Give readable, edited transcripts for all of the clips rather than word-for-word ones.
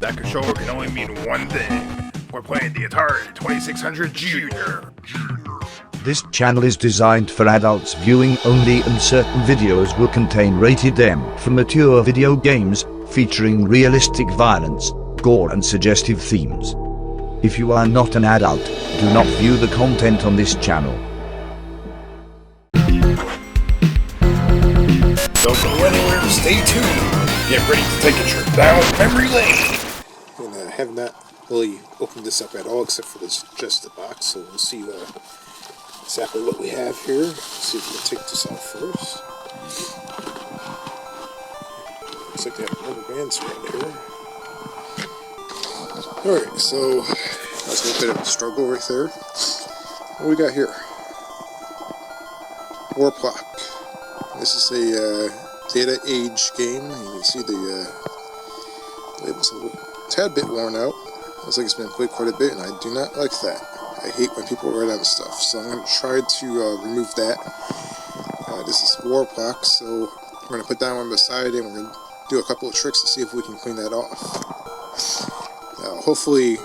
That controller can only mean one thing. We're playing the Atari 2600 Junior. This channel is designed for adults viewing only, and certain videos will contain rated M for mature video games, featuring realistic violence, gore and suggestive themes. If you are not an adult, do not view the content on this channel. Don't go anywhere, stay tuned. Get ready to take a trip down memory lane. And I have not really opened this up at all, except for this just the box. So we'll see exactly what we have here. Let's see if we can take this out first. Looks like they have rubber bands around here. Alright, so that's a little bit of a struggle right there. What do we got here? Warplock. This is a data age game. You can see the label's a little tad bit worn out. Looks like it's been played quite a bit, and I do not like that. I hate when people write on stuff, so I'm going to try to remove that. This is Warplock, so we're going to put that one beside it, and we're going to do a couple of tricks to see if we can clean that off. Hopefully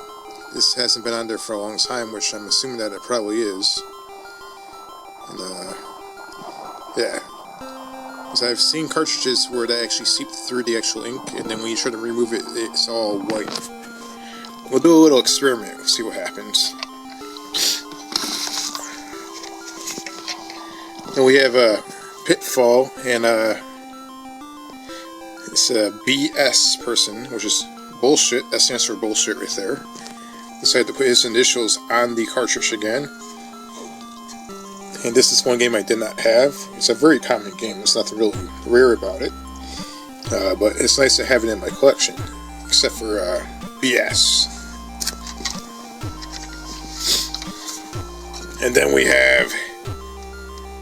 this hasn't been on there for a long time, which I'm assuming that it probably is. And yeah. So I've seen cartridges where they actually seep through the actual ink, and then when you try to remove it, it's all white. We'll do a little experiment, see what happens. And we have a Pitfall, and it's a BS person, which is bullshit. That stands for bullshit right there. Decided to put his initials on the cartridge again. And this is one game I did not have. It's a very common game. There's nothing really rare about it. But it's nice to have it in my collection. Except for BS. And then we have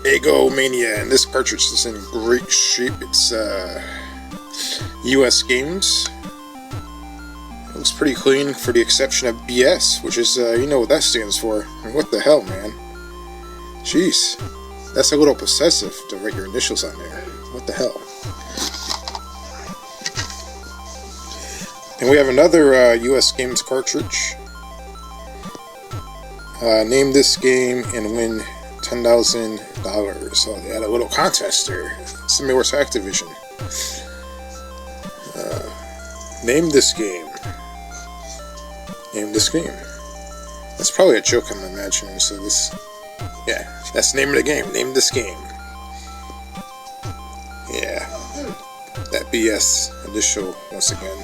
Egomania. And this cartridge is in great shape. It's US Games. It looks pretty clean for the exception of BS. Which is, you know what that stands for. I mean, what the hell, man? Jeez, that's a little possessive to write your initials on there. What the hell? And we have another US Games cartridge. Name this game and win $10,000. So they had a little contest there. Similar to Activision. Name this game. Name this game. That's probably a joke, I'm imagining. So this. Yeah, that's the name of the game. Name this game. Yeah. That BS initial once again.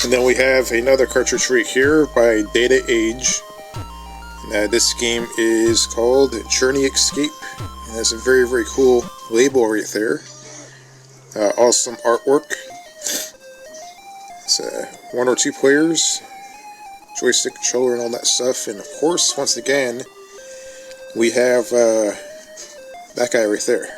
And then we have another cartridge right here by Data Age. This game is called Journey Escape. And that's a very, very cool label right there. Awesome artwork. It's 1 or 2 players. Joystick controller and all that stuff, and of course, once again, we have that guy right there.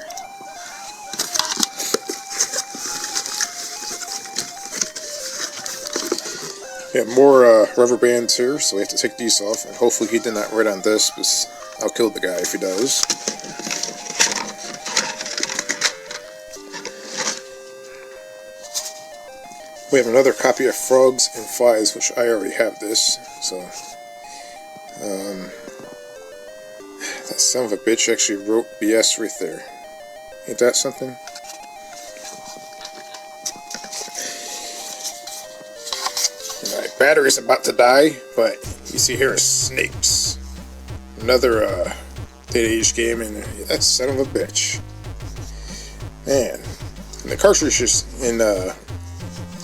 We have more rubber bands here, so we have to take these off, and hopefully he did not write on this, because I'll kill the guy if he does. We have another copy of Frogs and Flies, which I already have this, so, that son of a bitch actually wrote BS right there. Ain't that something? Alright, battery's about to die, but you see here is Snakes. Another, Data Age game, and that son of a bitch. Man. And the cartridge is in,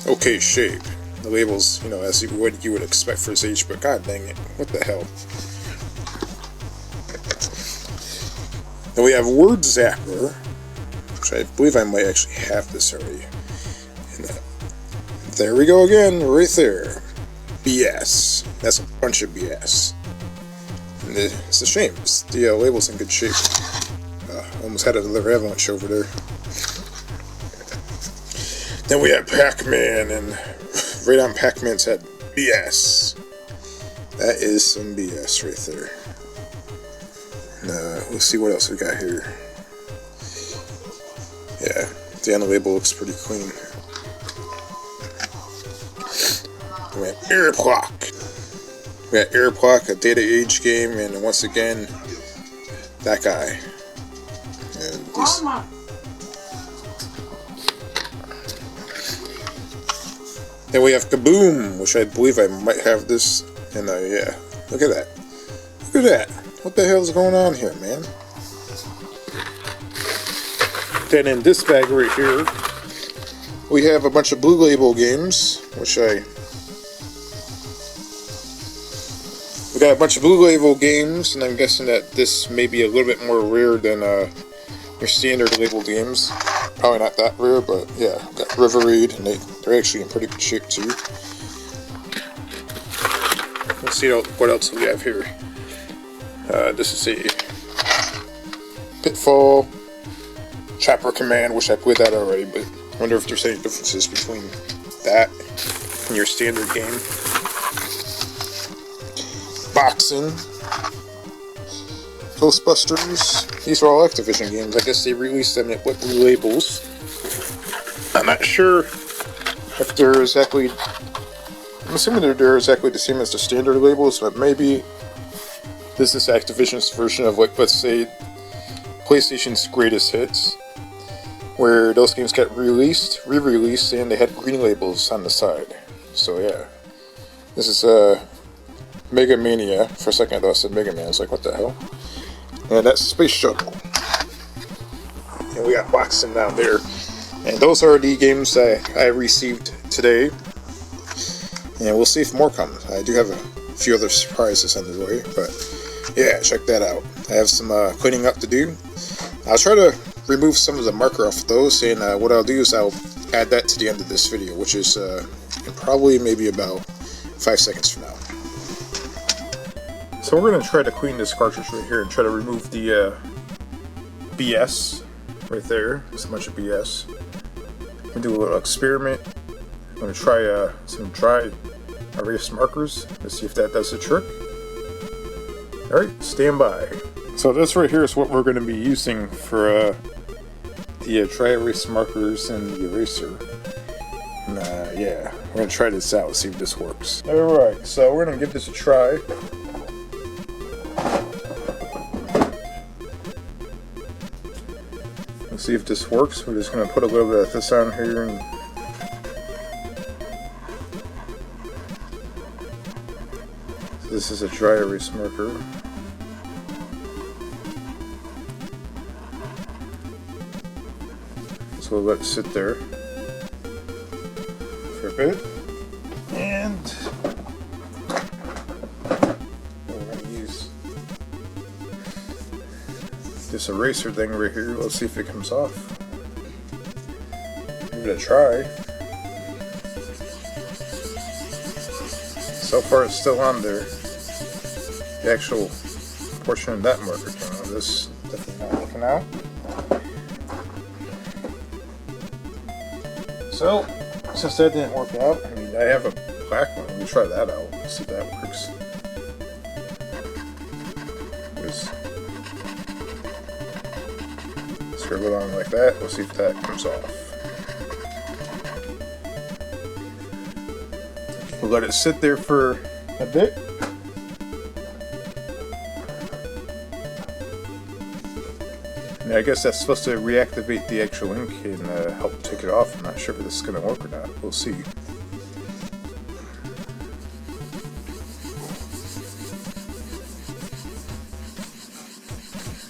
okay shape. The labels, you know, as you would expect for his age, but god dang it, what the hell. Then we have Word Zapper, which I believe I might actually have this already. And there we go again, right there. BS. That's a bunch of BS. And it's a shame, the label's in good shape. Almost had another avalanche over there. Then we have Pac-Man, and right on Pac-Man's head, BS. That is some BS right there. Let's see what else we got here. Yeah, the end label looks pretty clean. We got Airplock. We got Airplock, a data age game, and once again, that guy. And these... Then we have Kaboom, which I believe I might have this. And yeah, look at that. Look at that. What the hell is going on here, man? Then in this bag right here, we have a bunch of Blue Label games, which we got a bunch of Blue Label games, and I'm guessing that this may be a little bit more rare than your standard label games. Probably not that rare, but yeah, got River Raid, and they're actually in pretty good shape too. Let's see what else we have here. This is a Pitfall Chopper Command, which I played that already, but I wonder if there's any differences between that and your standard game. Boxing, Ghostbusters. These are all Activision games. I guess they released them with Blue Labels. I'm not sure if they're exactly... I'm assuming they're exactly the same as the standard labels, but maybe this is Activision's version of, like, let's say, PlayStation's greatest hits, where those games get released, re-released, and they had green labels on the side. So yeah, this is Mega Mania. For a second I thought I said Mega Man. I was like, what the hell? And that's Space Shuttle. And we got Boxing down there. And those are the games that I received today. And we'll see if more come. I do have a few other surprises on the way, but yeah, check that out. I have some cleaning up to do. I'll try to remove some of the marker off those, and what I'll do is I'll add that to the end of this video, which is probably maybe about 5 seconds from now. So we're going to try to clean this cartridge right here and try to remove the BS right there. There's a bunch of BS. We'll do a little experiment. I'm going to try some dry erase markers. Let's see if that does the trick. Alright, stand by. So this right here is what we're going to be using for the dry erase markers and the eraser. And yeah, we're going to try this out, see if this works. Alright, so we're going to give this a try. Let's see if this works. We're just going to put a little bit of this on here and this is a dry erase marker. So we'll let it sit there for a bit. And we're going to use this eraser thing right here. Let's see if it comes off. Give it a try. So far it's still on there. The actual portion of that marker came out. This definitely not looking out. So, since that didn't work out, I mean, I have a black one. Let me try that out. Let's see if that works. Just scribble it on like that. We'll see if that comes off. We'll let it sit there for a bit. And I guess that's supposed to reactivate the actual ink and help take it off. I'm not sure if this is going to work or not. We'll see.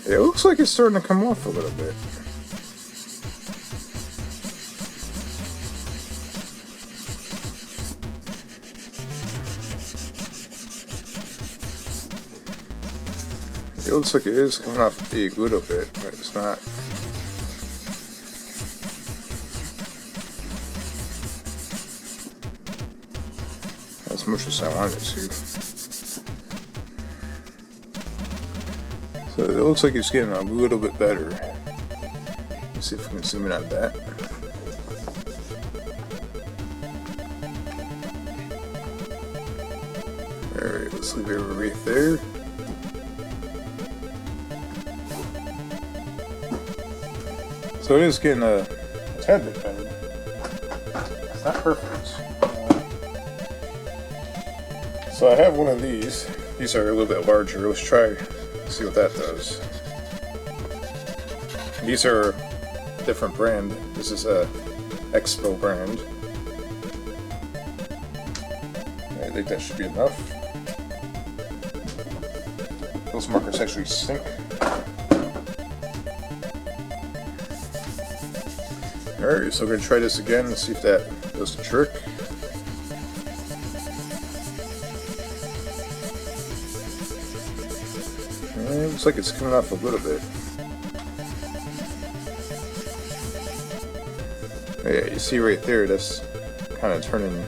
It looks like it's starting to come off a little bit. It looks like it is coming off a little bit, but it's not. As much as I want it to. So it looks like it's getting a little bit better. Let's see if we can zoom in on that. Alright, let's leave it right there. So it is getting a tad bit better. not perfect. So I have one of these. These are a little bit larger. Let's try see what that does. These are a different brand. This is a Expo brand. I think that should be enough. Those markers actually sync. Alright, so we're going to try this again and see if that does the trick. And it looks like it's coming off a little bit. Yeah, you see right there, that's kind of turning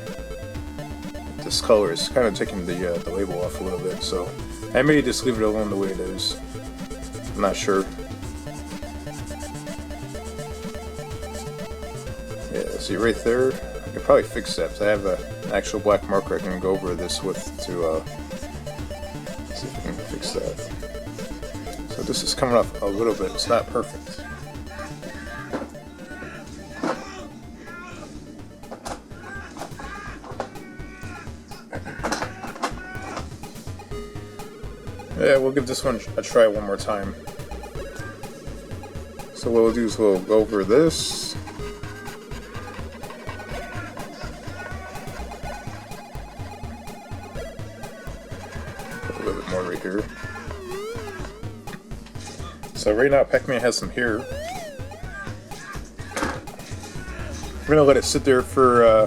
this color. It's kind of taking the label off a little bit, so I may just leave it alone the way it is. I'm not sure. Yeah, see right there, I could probably fix that, because I have an actual black marker I can go over this with to see if I can fix that. So this is coming off a little bit, it's not perfect. Yeah, we'll give this one a try one more time. So what we'll do is we'll go over this. A little bit more right here. So right now Pac-Man has some here. We're gonna let it sit there for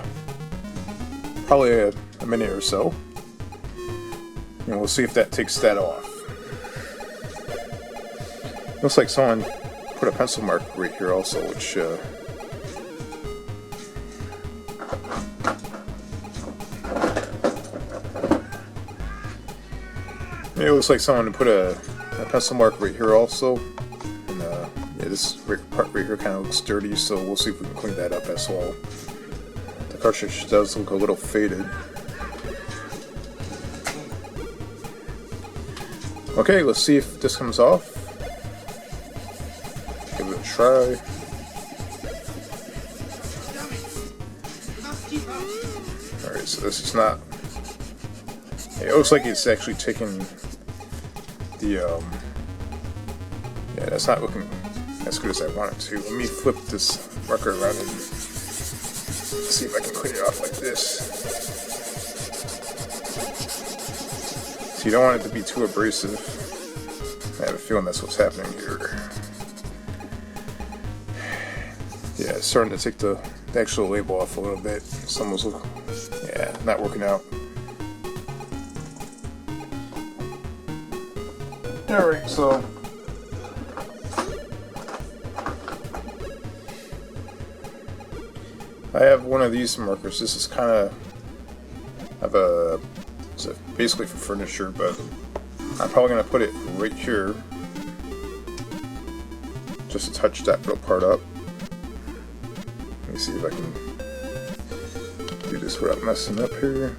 probably a minute or so. And we'll see if that takes that off. Looks like someone put a pencil mark right here also, which it looks like someone put a pencil mark right here also. And yeah, this part right here kind of looks dirty, so we'll see if we can clean that up as well. The cartridge does look a little faded. Okay, let's see if this comes off. Give it a try. Alright, so this is not... It looks like it's actually taking the... Yeah, that's not looking as good as I want it to. Let me flip this marker around and see if I can clean it off like this. So you don't want it to be too abrasive. I have a feeling that's what's happening here. Yeah, it's starting to take the actual label off a little bit. It's almost, yeah, not working out. Alright, so I have one of these markers. This is kind of a it's basically for furniture, but I'm probably going to put it right here just to touch that little part up. Let me see if I can do this without messing up here.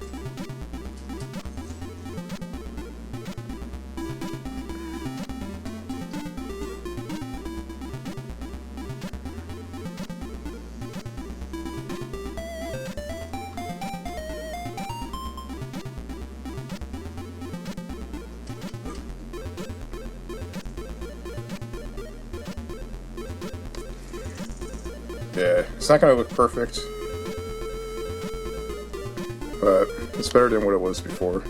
Yeah, it's not going to look perfect, but it's better than what it was before.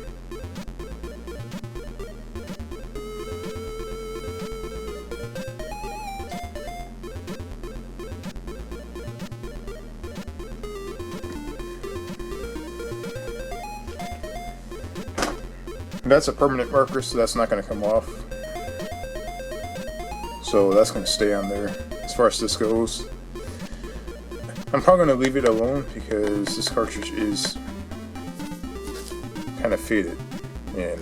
That's a permanent marker, so that's not going to come off. So that's going to stay on there as far as this goes. I'm probably going to leave it alone because this cartridge is kind of faded, and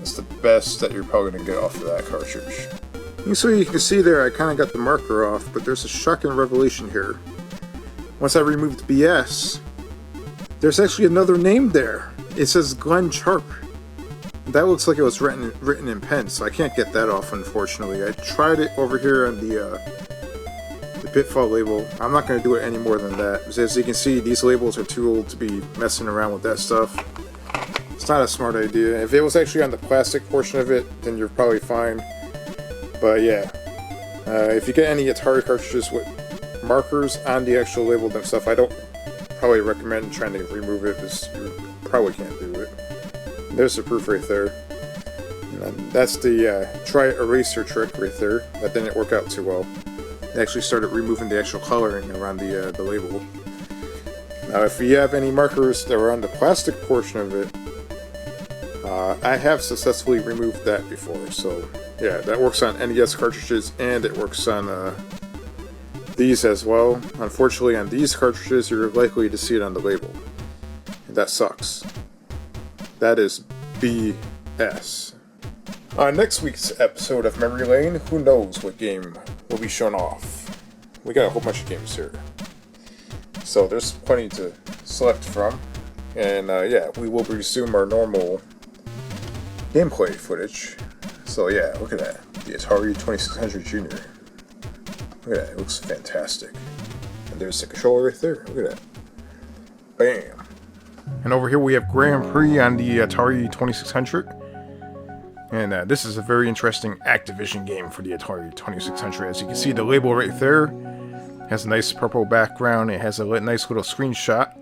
it's the best that you're probably going to get off of that cartridge. So you can see there I kind of got the marker off, but there's a shocking revelation here. Once I removed BS, there's actually another name there. It says Glenn Sharp. That looks like it was written in pen, so I can't get that off, unfortunately. I tried it over here on the pitfall label. I'm not going to do it any more than that. Because as you can see, these labels are too old to be messing around with that stuff. It's not a smart idea. If it was actually on the plastic portion of it, then you're probably fine. But yeah, if you get any Atari cartridges with markers on the actual label themselves, I don't probably recommend trying to remove it because you probably can't do it. There's the proof right there. And that's the try eraser trick right there. That didn't work out too well. They actually started removing the actual coloring around the label. Now, if you have any markers that are on the plastic portion of it, I have successfully removed that before. So yeah, that works on NES cartridges and it works on these as well. Unfortunately, on these cartridges, you're likely to see it on the label. And that sucks. That is BS. On next week's episode of Memory Lane, who knows what game will be shown off. We got a whole bunch of games here. So there's plenty to select from. And yeah, we will resume our normal gameplay footage. So yeah, look at that. The Atari 2600 Junior. Look at that, it looks fantastic. And there's the controller right there, look at that. Bam. And over here we have Grand Prix on the Atari 2600. And this is a very interesting Activision game for the Atari 2600. As you can see, the label right there has a nice purple background. It has a nice little screenshot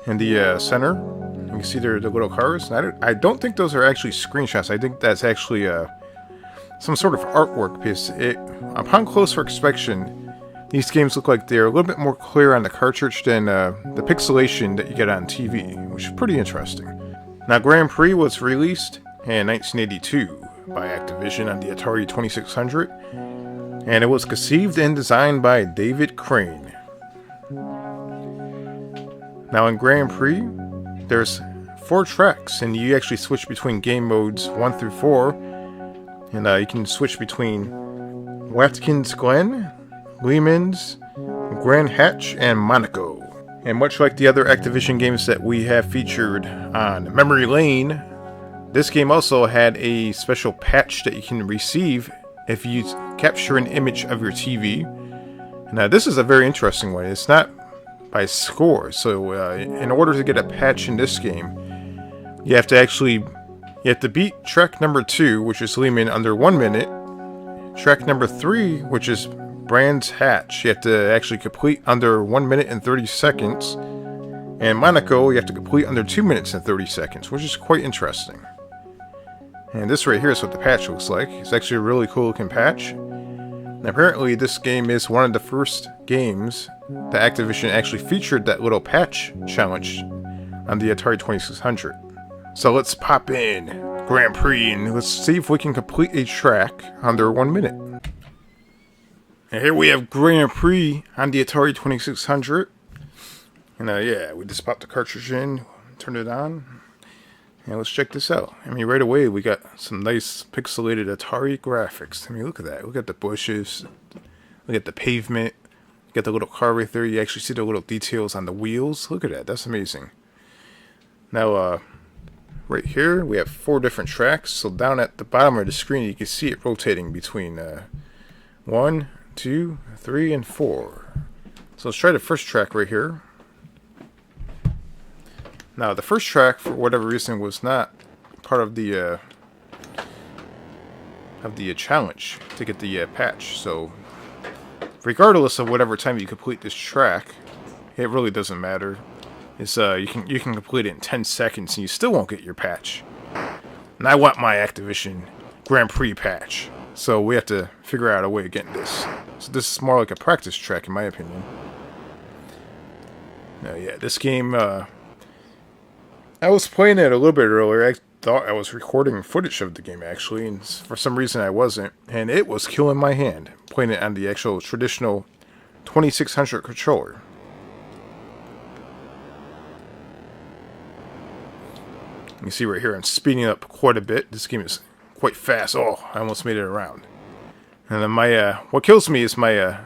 in the center. You can see there the little cars. I don't think those are actually screenshots. I think that's actually some sort of artwork piece. Upon closer inspection, these games look like they're a little bit more clear on the cartridge than the pixelation that you get on TV, which is pretty interesting. Now, Grand Prix was released in 1982 by Activision on the Atari 2600, and it was conceived and designed by David Crane. Now in Grand Prix, there's 4 tracks, and you actually switch between game modes 1 through 4, and you can switch between Watkins Glen, Lehman's, Grand Hatch, and Monaco. And much like the other Activision games that we have featured on Memory Lane, this game also had a special patch that you can receive if you capture an image of your TV. Now this is a very interesting one. It's not by score, so in order to get a patch in this game, you have to beat track number 2, which is Lehman, under 1 minute. Track number 3, which is Brands Hatch, you have to actually complete under 1 minute and 30 seconds. And Monaco, you have to complete under 2 minutes and 30 seconds, which is quite interesting. And this right here is what the patch looks like. It's actually a really cool looking patch. And apparently this game is one of the first games that Activision actually featured that little patch challenge on the Atari 2600. So let's pop in Grand Prix and let's see if we can complete a track under 1 minute. And here we have Grand Prix on the Atari 2600. And yeah, we just popped the cartridge in, turned it on. And let's check this out. I mean, right away, we got some nice pixelated Atari graphics. I mean, look at that. Look at the bushes. Look at the pavement. You got the little car right there. You actually see the little details on the wheels. Look at that. That's amazing. Now, right here, we have 4 different tracks. So down at the bottom of the screen, you can see it rotating between 1, 2, 3, and 4. So let's try the first track right here. Now, the first track, for whatever reason, was not part of the challenge to get the patch. So, regardless of whatever time you complete this track, it really doesn't matter. It's you can complete it in 10 seconds and you still won't get your patch. And I want my Activision Grand Prix patch. So we have to figure out a way of getting this. So this is more like a practice track, in my opinion. Now, yeah, this game. I was playing it a little bit earlier. I thought I was recording footage of the game, actually, and for some reason I wasn't. And it was killing my hand, playing it on the actual traditional 2600 controller. You see right here, I'm speeding up quite a bit. This game is quite fast. Oh, I almost made it around. And then what kills me is my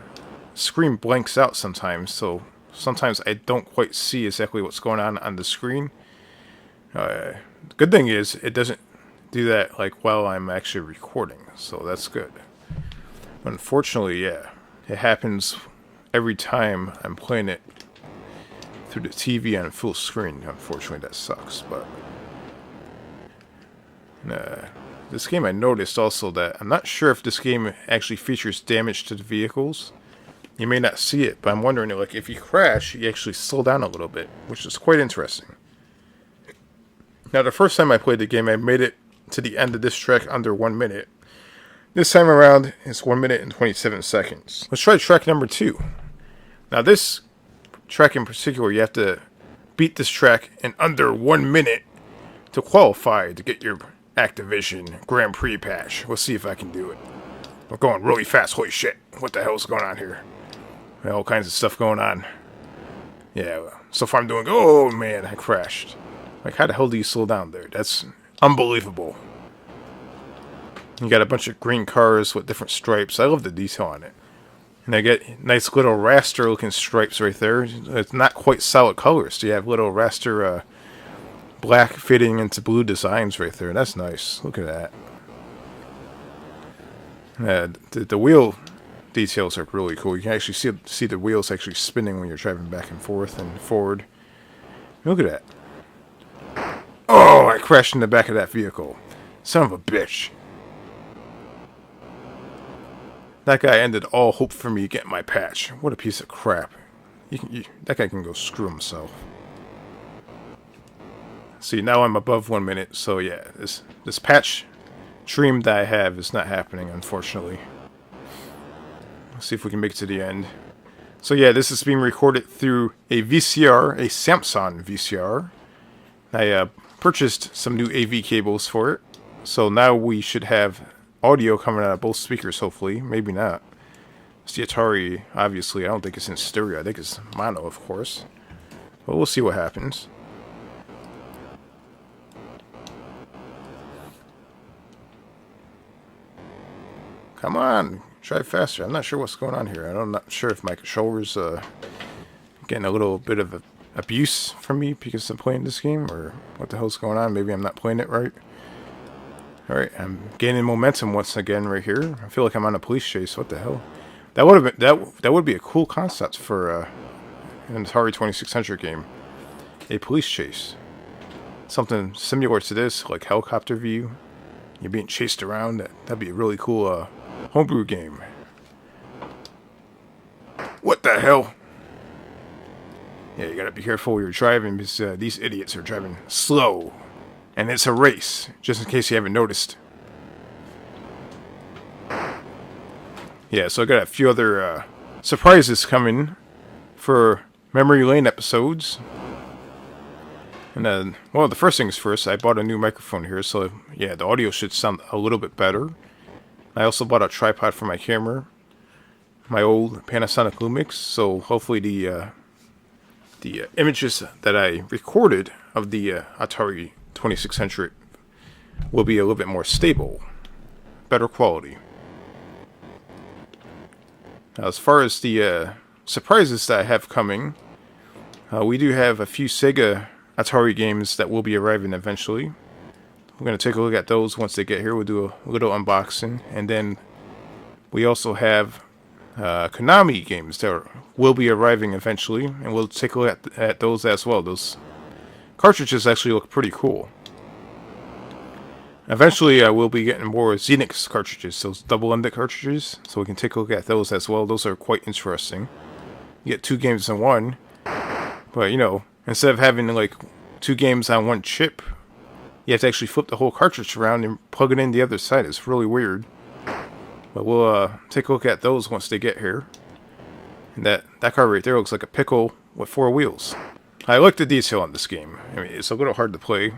screen blanks out sometimes, so sometimes I don't quite see exactly what's going on the screen. The good thing is it doesn't do that like while I'm actually recording, so that's good. But unfortunately, yeah, it happens every time I'm playing it through the TV on full screen. Unfortunately, that sucks, but this game, I noticed also that I'm not sure if this game actually features damage to the vehicles. You may not see it, but I'm wondering, like, if you crash, you actually slow down a little bit, which is quite interesting. Now, the first time I played the game, I made it to the end of this track under 1 minute. This time around, it's 1 minute and 27 seconds. Let's try track number 2. Now, this track in particular, you have to beat this track in under 1 minute to qualify to get your Activision Grand Prix patch. We'll see if I can do it. We're going really fast. Holy shit. What the hell's going on here? All kinds of stuff going on. Yeah, so far I'm doing... Oh, man, I crashed. Like, how the hell do you slow down there? That's unbelievable. You got a bunch of green cars with different stripes. I love the detail on it. And I get nice little raster-looking stripes right there. It's not quite solid colors, so you have little raster black fitting into blue designs right there. That's nice. Look at that. The wheel details are really cool. You can actually see the wheels actually spinning when you're driving back and forth and forward. Look at that. Oh, I crashed in the back of that vehicle. Son of a bitch. That guy ended all hope for me getting my patch. What a piece of crap. That guy can go screw himself. See, now I'm above 1 minute, so yeah, this patch dream that I have is not happening, unfortunately. Let's see if we can make it to the end. So yeah, this is being recorded through a VCR, a Samsung VCR. I purchased some new AV cables for it, so now we should have audio coming out of both speakers, hopefully. Maybe not. It's the Atari, obviously. I don't think it's in stereo. I think it's mono, of course. But we'll see what happens. Come on, drive faster. I'm not sure what's going on here. I'm not sure if my controller's getting a little bit of abuse from me because I'm playing this game, or what the hell's going on. Maybe I'm not playing it right. Alright, I'm gaining momentum once again right here. I feel like I'm on a police chase. What the hell? That would have been that would be a cool concept for an Atari 2600 game. A police chase. Something similar to this, like helicopter view. You're being chased around. That'd be a really cool homebrew game. What the hell? Yeah, you gotta be careful when you're driving because these idiots are driving slow. And it's a race, just in case you haven't noticed. Yeah, so I got a few other surprises coming for Memory Lane episodes. And then, well, the first things first, I bought a new microphone here, so yeah, the audio should sound a little bit better. I also bought a tripod for my camera, my old Panasonic Lumix, so hopefully the images that I recorded of the Atari 2600 will be a little bit more stable, better quality. Now, as far as the surprises that I have coming, we do have a few Sega Atari games that will be arriving eventually. We're going to take a look at those once they get here. We'll do a little unboxing. And then we also have Konami games that will be arriving eventually. And we'll take a look at those as well. Those cartridges actually look pretty cool. Eventually, we'll be getting more Xenix cartridges, those double-ended cartridges. So we can take a look at those as well. Those are quite interesting. You get 2 games in one. But, you know, instead of having like 2 games on one chip, you have to actually flip the whole cartridge around and plug it in the other side. It's really weird. But we'll take a look at those once they get here. And that car right there looks like a pickle with 4 wheels. I like the detail on this game. I mean, it's a little hard to play.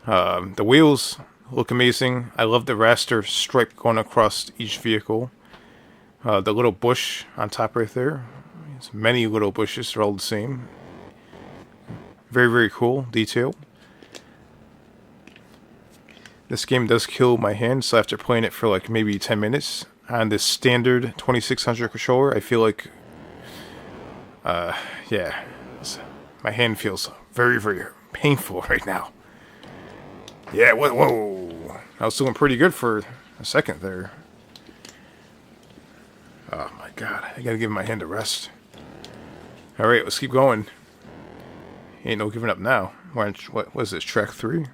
The wheels look amazing. I love the raster stripe going across each vehicle. The little bush on top right there. It's many little bushes. They're all the same. Very, very cool detail. This game does kill my hand, so after playing it for like maybe 10 minutes on this standard 2600 controller, I feel like, yeah, my hand feels very, very painful right now. Yeah, whoa, I was doing pretty good for a second there. Oh my God, I gotta give my hand a rest. Alright, let's keep going. Ain't no giving up now. What was this, track 3? You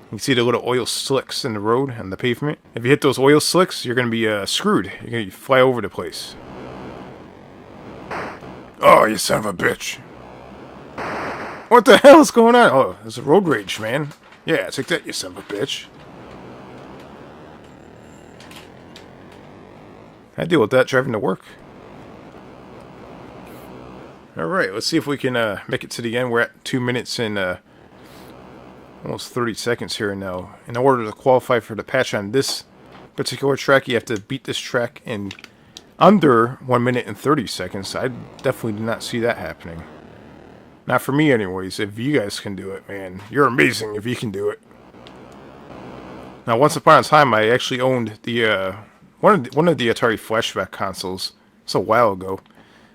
can see the little oil slicks in the road and the pavement. If you hit those oil slicks, you're gonna be screwed. You're gonna fly over the place. Oh, you son of a bitch. What the hell is going on? Oh, there's a road rage, man. Yeah, take that, you son of a bitch. I deal with that driving to work. Alright, let's see if we can make it to the end. We're at 2 minutes and almost 30 seconds here now. In order to qualify for the patch on this particular track, you have to beat this track in under 1 minute and 30 seconds. I definitely did not see that happening. Not for me anyways. If you guys can do it, man, you're amazing if you can do it. Now, once upon a time, I actually owned the one of the Atari flashback consoles. It's a while ago.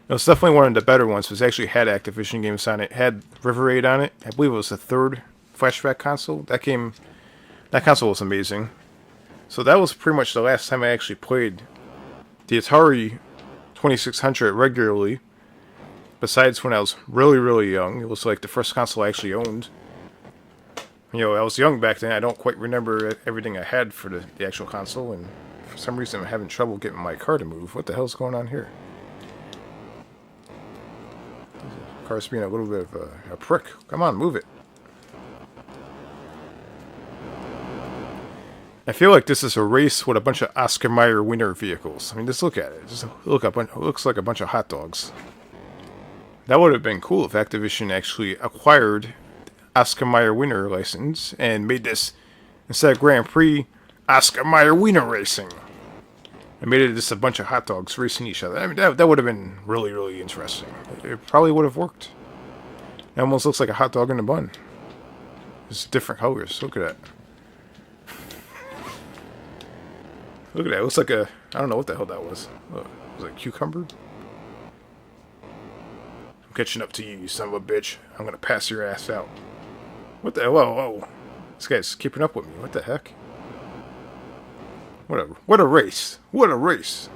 It was definitely one of the better ones. It actually had Activision games on it. It had River Raid on it. I believe it was the third flashback console. That console was amazing. So that was pretty much the last time I actually played the Atari 2600 regularly. Besides when I was really, really young. It was like the first console I actually owned. You know, I was young back then. I don't quite remember everything I had for the actual console. And for some reason, I'm having trouble getting my car to move. What the hell's going on here? The car's being a little bit of a prick. Come on, move it. I feel like this is a race with a bunch of Oscar Mayer winner vehicles. I mean, just look at it. Just look up. It looks like a bunch of hot dogs. That would have been cool if Activision actually acquired Oscar Mayer Winner license and made this, instead of Grand Prix, Oscar Mayer Winner Racing. And made it just a bunch of hot dogs racing each other. I mean, that would have been really, really interesting. It probably would have worked. It almost looks like a hot dog in a bun. It's different colors. Look at that. Look at that. It looks like a... I don't know what the hell that was. Was it a cucumber? I'm catching up to you, you son of a bitch. I'm gonna pass your ass out. What the hell? Whoa, whoa. This guy's keeping up with me. What the heck? Whatever. What a race. What a race.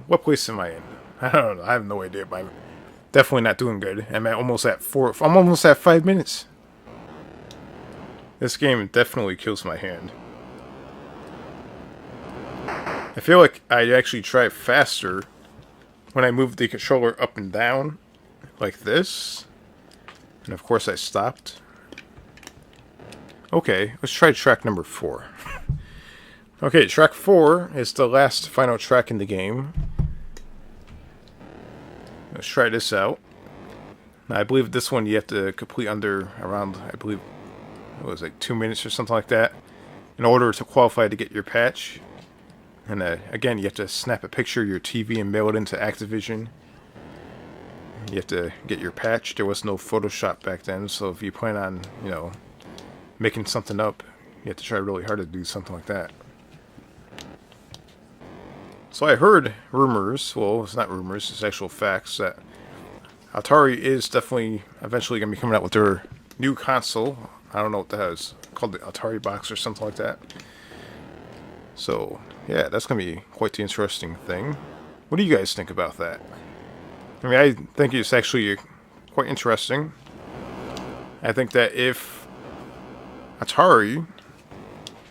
What place am I in? I don't know. I have no idea. But I'm definitely not doing good. I'm almost at 5 minutes. This game definitely kills my hand. I feel like I actually drive faster when I move the controller up and down. Like this. And of course I stopped. Okay, let's try track number 4. Okay, track 4 is the last final track in the game. Let's try this out. Now, I believe this one you have to complete under around, I believe, it was like 2 minutes or something like that, in order to qualify to get your patch. And again, you have to snap a picture of your TV and mail it into Activision. You have to get your patch. There was no Photoshop back then, so if you plan on, you know, making something up, you have to try really hard to do something like that. So I heard rumors, well, it's not rumors, it's actual facts, that Atari is definitely eventually going to be coming out with their new console. I don't know what that is, called the Atari box or something like that. So, yeah, that's going to be quite the interesting thing. What do you guys think about that? I mean, I think it's actually quite interesting. I think that if Atari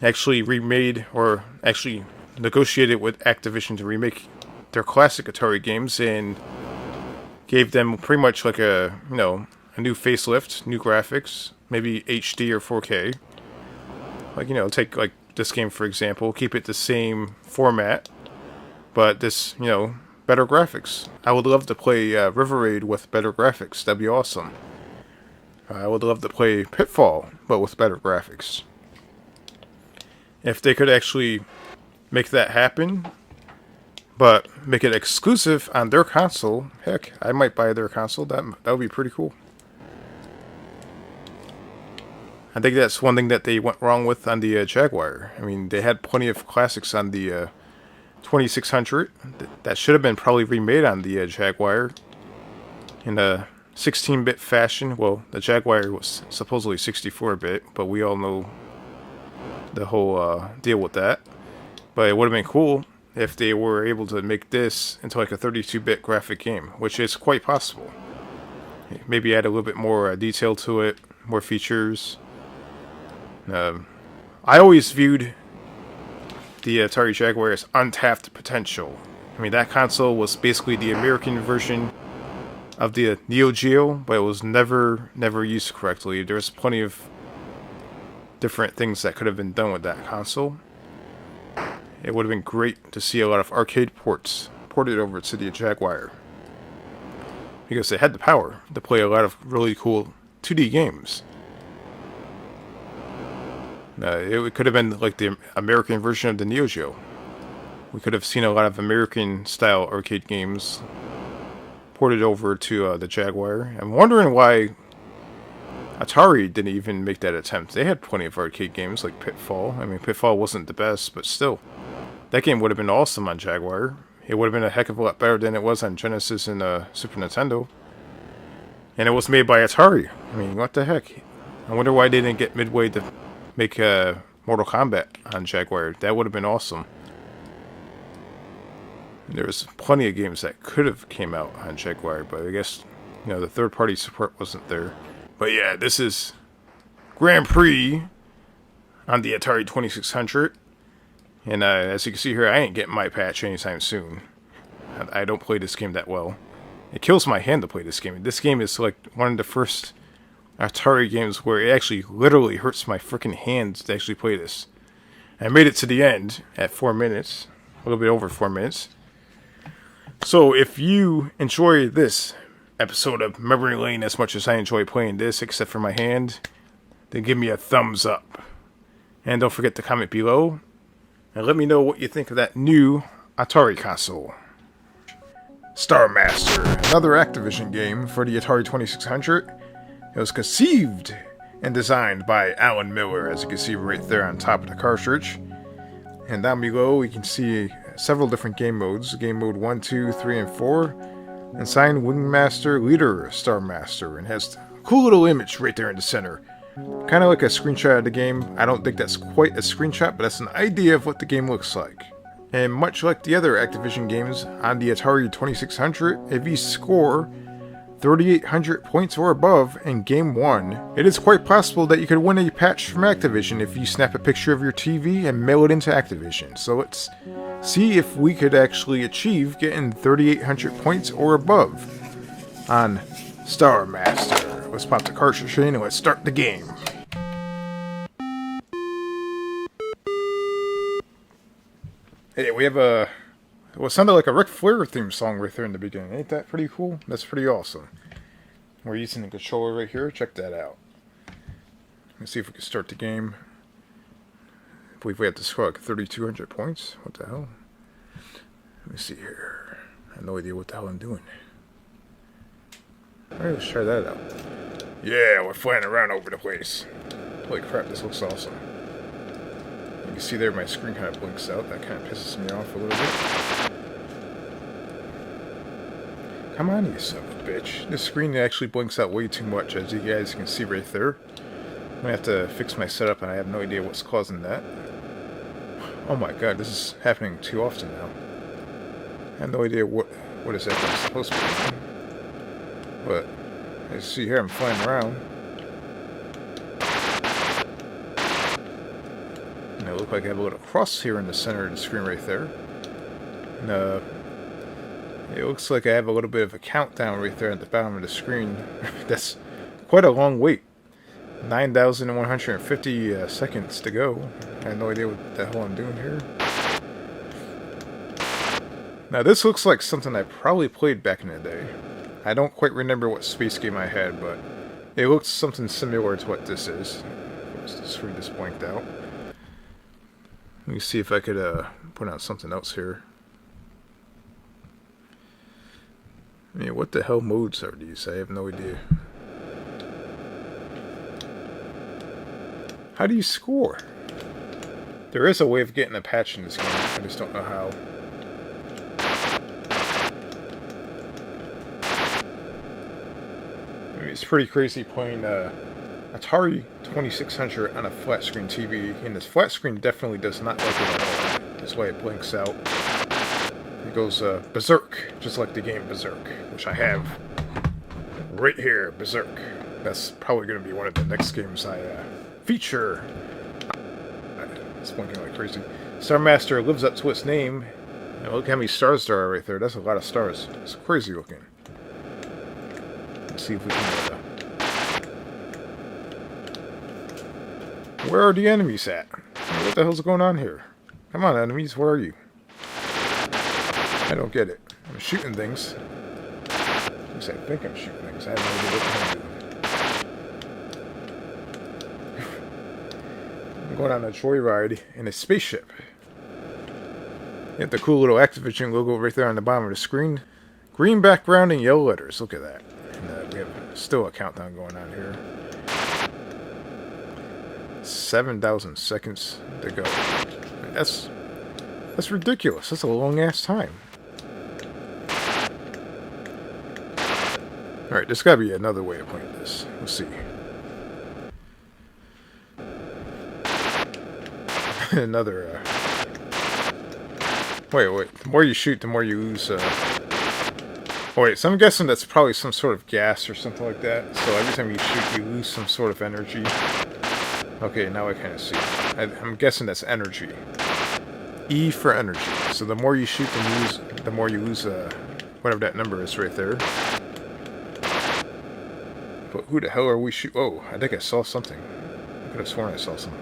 actually remade, or actually negotiated with Activision to remake their classic Atari games and gave them pretty much like a, you know, a new facelift, new graphics, maybe HD or 4K. Like, you know, take like this game for example, keep it the same format, but this, you know, better graphics. I would love to play River Raid with better graphics. That'd be awesome. I would love to play Pitfall, but with better graphics. If they could actually make that happen, but make it exclusive on their console, heck, I might buy their console. That would be pretty cool. I think that's one thing that they went wrong with on the Jaguar. I mean, they had plenty of classics on the 2600 that should have been probably remade on the Jaguar in a 16-bit fashion. Well, the Jaguar was supposedly 64-bit, but we all know the whole deal with that. But it would have been cool if they were able to make this into like a 32-bit graphic game, which is quite possible. Maybe add a little bit more detail to it, more features. I always viewed the Atari Jaguar as untapped potential. I mean, that console was basically the American version of the Neo Geo, but it was never used correctly. There's plenty of different things that could have been done with that console. It would have been great to see a lot of arcade ports ported over to the Jaguar, because they had the power to play a lot of really cool 2D games. It could have been like the American version of the Neo Geo. We could have seen a lot of American-style arcade games ported over to the Jaguar. I'm wondering why Atari didn't even make that attempt. They had plenty of arcade games like Pitfall. I mean, Pitfall wasn't the best, but still. That game would have been awesome on Jaguar. It would have been a heck of a lot better than it was on Genesis and Super Nintendo. And it was made by Atari. I mean, what the heck? I wonder why they didn't get Midway to make Mortal Kombat on Jaguar. That would have been awesome. There's plenty of games that could have came out on Jaguar, but I guess, the third-party support wasn't there. But yeah, this is Grand Prix on the Atari 2600. And as you can see here, I ain't getting my patch anytime soon. I don't play this game that well. It kills my hand to play this game. This game is like one of the first Atari games where it actually literally hurts my freaking hands to actually play this. I made it to the end at 4 minutes. A little bit over 4 minutes. So if you enjoy this episode of Memory Lane as much as I enjoy playing this, except for my hand, then give me a thumbs up. And don't forget to comment below. And let me know what you think of that new Atari console. Star Master, another Activision game for the Atari 2600. It was conceived and designed by Alan Miller, as you can see right there on top of the cartridge. And down below, we can see several different game modes. Game mode 1, 2, 3, and 4. And signed Wingmaster Leader Star Master. And has a cool little image right there in the center. Kind of like a screenshot of the game. I don't think that's quite a screenshot, but that's an idea of what the game looks like. And much like the other Activision games on the Atari 2600, if you score 3,800 points or above in Game 1, it is quite possible that you could win a patch from Activision if you snap a picture of your TV and mail it into Activision. So let's see if we could actually achieve getting 3,800 points or above on Star Master. Let's pop the cartridge in and let's start the game. Hey, we have what sounded like a Ric Flair theme song right there in the beginning. Ain't that pretty cool? That's pretty awesome. We're using the controller right here. Check that out. Let's see if we can start the game. I believe we have to score like 3,200 points. What the hell? Let me see here. I have no idea what the hell I'm doing. Alright, let's try that out. Yeah, we're flying around over the place. Holy crap, this looks awesome. You can see there my screen kind of blinks out. That kind of pisses me off a little bit. Come on, you son of a bitch. This screen actually blinks out way too much, as you guys can see right there. I'm going to have to fix my setup, and I have no idea what's causing that. Oh my god, this is happening too often now. I have no idea what is that supposed to be. But, as you see here, I'm flying around. And it looks like I have a little cross here in the center of the screen right there. And, it looks like I have a little bit of a countdown right there at the bottom of the screen. That's quite a long wait. 9,150 seconds to go. I have no idea what the hell I'm doing here. Now this looks like something I probably played back in the day. I don't quite remember what space game I had, but it looks something similar to what this is. Of course, the screen just blanked out. Let me see if I could put out something else here. I mean, what the hell modes are these? I have no idea. How do you score? There is a way of getting a patch in this game. I just don't know how. I mean, it's pretty crazy playing Atari 2600 on a flat screen TV. And this flat screen definitely does not like it at all. That's why it blinks out. It goes berserk, just like the game Berserk, which I have right here, Berserk. That's probably going to be one of the next games I feature. It's blinking like crazy. Star Master lives up to its name. And look how many stars there are right there. That's a lot of stars. It's crazy looking. Let's see if we can... Where are the enemies at? What the hell's going on here? Come on, enemies, where are you? I don't get it. I'm shooting things. At least I think I'm shooting things. I have no idea what I'm doing. I'm going on a joyride in a spaceship. You have the cool little Activision logo right there on the bottom of the screen. Green background and yellow letters. Look at that. And we have still a countdown going on here. 7,000 seconds to go. That's ridiculous. That's a long ass time. Alright, there's gotta be another way of playing this. Let's see. Another, Wait. The more you shoot, the more you lose, wait, so I'm guessing that's probably some sort of gas or something like that. So every time you shoot, you lose some sort of energy. Okay, now I kind of see. I'm guessing that's energy. E for energy. So the more you shoot, the more you lose, whatever that number is right there. But who the hell are we shooting? Oh, I think I saw something. I could have sworn I saw something.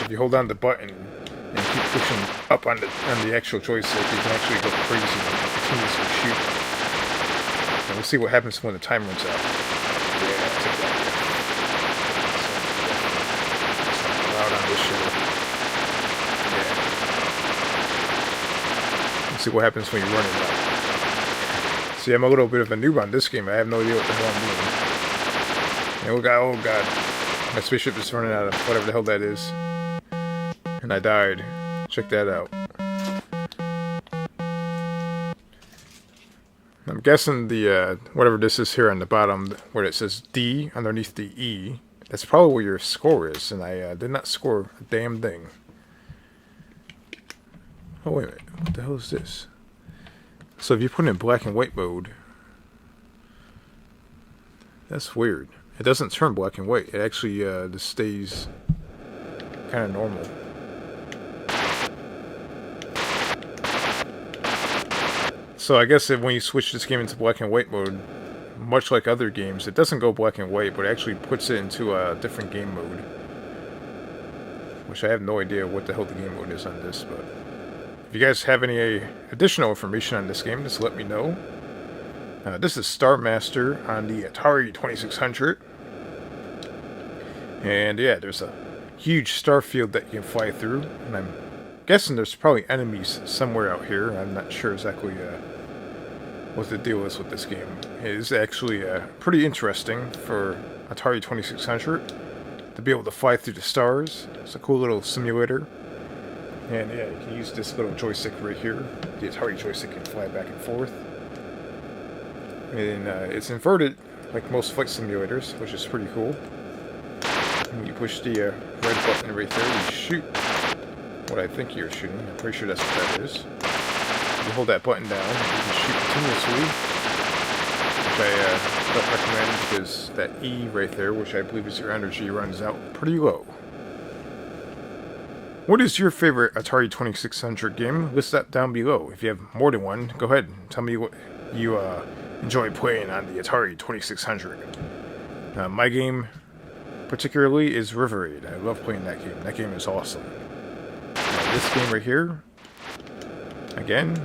If you hold down the button and keep pushing up on the actual joystick, you can actually go crazy and continuously shoot. And we'll see what happens when the time runs out. Yeah, take that. It's loud on this shit. Yeah. Let's see what happens when you run it out. See, I'm a little bit of a noob on this game. I have no idea what the hell I'm doing. And oh god. My spaceship is running out of whatever the hell that is. And I died. Check that out. I'm guessing the, whatever this is here on the bottom, where it says D underneath the E, that's probably where your score is, and I did not score a damn thing. Oh, wait a minute. What the hell is this? So if you put it in black and white mode, that's weird. It doesn't turn black and white. It actually just stays kind of normal. So I guess when you switch this game into black and white mode, much like other games, it doesn't go black and white, but it actually puts it into a different game mode. Which I have no idea what the hell the game mode is on this, but if you guys have any additional information on this game, just let me know. This is Star Master on the Atari 2600. And yeah, there's a huge star field that you can fly through, and I'm guessing there's probably enemies somewhere out here. I'm not sure exactly what the deal is with this game. It is actually pretty interesting for Atari 2600 to be able to fly through the stars. It's a cool little simulator. And yeah, you can use this little joystick right here. The Atari joystick can fly back and forth. And it's inverted, like most flight simulators, which is pretty cool. When you push the red button right there, you shoot what I think you're shooting. I'm pretty sure that's what that is. You hold that button down, you can shoot continuously, which I don't recommend because that E right there, which I believe is your energy, runs out pretty low. What is your favorite Atari 2600 game? List that down below. If you have more than one, go ahead and tell me what you enjoy playing on the Atari 2600. My game particularly is River Raid. I love playing that game. That game is awesome. This game right here, again,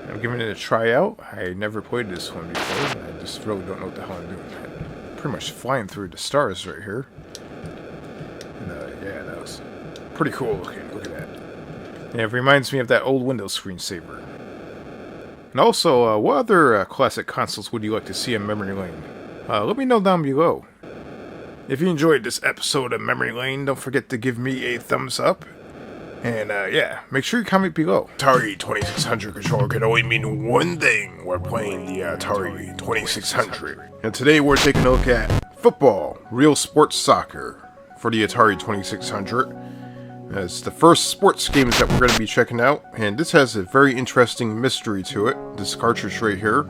I'm giving it a try out. I never played this one before. I just really don't know what the hell I'm doing. I'm pretty much flying through the stars right here. And yeah, that was pretty cool looking. Look at that. And it reminds me of that old Windows screensaver. And also, what other classic consoles would you like to see in Memory Lane? Let me know down below. If you enjoyed this episode of Memory Lane, don't forget to give me a thumbs up. And yeah, make sure you comment below. Atari 2600 controller can only mean one thing. We're playing the Atari 2600. And today we're taking a look at Football, Real Sports Soccer for the Atari 2600. It's the first sports games that we're going to be checking out, and this has a very interesting mystery to it, this cartridge right here.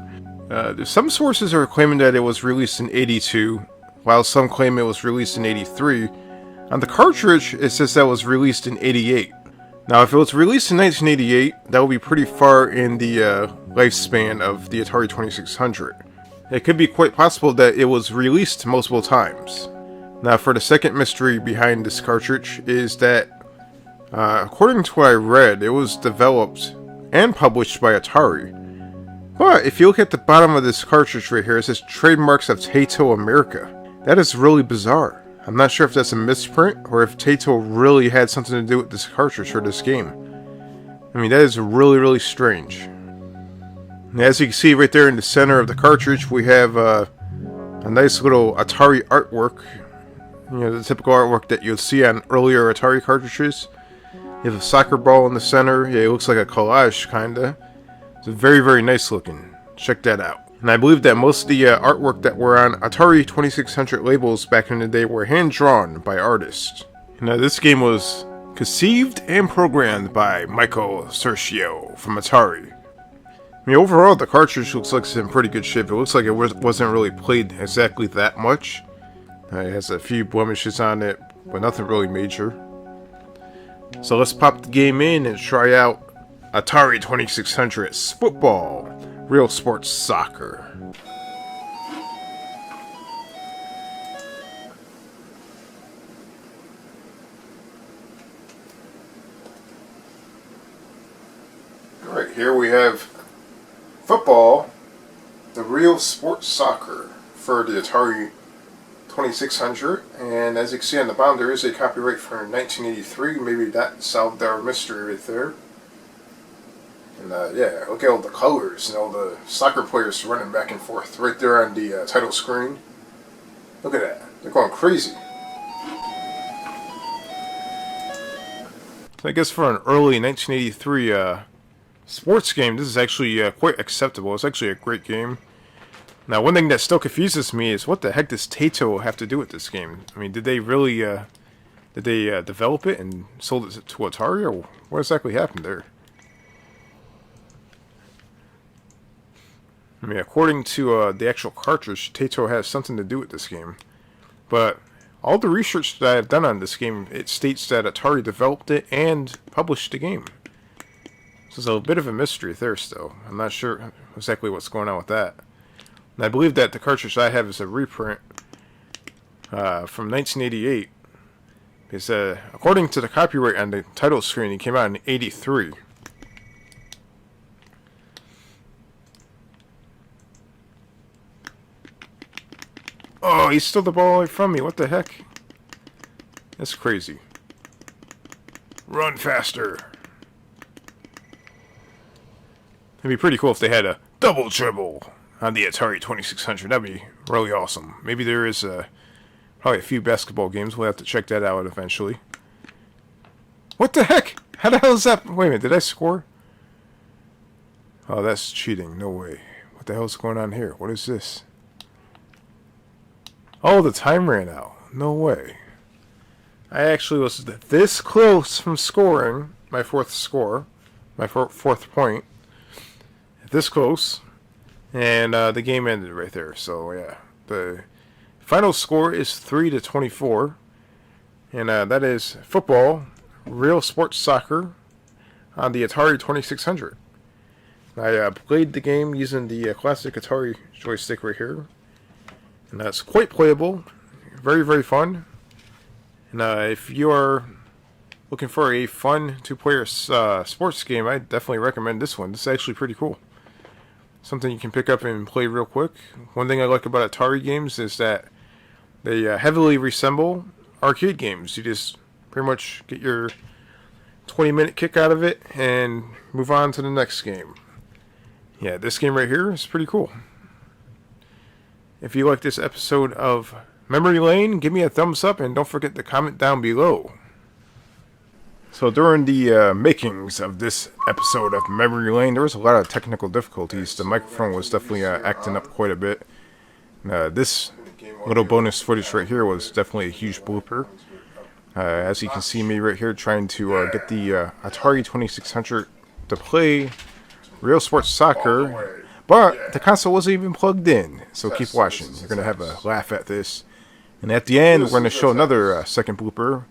Some sources are claiming that it was released in 82, while some claim it was released in 83. On the cartridge, it says that it was released in 88. Now, if it was released in 1988, that would be pretty far in the lifespan of the Atari 2600. It could be quite possible that it was released multiple times. Now, for the second mystery behind this cartridge is that, according to what I read, it was developed and published by Atari. But if you look at the bottom of this cartridge right here, it says trademarks of Taito America. That is really bizarre. I'm not sure if that's a misprint or if Taito really had something to do with this cartridge or this game. I mean, that is really, really strange. And as you can see right there in the center of the cartridge, we have a nice little Atari artwork. You know, the typical artwork that you'll see on earlier Atari cartridges. You have a soccer ball in the center. Yeah, it looks like a collage, kinda. It's very, very nice looking. Check that out. And I believe that most of the artwork that were on Atari 2600 labels back in the day were hand-drawn by artists. Now, this game was conceived and programmed by Michael Cercio from Atari. I mean, overall, the cartridge looks like it's in pretty good shape. It looks like it wasn't really played exactly that much. It has a few blemishes on it, but nothing really major. So let's pop the game in and try out Atari 2600's Football, Real Sports Soccer. Alright, here we have Football, the Real Sports Soccer for the Atari 2600, and as you can see on the bottom, there is a copyright from 1983. Maybe that solved our mystery right there. And yeah, look at all the colors and all the soccer players running back and forth right there on the title screen. Look at that. They're going crazy. So I guess for an early 1983 sports game, this is actually quite acceptable. It's actually a great game. Now, one thing that still confuses me is what the heck does Taito have to do with this game? I mean, did they really develop it and sold it to Atari, or what exactly happened there? I mean, according to the actual cartridge, Taito has something to do with this game. But all the research that I've done on this game, it states that Atari developed it and published the game. So it's a bit of a mystery there still. I'm not sure exactly what's going on with that. And I believe that the cartridge I have is a reprint from 1988. Because according to the copyright on the title screen, it came out in 83. Oh, he stole the ball away from me. What the heck? That's crazy. Run faster. It'd be pretty cool if they had a double dribble on the Atari 2600. That'd be really awesome. Maybe there is probably a few basketball games. We'll have to check that out eventually. What the heck? How the hell is that? Wait a minute, did I score? Oh, that's cheating. No way. What the hell is going on here? What is this? Oh, the time ran out. No way. I actually was this close from scoring my fourth score, my fourth point. This close. And the game ended right there. So, yeah. The final score is 3-24. And that is Football, Real Sports Soccer on the Atari 2600. I played the game using the classic Atari joystick right here. And that's quite playable. Very, very fun. And if you are looking for a fun two-player sports game, I definitely recommend this one. This is actually pretty cool. Something you can pick up and play real quick. One thing I like about Atari games is that they heavily resemble arcade games. You just pretty much get your 20-minute kick out of it and move on to the next game. Yeah, this game right here is pretty cool. If you like this episode of Memory Lane, give me a thumbs up and don't forget to comment down below. So during the makings of this episode of Memory Lane, there was a lot of technical difficulties. The microphone was definitely acting up quite a bit. This little bonus footage right here was definitely a huge blooper. As you can see me right here trying to get the Atari 2600 to play Real Sports Soccer, but the console wasn't even plugged in. So keep watching. You're going to have a laugh at this. And at the end, we're going to show another second blooper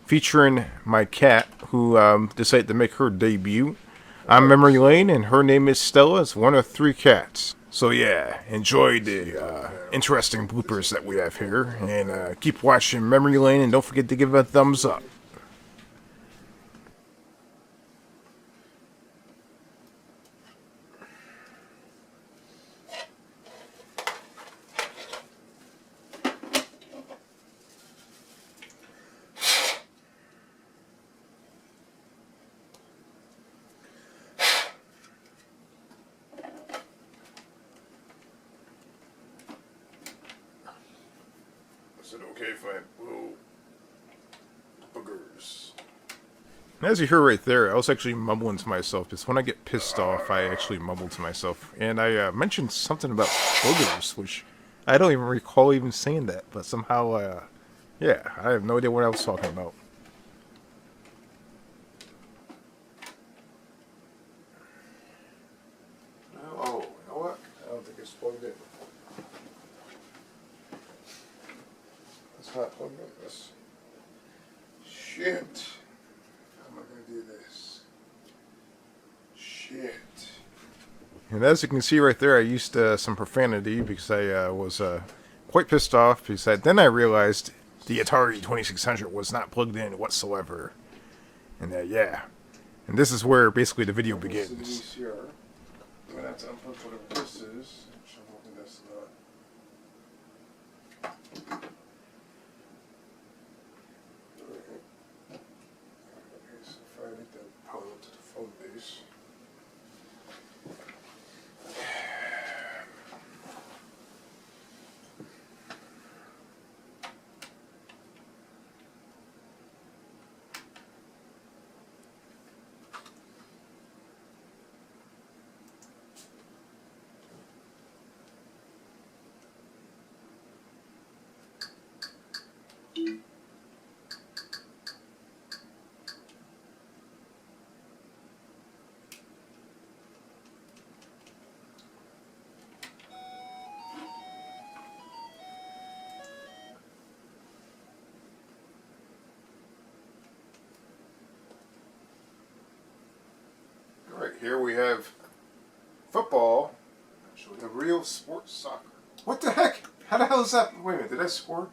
featuring my cat who decided to make her debut on Memory Lane, and her name is Stella. It's one of 3 cats. So yeah, enjoy the interesting bloopers that we have here, and keep watching Memory Lane, and don't forget to give it a thumbs up. Is it okay if I blow boogers? As you hear right there, I was actually mumbling to myself, because when I get pissed off, I actually mumble to myself. And I mentioned something about boogers, which I don't even recall even saying that, but somehow, yeah, I have no idea what I was talking about. Oh, you know what? I don't think it's plugged in. It's not plugged in. This shit. How am I gonna do this? Shit. And as you can see right there, I used some profanity because I was quite pissed off, because then I realized the Atari 2600 was not plugged in whatsoever. And yeah. And this is where basically the video begins. I'm gonna have to unplug whatever this is. I'm hoping that's not. Okay, so if I need to power up to the phone base. Alright, here we have football, actually the Real Sports Soccer. What the heck? How the hell is that? Wait a minute, did I score?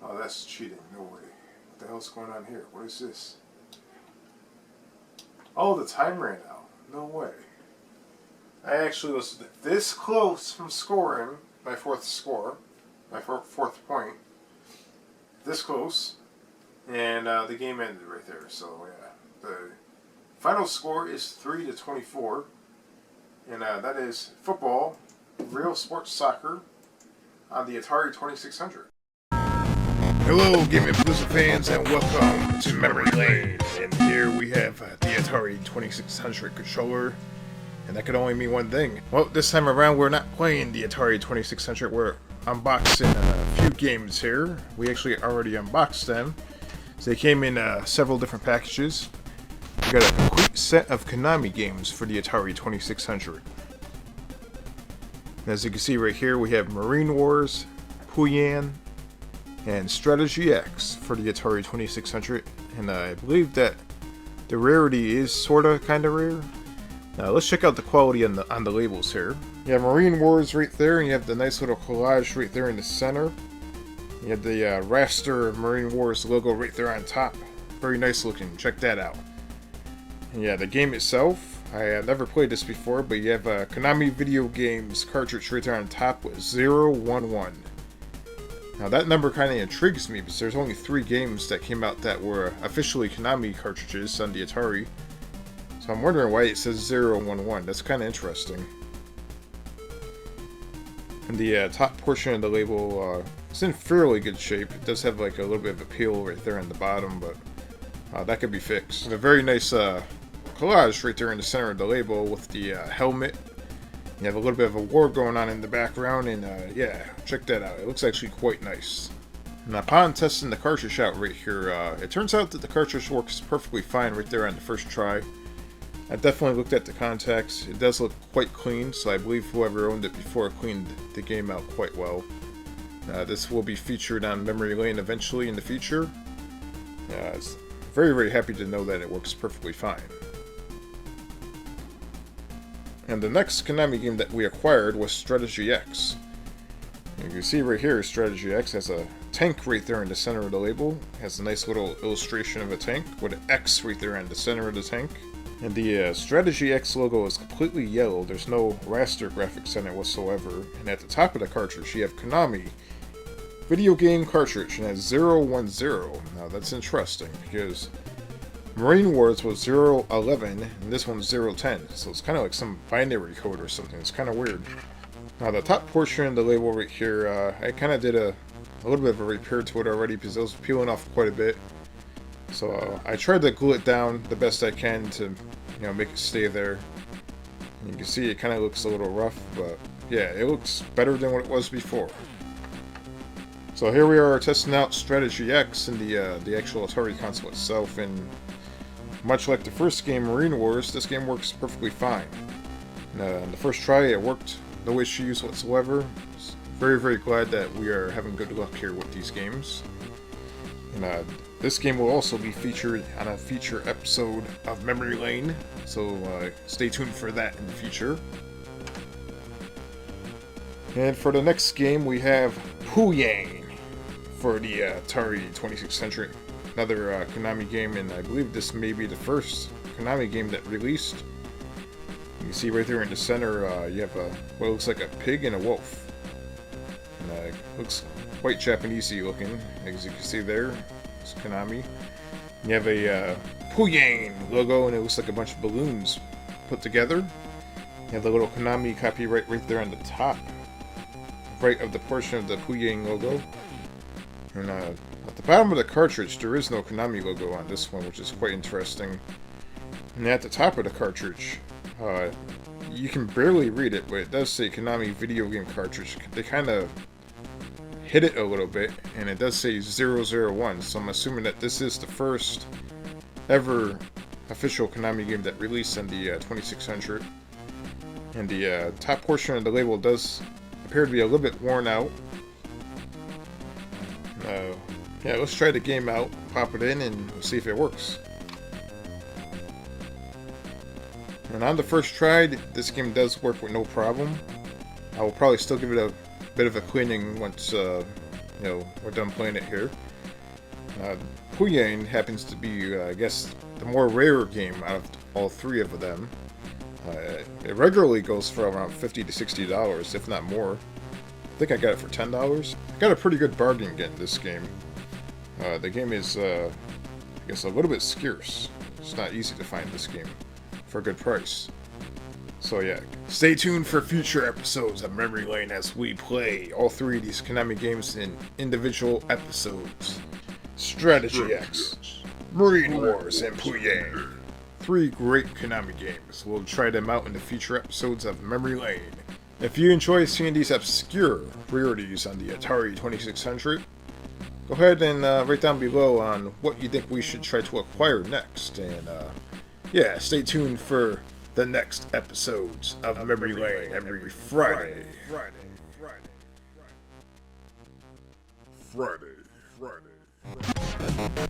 Oh, that's cheating. No way. What the hell's going on here? What is this? Oh, the time ran out. No way. I actually was this close from scoring my fourth score, my fourth point. This close. And the game ended right there. So, yeah. The final score is 3-24. And that is football, Real Sports Soccer, on the Atari 2600. Hello, Gaming Palooza fans, and welcome to Memory Lane. And here we have the Atari 2600 controller, and that could only mean one thing. Well, this time around, we're not playing the Atari 2600. We're unboxing a few games here. We actually already unboxed them. So they came in several different packages. We got a complete set of Konami games for the Atari 2600. As you can see right here, we have Marine Wars, Puyan, and Strategy X for the Atari 2600. And I believe that the rarity is sorta kinda rare. Now let's check out the quality on the labels here. You have Marine Wars right there, and you have the nice little collage right there in the center. You have the raster Marine Wars logo right there on top. Very nice looking. Check that out. And yeah, the game itself, I have never played this before, but you have a Konami Video Games cartridge right there on top with 011. Now that number kind of intrigues me, because there's only 3 games that came out that were officially Konami cartridges on the Atari. So I'm wondering why it says 011. That's kind of interesting. And the top portion of the label is in fairly good shape. It does have like a little bit of a peel right there on the bottom, but that could be fixed. And a very nice collage right there in the center of the label with the helmet You have a little bit of a war going on in the background, and yeah, check that out. It looks actually quite nice. And upon testing the cartridge out right here, it turns out that the cartridge works perfectly fine right there on the first try. I definitely looked at the contacts. It does look quite clean, so I believe whoever owned it before cleaned the game out quite well. This will be featured on Memory Lane eventually in the future. I was very, very happy to know that it works perfectly fine. And the next Konami game that we acquired was Strategy X. You can see right here, Strategy X has a tank right there in the center of the label. It has a nice little illustration of a tank with an X right there in the center of the tank. And the Strategy X logo is completely yellow. There's no raster graphics on it whatsoever. And at the top of the cartridge, you have Konami video game cartridge, and it's 010. Now that's interesting because Marine Wars was 011 and this one's 010, so it's kind of like some binary code or something. It's kind of weird. Now the top portion of the label right here, I kind of did a little bit of a repair to it already because it was peeling off quite a bit. So I tried to glue it down the best I can to, make it stay there. And you can see it kind of looks a little rough, but yeah, it looks better than what it was before. So here we are testing out Strategy X in the actual Atari console itself, and much like the first game, Marine Wars, this game works perfectly fine. On the first try, it worked, no issues whatsoever. Very, very glad that we are having good luck here with these games. And this game will also be featured on a feature episode of Memory Lane, so stay tuned for that in the future. And for the next game, we have Pooyang for the Atari 2600. Another Konami game, and I believe this may be the first Konami game that released. You can see right there in the center, you have what looks like a pig and a wolf. And it looks quite Japanesey looking, as you can see there. It's Konami. You have a Pooyang logo, and it looks like a bunch of balloons put together. You have the little Konami copyright right there on the top, right of the portion of the Pooyang logo. And at the bottom of the cartridge, there is no Konami logo on this one, which is quite interesting. And at the top of the cartridge, you can barely read it, but it does say Konami video game cartridge. They kind of hit it a little bit, and it does say 001, so I'm assuming that this is the first ever official Konami game that released on the 2600. And the top portion of the label does appear to be a little bit worn out. Yeah, let's try the game out, pop it in, and we'll see if it works. And on the first try, this game does work with no problem. I will probably still give it a bit of a cleaning once, we're done playing it here. Pooyang happens to be, I guess, the more rare game out of all three of them. It regularly goes for around $50 to $60, if not more. I think I got it for $10. I got a pretty good bargain getting this game. The game is, I guess, a little bit scarce. It's not easy to find this game for a good price. So yeah, stay tuned for future episodes of Memory Lane as we play all three of these Konami games in individual episodes. Strategy X, Marine Wars, and Pooyang. Three great Konami games. We'll try them out in the future episodes of Memory Lane. If you enjoy seeing these obscure rarities on the Atari 2600, go ahead and write down below on what you think we should try to acquire next. And yeah, stay tuned for the next episodes of Memory Lane every Friday.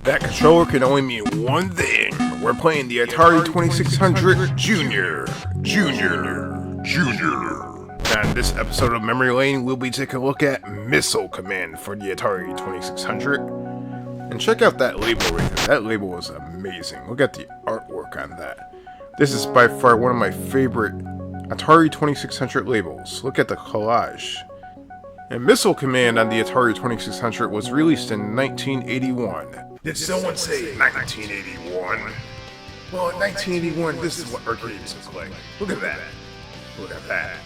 That controller can only mean one thing. We're playing the Atari 2600 Junior. On this episode of Memory Lane, we'll be taking a look at Missile Command for the Atari 2600. And check out that label right there. That label is amazing. Look at the artwork on that. This is by far one of my favorite Atari 2600 labels. Look at the collage. And Missile Command on the Atari 2600 was released in 1981. Did someone say 1981? Well, in 1981, this is what arcades look like. Look at that. Look at that.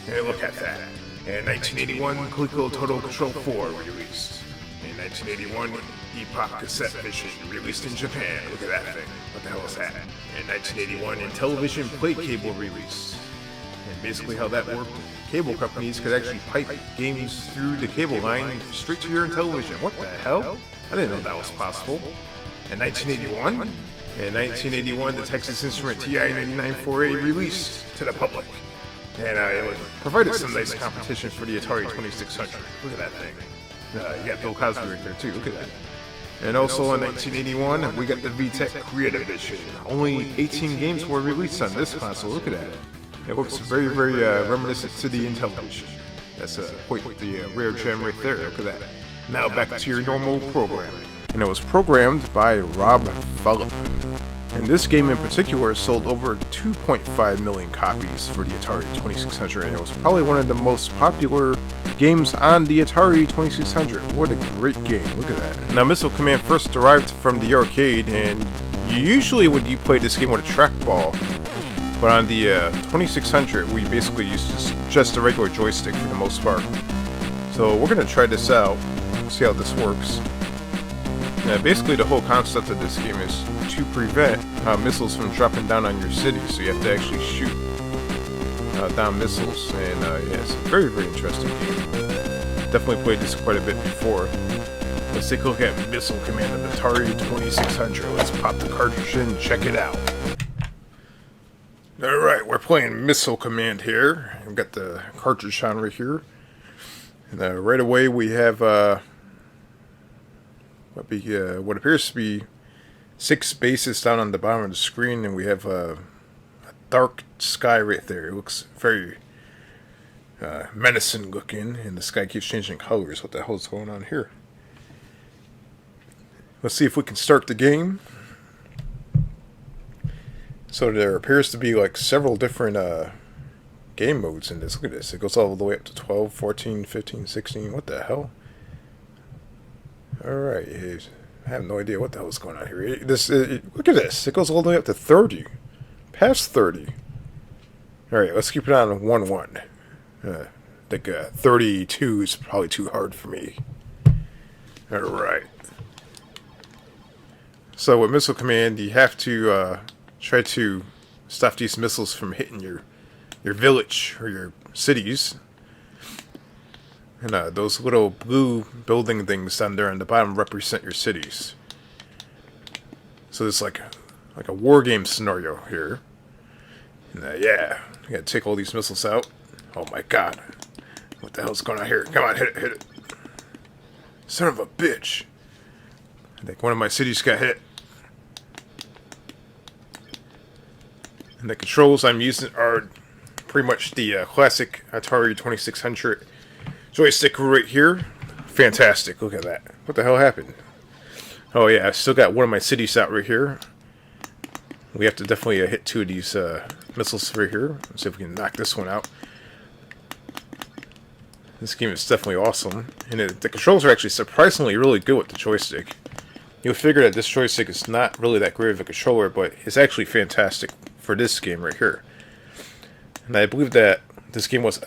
And look at that. In 1981, Coleco Total Control 4 released. In 1981, Epoch Cassette Vision released in Japan. Look at that thing. What the hell is that? In 1981, Intellivision Plate Cable released. And basically how that worked, cable companies could actually pipe games through the cable line straight to your television. What the hell? I didn't know that was possible. In 1981? In 1981, the Texas Instrument TI-9948 released to the public. And it provided some nice competition for the Atari 2600. Look at that thing. You got Bill Cosby right there too, look at that. And also in 1981, we got the VTech Creative Edition. Only 18 games were released on this console, look at that. It looks very, very reminiscent to the Intellivision. That's quite the rare gem right there, look at that. Now back to your normal programming. And it was programmed by Rob Phillip. And this game in particular sold over 2.5 million copies for the Atari 2600, and it was probably one of the most popular games on the Atari 2600. What a great game, look at that. Now Missile Command first derived from the arcade, and usually when you play this game with a trackball, but on the 2600 we basically used just a regular joystick for the most part. So we're going to try this out, see how this works. Basically the whole concept of this game is to prevent missiles from dropping down on your city, so you have to actually shoot down missiles, and yeah, it's a very, very interesting game. Definitely played this quite a bit before. Let's take a look at Missile Command of the Atari 2600. Let's pop the cartridge in and check it out. Alright, we're playing Missile Command here. I've got the cartridge on right here. And right away we have what appears to be 6 bases down on the bottom of the screen, and we have a dark sky right there. It looks very menacing looking, and the sky keeps changing colors. What the hell is going on here? Let's see if we can start the game. So there appears to be like several different game modes in this. Look at this. It goes all the way up to 12, 14, 15, 16. What the hell? Alright, I have no idea what the hell is going on here. Look at this. It goes all the way up to 30. Past 30. Alright, let's keep it on 1-1. I think 32 is probably too hard for me. Alright. So with Missile Command, you have to try to stop these missiles from hitting your village or your cities. And those little blue building things down there on the bottom represent your cities. So it's like a war game scenario here. And yeah, you gotta take all these missiles out. Oh my god. What the hell's going on here? Come on, hit it, hit it. Son of a bitch. I think one of my cities got hit. And the controls I'm using are pretty much the classic Atari 2600 joystick right here. Fantastic, look at that. What the hell happened? Oh yeah, I still got one of my cities out right here. We have to definitely hit 2 of these missiles right here. Let's see if we can knock this one out. This game is definitely awesome. And the controls are actually surprisingly really good with the joystick. You'll figure that this joystick is not really that great of a controller, but it's actually fantastic for this game right here. And I believe that this game was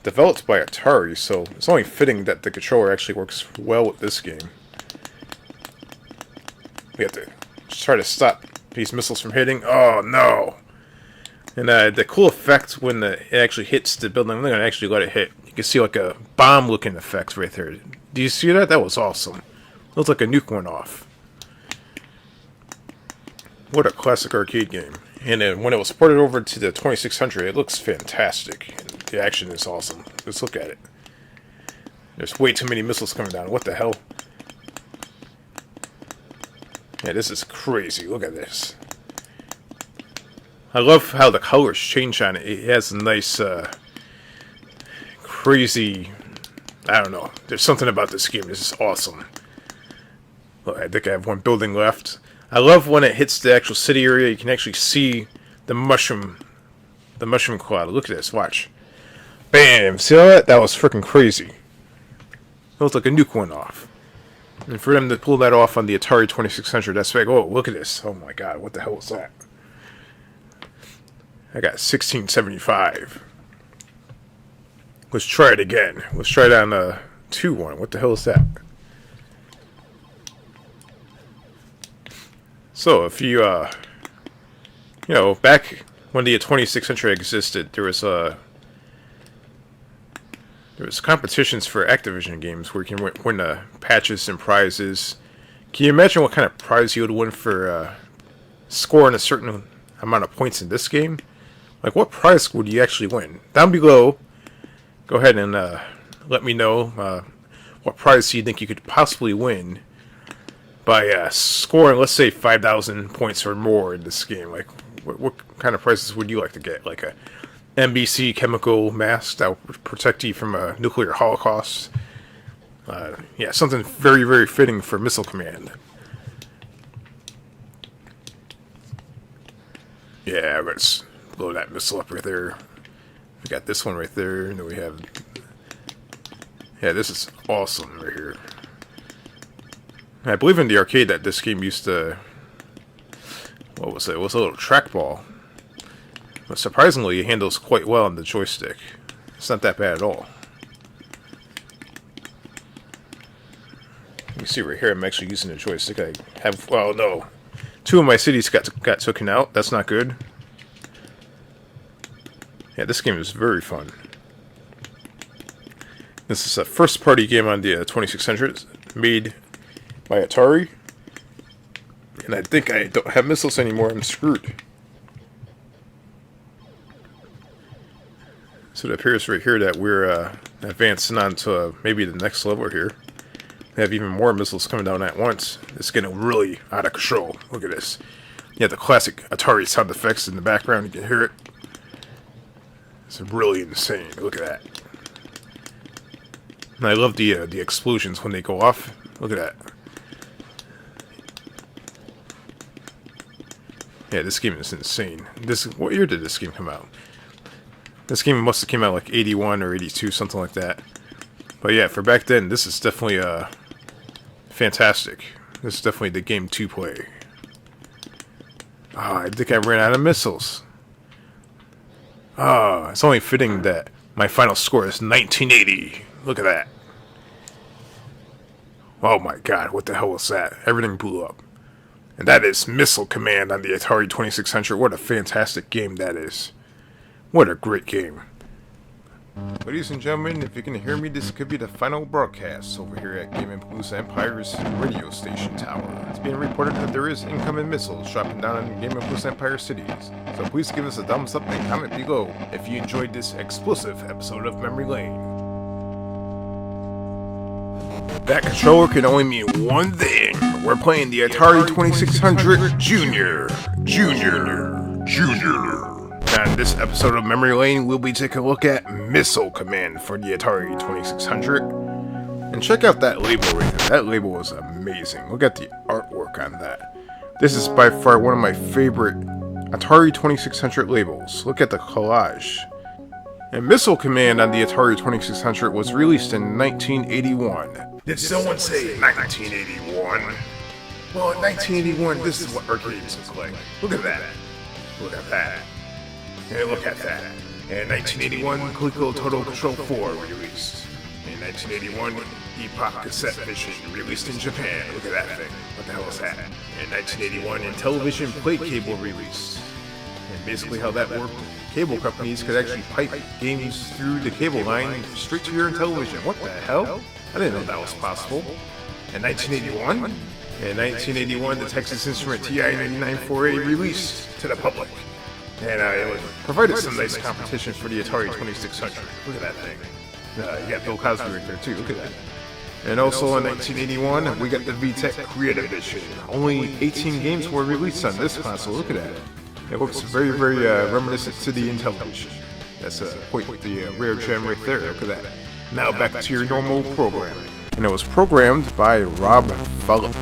developed by Atari, so it's only fitting that the controller actually works well with this game. We have to try to stop these missiles from hitting. Oh no! And the cool effect when it actually hits the building, I'm going to actually let it hit. You can see like a bomb looking effect right there. Do you see that? That was awesome. It looks like a nuke went off. What a classic arcade game. And then when it was ported over to the 2600, it looks fantastic. And the action is awesome. Let's look at it. There's way too many missiles coming down. What the hell? Yeah, this is crazy. Look at this. I love how the colors change on it. It has a nice, crazy... I don't know. There's something about this game. This is awesome. Well, I think I have one building left. I love when it hits the actual city area. You can actually see the mushroom cloud. Look at this. Watch. Bam! See all that? That was freaking crazy. It looks like a nuke went off. And for them to pull that off on the Atari 2600, that's like, oh, look at this. Oh my god, what the hell was that? I got 1675. Let's try it again. Let's try it on 2-1. What the hell is that? So, if you, back when the 2600 existed, there was There was competitions for Activision games where you can win patches and prizes. Can you imagine what kind of prize you would win for scoring a certain amount of points in this game? Like, what prize would you actually win? Down below, go ahead and let me know what prize you think you could possibly win by scoring, let's say, 5,000 points or more in this game. Like, what kind of prizes would you like to get? Like a NBC chemical mask that would protect you from a nuclear holocaust. Yeah, something very, very fitting for Missile Command. Yeah, let's blow that missile up right there. We got this one right there, and then we have... Yeah, this is awesome right here. I believe in the arcade that this game used to... What was it? It was a little trackball. But surprisingly, it handles quite well on the joystick. It's not that bad at all. You see right here, I'm actually using the joystick. I have, well, no. 2 of my cities got taken out. That's not good. Yeah, this game is very fun. This is a first-party game on the 2600, made by Atari. And I think I don't have missiles anymore. I'm screwed. So it appears right here that we're advancing on to maybe the next level here. They have even more missiles coming down at once. It's getting really out of control. Look at this. You have the classic Atari sound effects in the background. You can hear it. It's really insane. Look at that. And I love the explosions when they go off. Look at that. Yeah, this game is insane. What year did this game come out? This game must have came out like 81 or 82, something like that. But yeah, for back then, this is definitely fantastic. This is definitely the game to play. Oh, I think I ran out of missiles. Ah, it's only fitting that my final score is 1980. Look at that. Oh my god, what the hell was that? Everything blew up. And that is Missile Command on the Atari 2600. What a fantastic game that is. What a great game. Ladies and gentlemen, if you can hear me, this could be the final broadcast over here at Game & Palooza Empire's radio station tower. It's being reported that there is incoming missiles dropping down on Game & Palooza Empire cities. So please give us a thumbs up and comment below if you enjoyed this explosive episode of Memory Lane. That controller can only mean one thing. We're playing the Atari 2600 Junior. On this episode of Memory Lane, we'll be taking a look at Missile Command for the Atari 2600. And check out that label right there. That label is amazing. Look at the artwork on that. This is by far one of my favorite Atari 2600 labels. Look at the collage. And Missile Command on the Atari 2600 was released in 1981. Did someone say 1981? Well, in 1981, this is what arcades look like. Look at that. Look at that. And look at that. In 1981, Coleco Total Control 4 released. In 1981, Epoch Cassette Vision released in Japan. Look at that thing. What the hell is that? In 1981, Intellivision plate cable released. And basically how that worked, cable companies could actually pipe games through the cable line straight to your Intellivision. What the hell? I didn't know that was possible. In 1981? In 1981, the Texas Instrument TI-994A released to the public. And it provided some nice competition for the Atari 2600. Look at that thing. You got Bill Cosby right there too, look at that. And also in 1981, we got the VTech Creative Edition. Only 18 games were released on this console, look at that. It looks very, very reminiscent to the Intellivision. That's quite the rare gem right there, look at that. Now back to your normal programming. And it was programmed by Rob Phillip.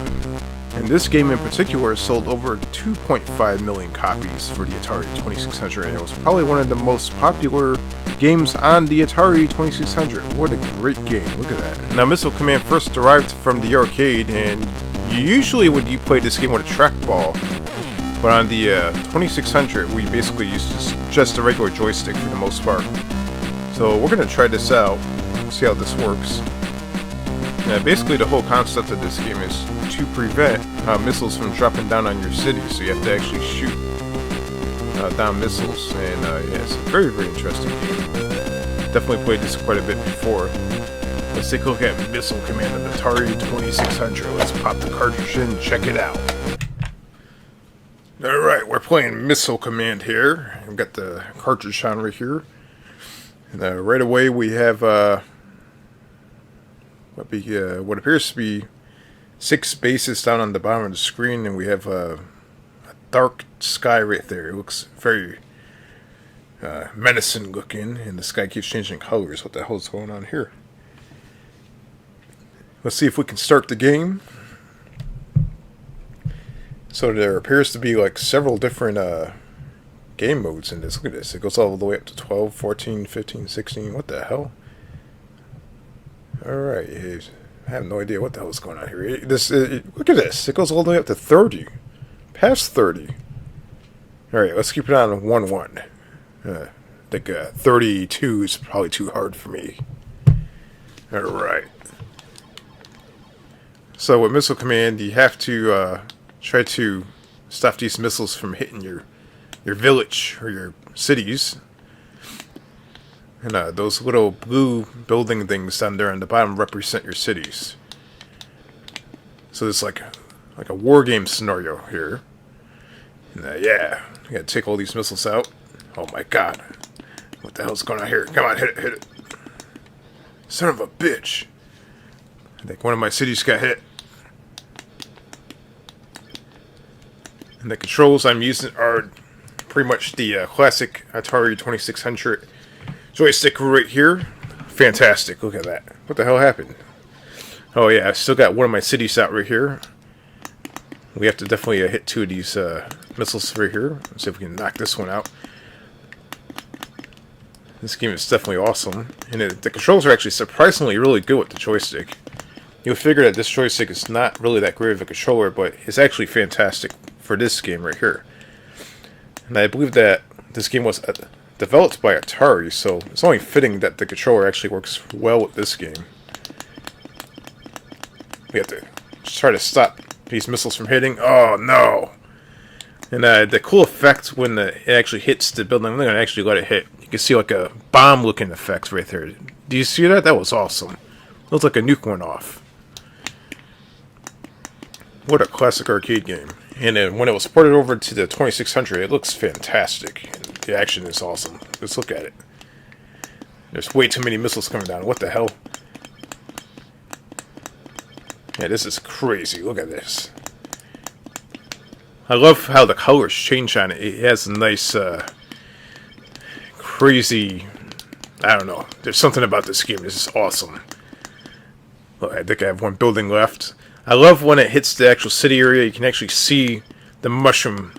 And this game in particular sold over 2.5 million copies for the Atari 2600, and it was probably one of the most popular games on the Atari 2600. What a great game, look at that. Now Missile Command first derived from the arcade, and usually when you play this game with a trackball, but on the 2600 we basically used just a regular joystick for the most part. So we're going to try this out, see how this works. Basically the whole concept of this game is to prevent missiles from dropping down on your city, so you have to actually shoot down missiles, and yeah, it's a very, very interesting game. Definitely played this quite a bit before. Let's take a look at Missile Command on the Atari 2600. Let's pop the cartridge in and check it out. Alright, we're playing Missile Command here. We've got the cartridge on right here. And right away we have what appears to be 6 bases down on the bottom of the screen, and we have a dark sky right there. It looks very menacing looking, and the sky keeps changing colors. What the hell is going on here? Let's see if we can start the game. So there appears to be like several different game modes in this. Look at this. It goes all the way up to 12, 14, 15, 16. What the hell? Alright. I have no idea what the hell is going on here. Look at this. It goes all the way up to 30. Past 30. Alright, let's keep it on 1-1. I think 32 is probably too hard for me. Alright. So with Missile Command, you have to try to stop these missiles from hitting your village or your cities. And those little blue building things down there on the bottom represent your cities. So it's like a war game scenario here. And yeah, you gotta take all these missiles out. Oh my god. What the hell's going on here? Come on, hit it, hit it. Son of a bitch. I think one of my cities got hit. And the controls I'm using are pretty much the classic Atari 2600 joystick right here. Fantastic. Look at that. What the hell happened? Oh yeah, I still got one of my cities out right here. We have to definitely hit 2 of these missiles right here. Let's see if we can knock this one out. This game is definitely awesome. And the controls are actually surprisingly really good with the joystick. You'll figure that this joystick is not really that great of a controller, but it's actually fantastic for this game right here. And I believe that this game was developed by Atari, so it's only fitting that the controller actually works well with this game. We have to try to stop these missiles from hitting. Oh no! And the cool effect when it actually hits the building, I'm going to actually let it hit. You can see like a bomb-looking effect right there. Do you see that? That was awesome. It looks like a nuke went off. What a classic arcade game. And then when it was ported over to the 2600, it looks fantastic. The action is awesome. Let's look at it. There's way too many missiles coming down. What the hell? Yeah, this is crazy. Look at this. I love how the colors change on it. It has a nice, crazy... I don't know. There's something about this game. This is awesome. Look, I think I have one building left. I love when it hits the actual city area. You can actually see the mushroom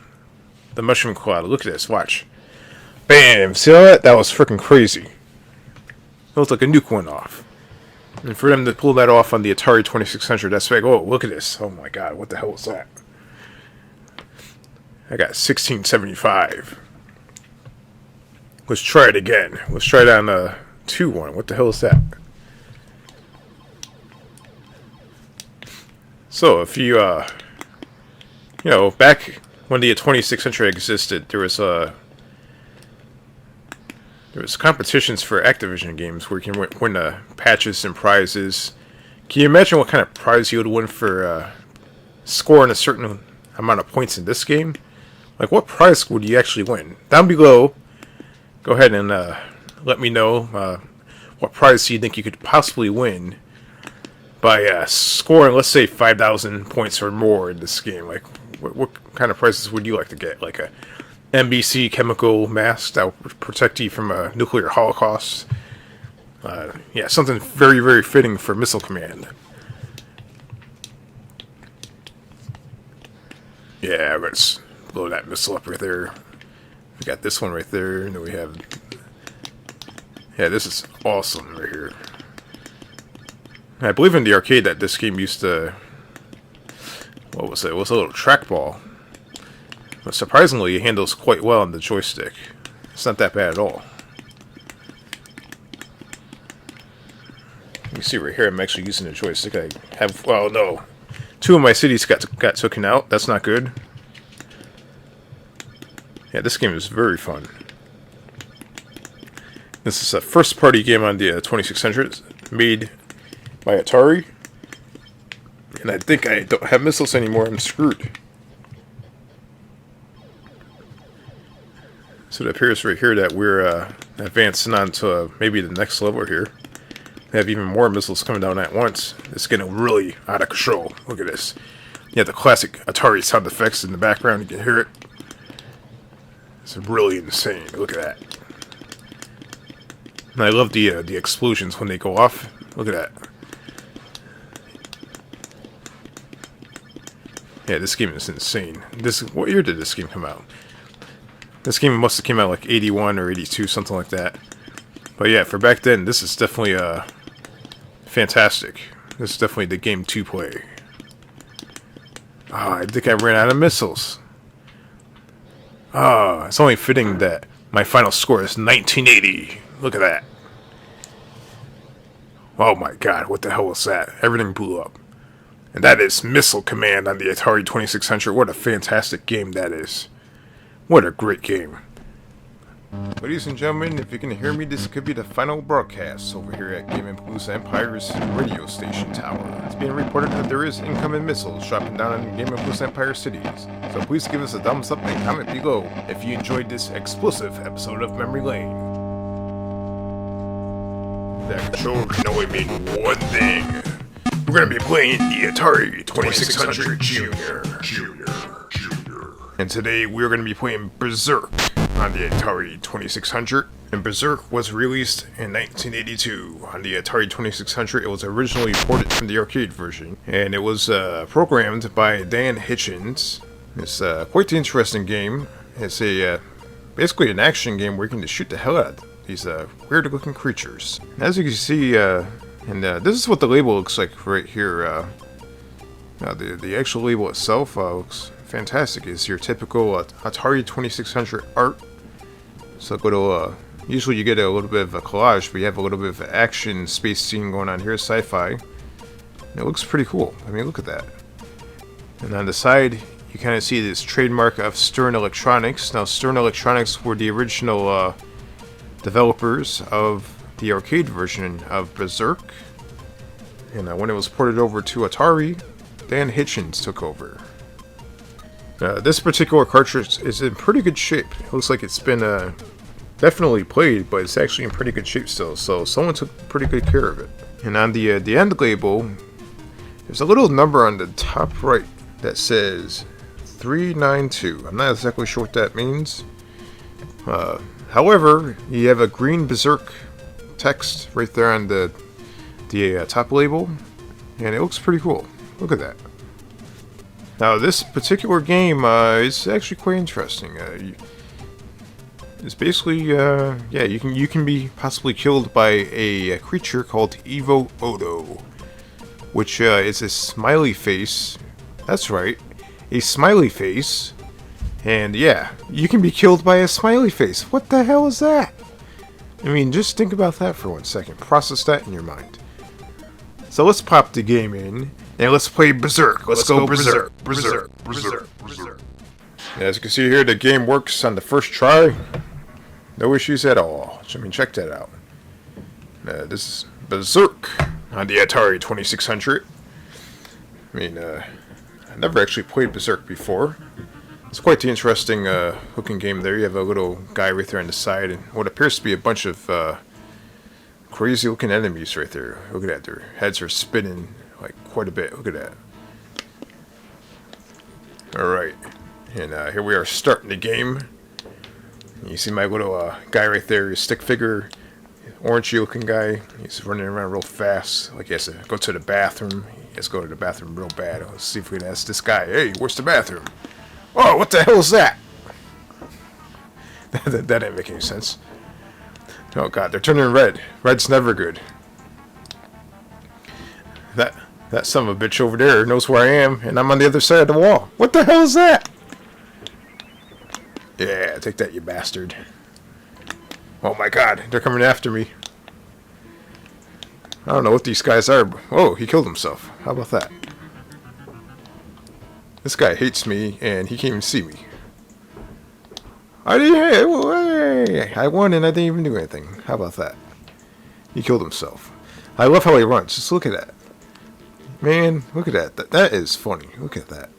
cloud. Look at this. Watch. Bam! See all that? That was freaking crazy. It looks like a nuke went off. And for them to pull that off on the Atari 2600, that's like, oh, look at this. Oh my god, what the hell was that? I got 1675. Let's try it again. Let's try it on 2-1. What the hell is that? So, if you, back when the 2600 existed, there was competitions for Activision games where you can win patches and prizes. Can you imagine what kind of prize you would win for scoring a certain amount of points in this game? Like, what prize would you actually win? Down below, go ahead and let me know what prize you think you could possibly win by scoring, let's say, 5,000 points or more in this game. Like, what kind of prizes would you like to get? Like a NBC chemical mask that would protect you from a nuclear holocaust. Yeah, something very, very fitting for Missile Command. Yeah, let's blow that missile up right there. We got this one right there, and then we have... Yeah, this is awesome right here. I believe in the arcade that this game used to... What was it? It was a little trackball. But surprisingly, it handles quite well on the joystick. It's not that bad at all. You can see right here, I'm actually using the joystick. I have, well, no. 2 of my cities got taken out. That's not good. Yeah, this game is very fun. This is a first-party game on the 2600, made by Atari. And I think I don't have missiles anymore. I'm screwed. So it appears right here that we're advancing on to maybe the next level here. We have even more missiles coming down at once. It's getting really out of control. Look at this. You have the classic Atari sound effects in the background. You can hear it. It's really insane. Look at that. And I love the explosions when they go off. Look at that. Yeah, this game is insane. What year did this game come out? This game must have came out like 81 or 82, something like that. But yeah, for back then, this is definitely fantastic. This is definitely the game to play. I think I ran out of missiles. It's only fitting that my final score is 1980. Look at that. Oh my god, what the hell was that? Everything blew up. And that is Missile Command on the Atari 2600. What a fantastic game that is. What a great game. Ladies and gentlemen, if you can hear me, this could be the final broadcast over here at Game & Palooza Empire's radio station tower. It's being reported that there is incoming missiles dropping down on Game & Palooza Empire cities. So please give us a thumbs up and comment below if you enjoyed this explosive episode of Memory Lane. That controller can only mean one thing. We're going to be playing the Atari 2600 Junior. And today we're going to be playing Berserk on the Atari 2600. And Berserk was released in 1982 on the Atari 2600. It was originally ported from the arcade version. And it was programmed by Dan Hitchens. It's quite the interesting game. It's basically an action game where you can just shoot the hell out of these weird looking creatures. As you can see, this is what the label looks like right here. The actual label itself looks fantastic. It's your typical Atari 2600 art. So usually you get a little bit of a collage, but you have a little bit of an action space scene going on here, sci-fi. And it looks pretty cool. I mean, look at that. And on the side, you kind of see this trademark of Stern Electronics. Now, Stern Electronics were the original developers of the arcade version of Berserk. And when it was ported over to Atari, Dan Hitchens took over. This particular cartridge is in pretty good shape. It looks like it's been definitely played, but it's actually in pretty good shape still. So someone took pretty good care of it. And on the end label, there's a little number on the top right that says 392. I'm not exactly sure what that means. However, you have a green Berserk text right there on the top label, and it looks pretty cool. Look at that. Now, this particular game is actually quite interesting. It's basically, you can be possibly killed by a creature called Evo Odo, which is a smiley face. That's right, a smiley face. And yeah, you can be killed by a smiley face. What the hell is that? I mean, just think about that for 1 second. Process that in your mind. So let's pop the game in, and let's play Berserk. Let's go Berserk. Berserk. As you can see here, the game works on the first try. No issues at all. I mean, check that out. This is Berserk on the Atari 2600. I mean, I never actually played Berserk before. It's quite the interesting looking game there. You have a little guy right there on the side, and what appears to be a bunch of crazy looking enemies right there. Look at that, their heads are spinning like quite a bit. Look at that. Alright, and here we are starting the game. You see my little guy right there, his stick figure, orangey looking guy. He's running around real fast, like he has to go to the bathroom. He has to go to the bathroom real bad. Let's see if we can ask this guy, hey, where's the bathroom? Oh, what the hell is that? that didn't make any sense. Oh god, they're turning red. Red's never good. That son of a bitch over there knows where I am, and I'm on the other side of the wall. What the hell is that? Yeah, take that, you bastard. Oh my god, they're coming after me. I don't know what these guys are. Oh, he killed himself. How about that? This guy hates me, and he can't even see me. I didn't. Hey, I won and I didn't even do anything. How about that? He killed himself. I love how he runs. Just look at that. Man, look at that. That is funny. Look at that.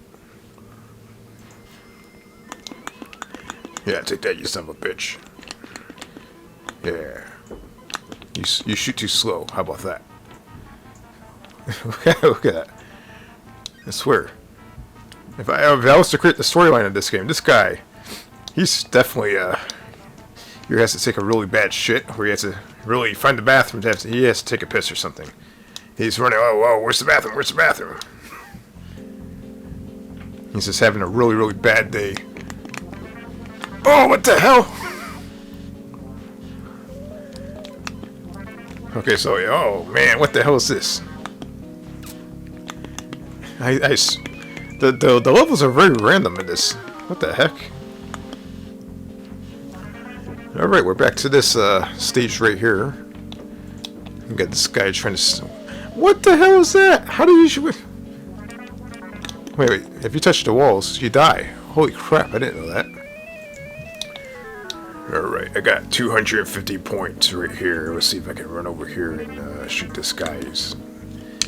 Yeah, take that, you son of a bitch. Yeah. You shoot too slow. How about that? Look at that. I swear. If I was to create the storyline of this game, this guy, he's definitely, he has to take a really bad shit, or he has to really find the bathroom. He has to take a piss or something. He's running, oh, where's the bathroom? Where's the bathroom? He's just having a really, really bad day. Oh, what the hell? Okay, so, oh man, what the hell is this? The levels are very random in this. What the heck? Alright, we're back to this stage right here. We got this guy trying to... What the hell is that? How do you shoot? Wait, if you touch the walls, you die. Holy crap, I didn't know that. Alright, I got 250 points right here. Let's see if I can run over here and shoot this guy. He's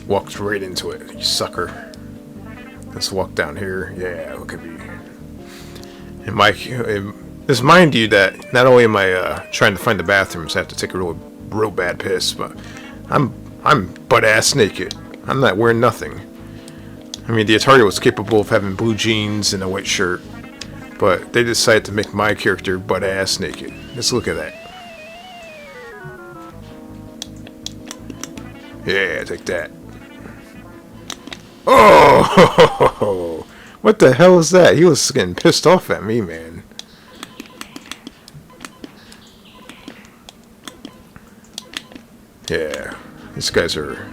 walked right into it, you sucker. Let's walk down here. Yeah, look at me. Just mind you that not only am I trying to find the bathrooms, I have to take a real bad piss, but I'm butt ass naked. I'm not wearing nothing. I mean, the Atari was capable of having blue jeans and a white shirt, but they decided to make my character butt ass naked. Just look at that. Yeah, take that. Oh! What the hell is that? He was getting pissed off at me, man. Yeah, these guys are...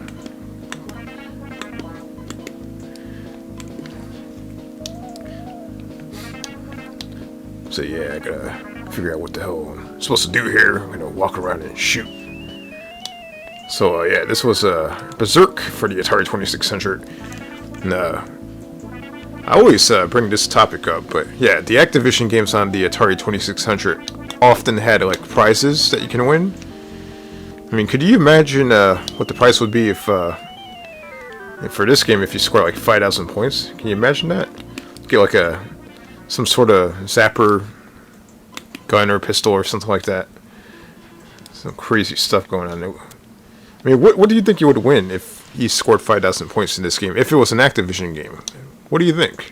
So yeah, I gotta figure out what the hell I'm supposed to do here. I'm gonna walk around and shoot. So yeah, this was Berserk for the Atari 2600. And I always bring this topic up, but yeah, the Activision games on the Atari 2600 often had like prizes that you can win. I mean, could you imagine what the price would be if for this game if you score like 5,000 points? Can you imagine that? Get like some sort of zapper gun or pistol or something like that. Some crazy stuff going on. I mean, what do you think you would win if he scored 5,000 points in this game? If it was an Activision game, what do you think?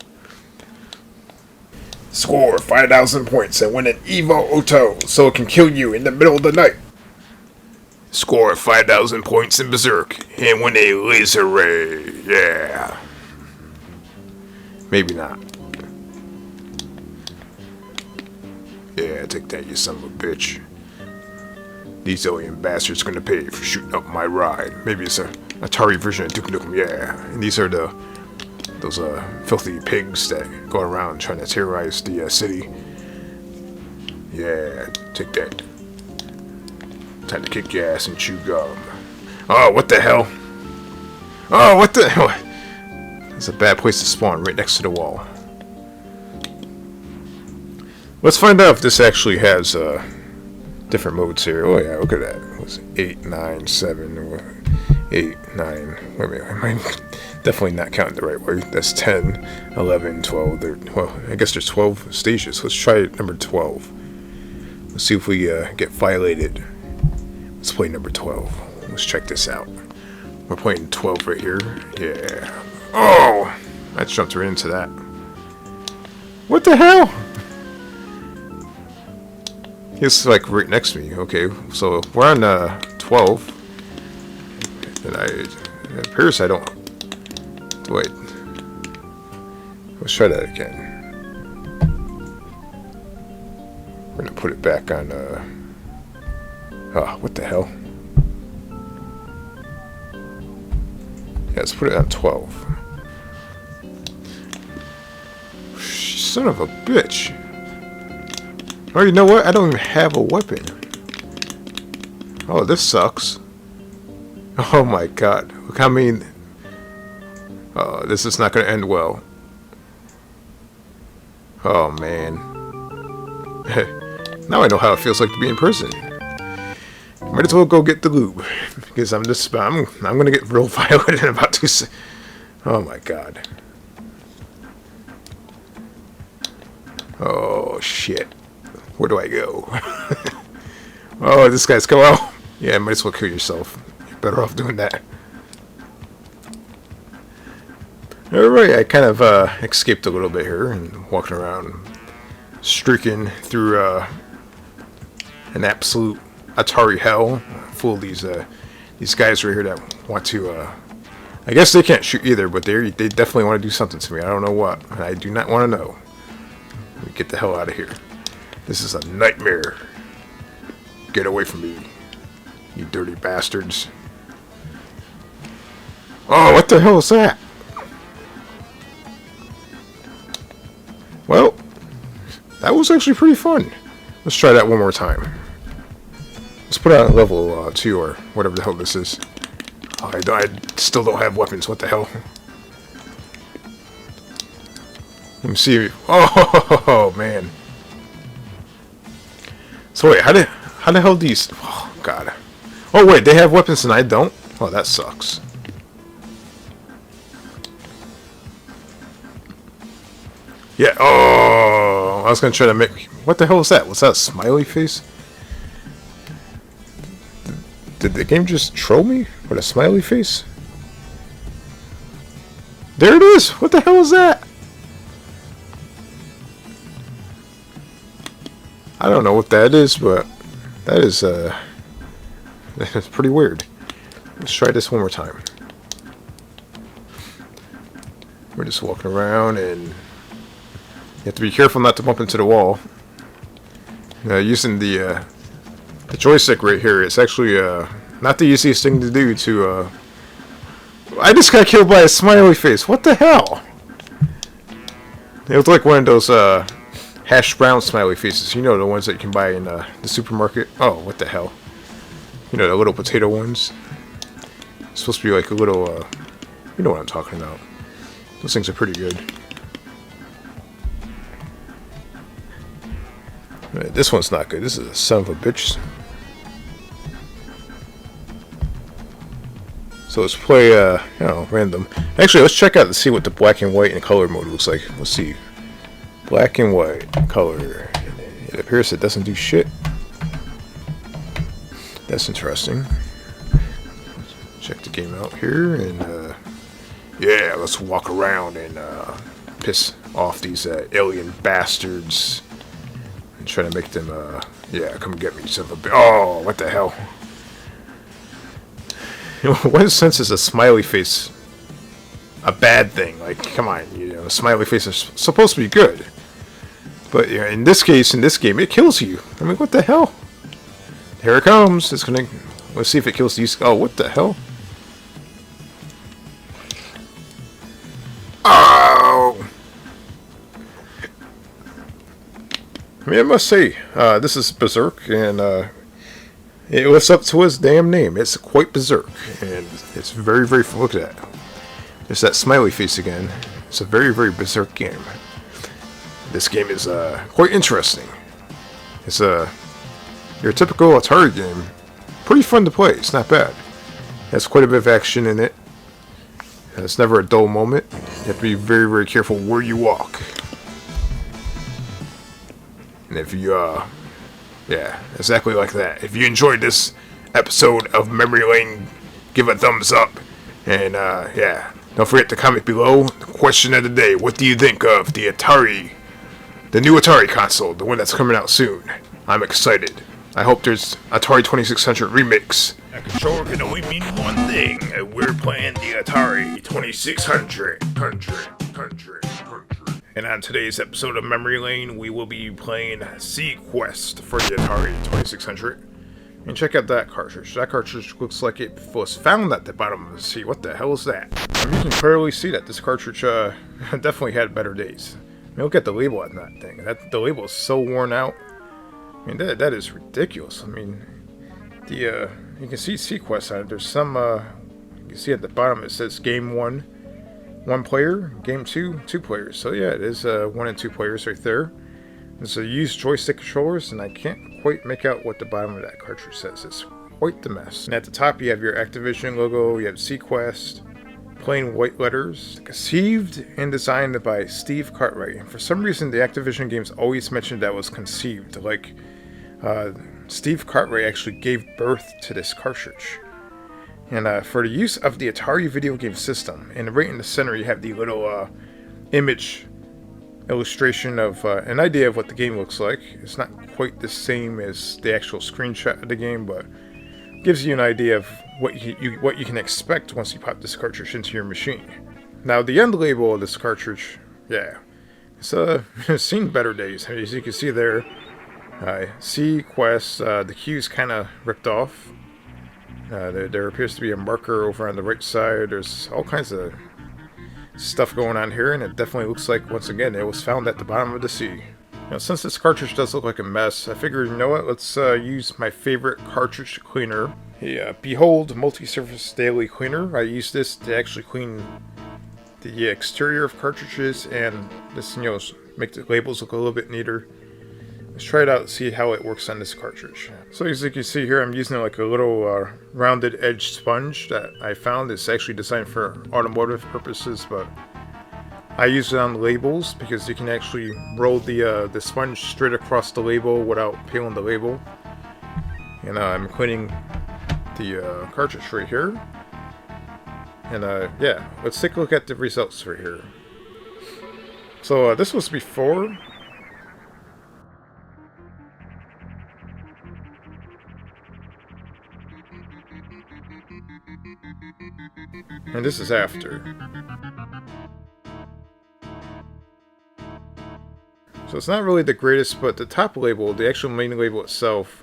Score 5,000 points and win an Evo Auto so it can kill you in the middle of the night. Score 5,000 points in Berserk and win a laser ray. Yeah. Maybe not. Yeah, take that, you son of a bitch. These alien bastards gonna pay for shooting up my ride. Maybe it's a Atari version of Duke Nukem, yeah. And these are those filthy pigs that go around trying to terrorize the city. Yeah, take that. Time to kick your ass and chew gum. Oh, what the hell? Oh, what the hell? It's a bad place to spawn, right next to the wall. Let's find out if this actually has different modes here. Oh yeah, look at that. It was 8, 9, 7, 8, 9. Wait a minute, am I definitely not counting the right way? That's 10, 11, 12. Well, I guess there's 12 stages. Let's try number 12. Let's see if we get violated. Let's play number 12. Let's check this out. We're playing 12 right here. Yeah. Oh! I jumped right into that. What the hell? He's like right next to me. Okay, so we're on 12. And it appears I don't... Wait. Let's try that again. We're gonna put it back on... Oh, what the hell? Yeah, let's put it on 12. Son of a bitch. Oh, you know what? I don't even have a weapon. Oh, this sucks. Oh my god. Look, I mean... Oh, this is not going to end well. Oh, man. Now I know how it feels like to be in prison. Might as well go get the lube, because I'm gonna get real violent in about 2 seconds. Oh my god. Oh shit. Where do I go? Oh, this guy's come out. Yeah, might as well kill yourself. You're better off doing that. Alright, I kind of escaped a little bit here and walking around, streaking through an absolute Atari hell full of these guys right here that want to. I guess they can't shoot either, but they definitely want to do something to me. I don't know what, and I do not want to know. Let me get the hell out of here. This is a nightmare. Get away from me, you dirty bastards. Oh, what the hell is that? Well, that was actually pretty fun. Let's try that one more time. Let's put out level 2 or whatever the hell this is. Oh, I still don't have weapons. What the hell? Let me see. Oh man. So wait, how the hell do you? Oh god. Oh wait, they have weapons and I don't. Oh, that sucks. Yeah. Oh, I was gonna try to make. What the hell is that? Was that a smiley face? Did the game just troll me with a smiley face? There it is. What the hell is that? I don't know what that is, but that is that's pretty weird. Let's try this one more time. We're just walking around, and you have to be careful not to bump into the wall. Using the joystick right here, it's actually not the easiest thing to do to. I just got killed by a smiley face. What the hell? It looked like one of those hash brown smiley faces. You know, the ones that you can buy in the supermarket. Oh, what the hell? You know, the little potato ones. It's supposed to be like a little. You know what I'm talking about. Those things are pretty good. This one's not good. This is a son of a bitch. So let's play, you know, random. Actually, let's check out to see what the black and white and color mode looks like. Let's see. Black and white color. It appears it doesn't do shit. That's interesting. Check the game out here, and yeah, let's walk around and piss off these alien bastards. Trying to make them, yeah, come get me, son of a oh, what the hell? What sense is a smiley face a bad thing? Like, come on, you know, smiley face is supposed to be good. But you know, in this case, in this game, it kills you. I mean, what the hell? Here it comes. It's gonna. Let's see if it kills these. Oh, what the hell? Oh! I mean, I must say, this is Berserk, and it lives up to its damn name. It's quite Berserk, and it's very, very fun. Look at that. There's that smiley face again. It's a very, very Berserk game. This game is quite interesting. It's your typical Atari game. Pretty fun to play. It's not bad. It has quite a bit of action in it. It's never a dull moment. You have to be very, very careful where you walk. And if you, yeah, exactly like that. If you enjoyed this episode of Memory Lane, give a thumbs up. And, yeah, don't forget to comment below the question of the day. What do you think of the Atari, the new Atari console, the one that's coming out soon? I'm excited. I hope there's Atari 2600 remix. That controller can only mean one thing, and we're playing the Atari 2600. And on today's episode of Memory Lane, we will be playing Sequest for the Atari 2600. And check out that cartridge. That cartridge looks like it was found at the bottom of the sea. What the hell is that? I mean, you can clearly see that this cartridge definitely had better days. I mean, look at the label on that thing. The label is so worn out. I mean, that is ridiculous. I mean, you can see Sequest on it. There's some, you can see at the bottom it says Game 1. 1 player, game 2, 2 players. So yeah, it is 1 and 2 players right there. There's a used joystick controllers, and I can't quite make out what the bottom of that cartridge says. It's quite the mess. And at the top, you have your Activision logo, you have Sequest, plain white letters. Conceived and designed by Steve Cartwright. And for some reason, the Activision games always mentioned that was conceived. Like, Steve Cartwright actually gave birth to this cartridge. And for the use of the Atari video game system, and right in the center, you have the little image illustration of an idea of what the game looks like. It's not quite the same as the actual screenshot of the game, but gives you an idea of what you can expect once you pop this cartridge into your machine. Now, the end label of this cartridge, yeah, it's seen better days. As you can see there, Quest, the Q's kind of ripped off. There appears to be a marker over on the right side. There's all kinds of stuff going on here, and it definitely looks like, once again, it was found at the bottom of the sea. Now, since this cartridge does look like a mess, I figured, you know what, let's use my favorite cartridge cleaner, a Behold Multi-Surface Daily Cleaner. I use this to actually clean the exterior of cartridges, and this, make the labels look a little bit neater. Let's try it out and see how it works on this cartridge. So as you can see here, I'm using like a little rounded edge sponge that I found. It's actually designed for automotive purposes, but I use it on the labels because you can actually roll the sponge straight across the label without peeling the label. And I'm cleaning the cartridge right here. And yeah, let's take a look at the results right here. So this was before. And this is after. So it's not really the greatest, but the top label, the actual main label itself,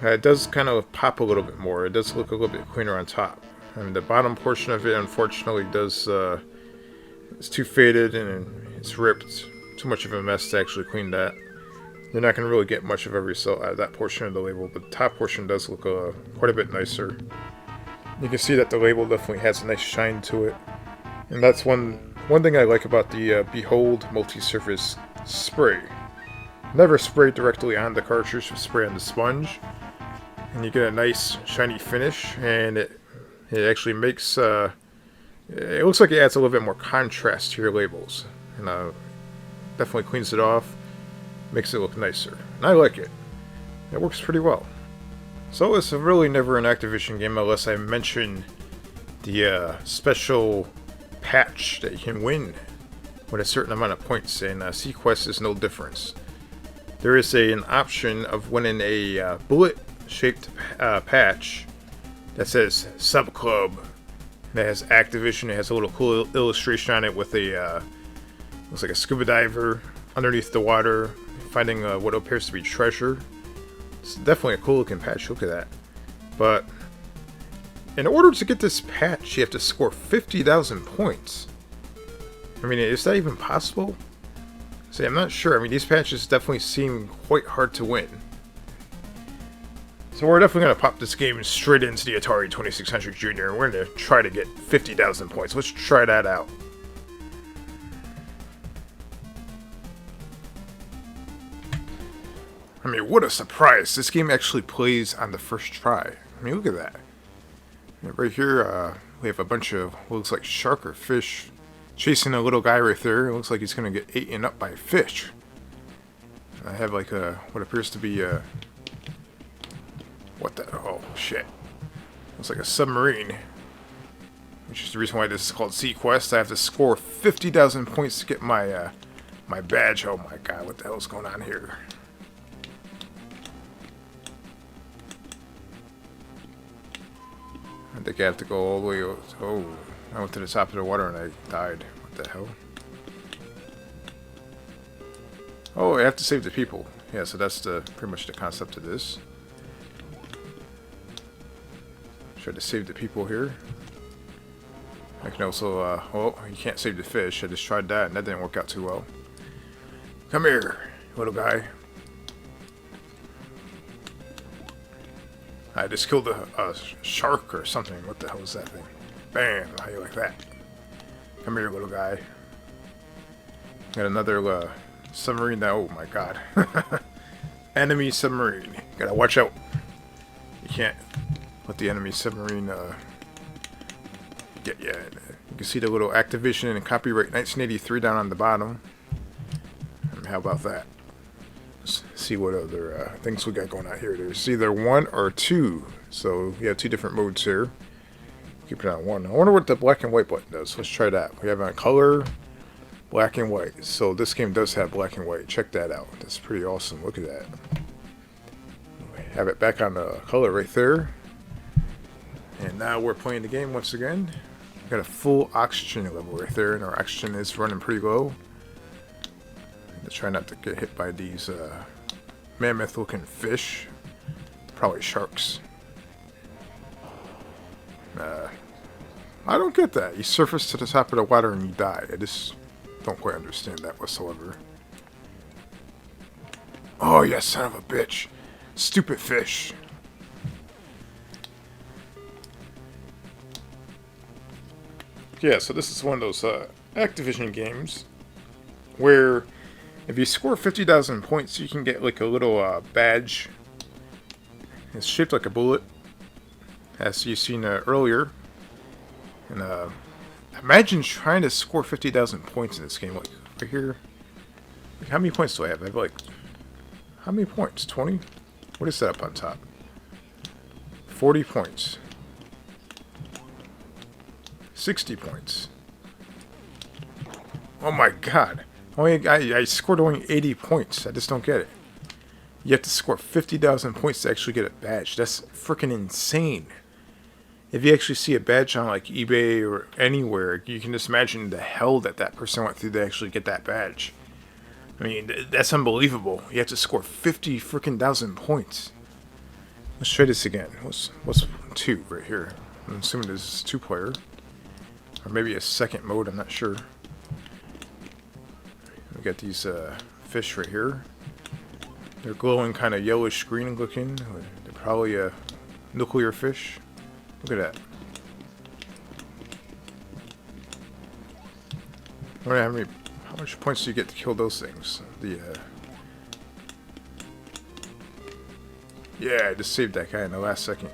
it does kind of pop a little bit more. It does look a little bit cleaner on top. And the bottom portion of it, unfortunately, it's too faded and it's ripped. Too much of a mess to actually clean that. You're not going to really get much of a result out of that portion of the label, but the top portion does look quite a bit nicer. You can see that the label definitely has a nice shine to it. And that's one thing I like about the Behold Multi-Surface Spray. Never spray directly on the cartridge, spray on the sponge. And you get a nice shiny finish, and it actually makes, it looks like it adds a little bit more contrast to your labels. And definitely cleans it off, makes it look nicer. And I like it. It works pretty well. So it's really never an Activision game unless I mention the special patch that you can win with a certain amount of points, and Sequest is no difference. There is an option of winning a bullet-shaped patch that says Sub Club. That has Activision. It has a little cool illustration on it with a looks like a scuba diver underneath the water, finding what appears to be treasure. It's definitely a cool looking patch, look at that. But in order to get this patch, you have to score 50,000 points. I mean, is that even possible? See, I'm not sure. I mean, these patches definitely seem quite hard to win. So we're definitely going to pop this game straight into the Atari 2600 Junior, and we're going to try to get 50,000 points. Let's try that out. I mean, what a surprise. This game actually plays on the first try. I mean, look at that. And right here, we have a bunch of what looks like shark or fish chasing a little guy right there. It looks like he's going to get eaten up by a fish. I have like what appears to be what the, oh shit. Looks like a submarine. Which is the reason why this is called Sequest. I have to score 50,000 points to get my my badge. Oh my god, what the hell is going on here? I think I have to go all the way. Oh, I went to the top of the water and I died. What the hell? Oh, I have to save the people. Yeah, so that's pretty much the concept of this. Try to save the people here. I can also, well, you can't save the fish. I just tried that and that didn't work out too well. Come here, little guy. I just killed a shark or something. What the hell is that thing? Bam! How you like that? Come here, little guy. Got another Submarine now. Oh my god. Enemy submarine. Gotta watch out. You can't let the enemy submarine get you. You can see the little Activision and copyright 1983 down on the bottom. How about that? Let's see what other things we got going on here. There's either 1 or 2. So we have 2 different modes here. Keep it on 1. I wonder what the black and white button does. Let's try that. We have on color, black and white. So this game does have black and white. Check that out. That's pretty awesome. Look at that. We have it back on the color right there. And now we're playing the game once again. We got a full oxygen level right there, and our oxygen is running pretty low. To try not to get hit by these mammoth-looking fish. Probably sharks. I don't get that. You surface to the top of the water and you die. I just don't quite understand that whatsoever. Oh, you son of a bitch. Stupid fish. Yeah, so this is one of those Activision games where if you score 50,000 points, you can get like a little badge. It's shaped like a bullet, as you've seen earlier. And imagine trying to score 50,000 points in this game. Like right here, like, how many points do I have? I have like, how many points? 20? What is that up on top? 40 points. 60 points. Oh my god. I scored only 80 points. I just don't get it. You have to score 50,000 points to actually get a badge. That's freaking insane. If you actually see a badge on like eBay or anywhere, you can just imagine the hell that person went through to actually get that badge. I mean, that's unbelievable. You have to score 50 freaking thousand points. Let's try this again. What's 2 right here? I'm assuming this is 2-player. Or maybe a second mode, I'm not sure. We got these fish right here. They're glowing kind of yellowish green looking. They're probably a nuclear fish. Look at that. I wonder how much points do you get to kill those things? Yeah, I just saved that guy in the last second.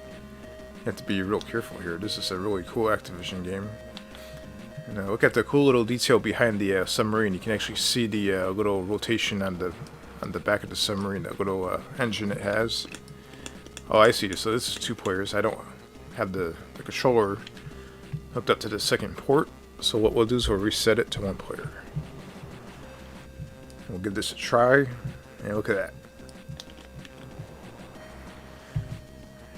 You have to be real careful here. This is a really cool Activision game. And look at the cool little detail behind the submarine. You can actually see the little rotation on the back of the submarine, that little engine it has. Oh, I see. So this is 2 players. I don't have the controller hooked up to the second port. So what we'll do is we'll reset it to 1 player. We'll give this a try. And look at that.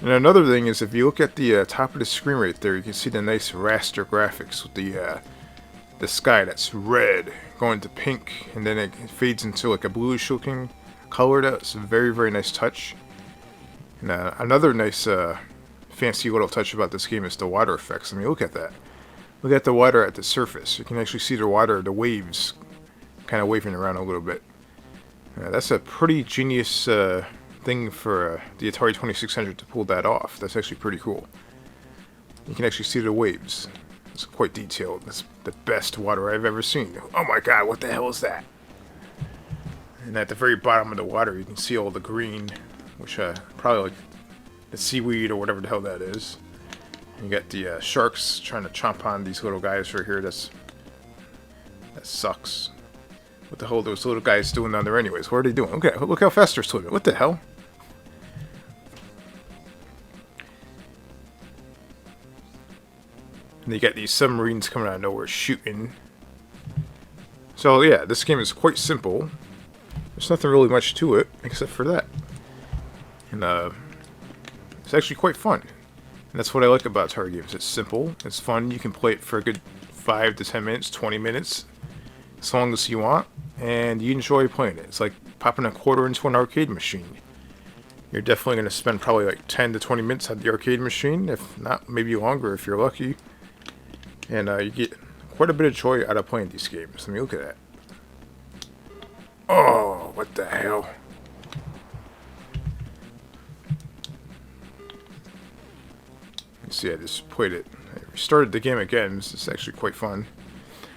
And another thing is, if you look at the top of the screen right there, you can see the nice raster graphics with the sky that's red going to pink, and then it fades into like a bluish looking color. That's a very, very nice touch. And another nice fancy little touch about this game is the water effects. I mean, look at that. Look at the water at the surface. You can actually see the water, the waves, kind of waving around a little bit. That's a pretty genius thing for the Atari 2600 to pull that off. That's actually pretty cool. You can actually see the waves. It's quite detailed. That's the best water I've ever seen. Oh my god, what the hell is that? And at the very bottom of the water, you can see all the green, which probably like the seaweed or whatever the hell that is. And you got the sharks trying to chomp on these little guys right here. That sucks. What the hell are those little guys doing down there anyways? What are they doing? Okay, look how fast they're swimming. What the hell? And you got these submarines coming out of nowhere shooting. So yeah, this game is quite simple. There's nothing really much to it except for that. And it's actually quite fun. And that's what I like about Atari games. It's simple, it's fun, you can play it for a good 5 to 10 minutes, 20 minutes, as long as you want, and you enjoy playing it. It's like popping a quarter into an arcade machine. You're definitely going to spend probably like 10 to 20 minutes at the arcade machine, if not, maybe longer if you're lucky. And you get quite a bit of joy out of playing these games. I mean, look at that. Oh, what the hell? You see, I just played it. I restarted the game again. This is actually quite fun.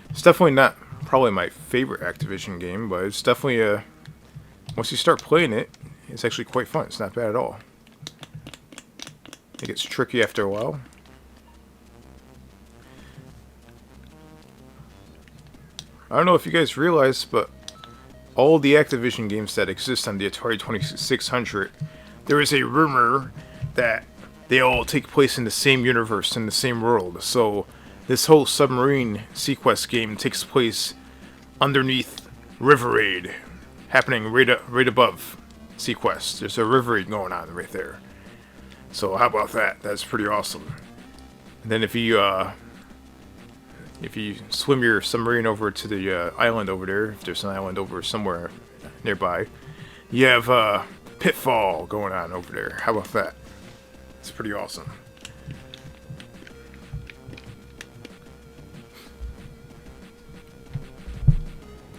It's definitely not probably my favorite Activision game, but it's definitely once you start playing it, it's actually quite fun. It's not bad at all. It gets tricky after a while. I don't know if you guys realize, but all the Activision games that exist on the Atari 2600, there is a rumor that they all take place in the same universe, in the same world. So this whole submarine Sequest game takes place underneath River Raid, happening right above Sequest. There's a River Raid going on right there. So how about that? That's pretty awesome. And then if you swim your submarine over to the island over there, if there's an island over somewhere nearby, you have Pitfall going on over there. How about that? It's pretty awesome.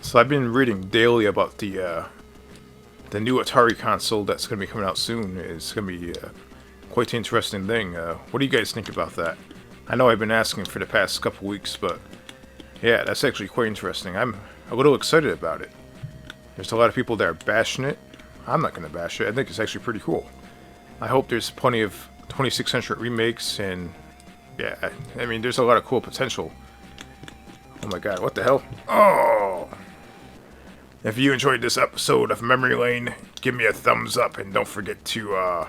So I've been reading daily about the new Atari console that's going to be coming out soon. It's going to be quite an interesting thing. What do you guys think about that? I know I've been asking for the past couple weeks, but yeah, that's actually quite interesting. I'm a little excited about it. There's a lot of people that are bashing it. I'm not going to bash it. I think it's actually pretty cool. I hope there's plenty of 2600 remakes, and yeah, I mean, there's a lot of cool potential. Oh my god, what the hell? Oh! If you enjoyed this episode of Memory Lane, give me a thumbs up, and don't forget to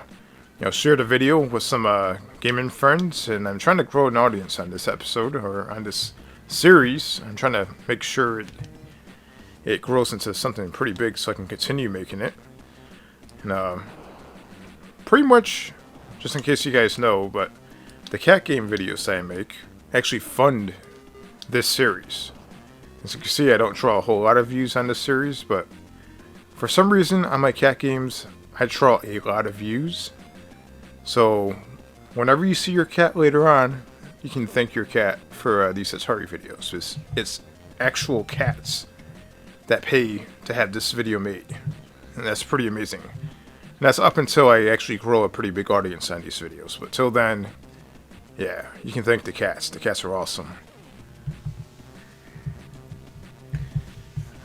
share the video with some gaming friends. And I'm trying to grow an audience on this episode, or on this series. I'm trying to make sure it grows into something pretty big so I can continue making it. And pretty much, just in case you guys know, but the cat game videos that I make actually fund this series. As you can see, I don't draw a whole lot of views on this series, but for some reason on my cat games, I draw a lot of views. So whenever you see your cat later on, you can thank your cat for these Atari videos. It's actual cats that pay to have this video made. And that's pretty amazing. And that's up until I actually grow a pretty big audience on these videos. But till then, yeah, you can thank the cats. The cats are awesome.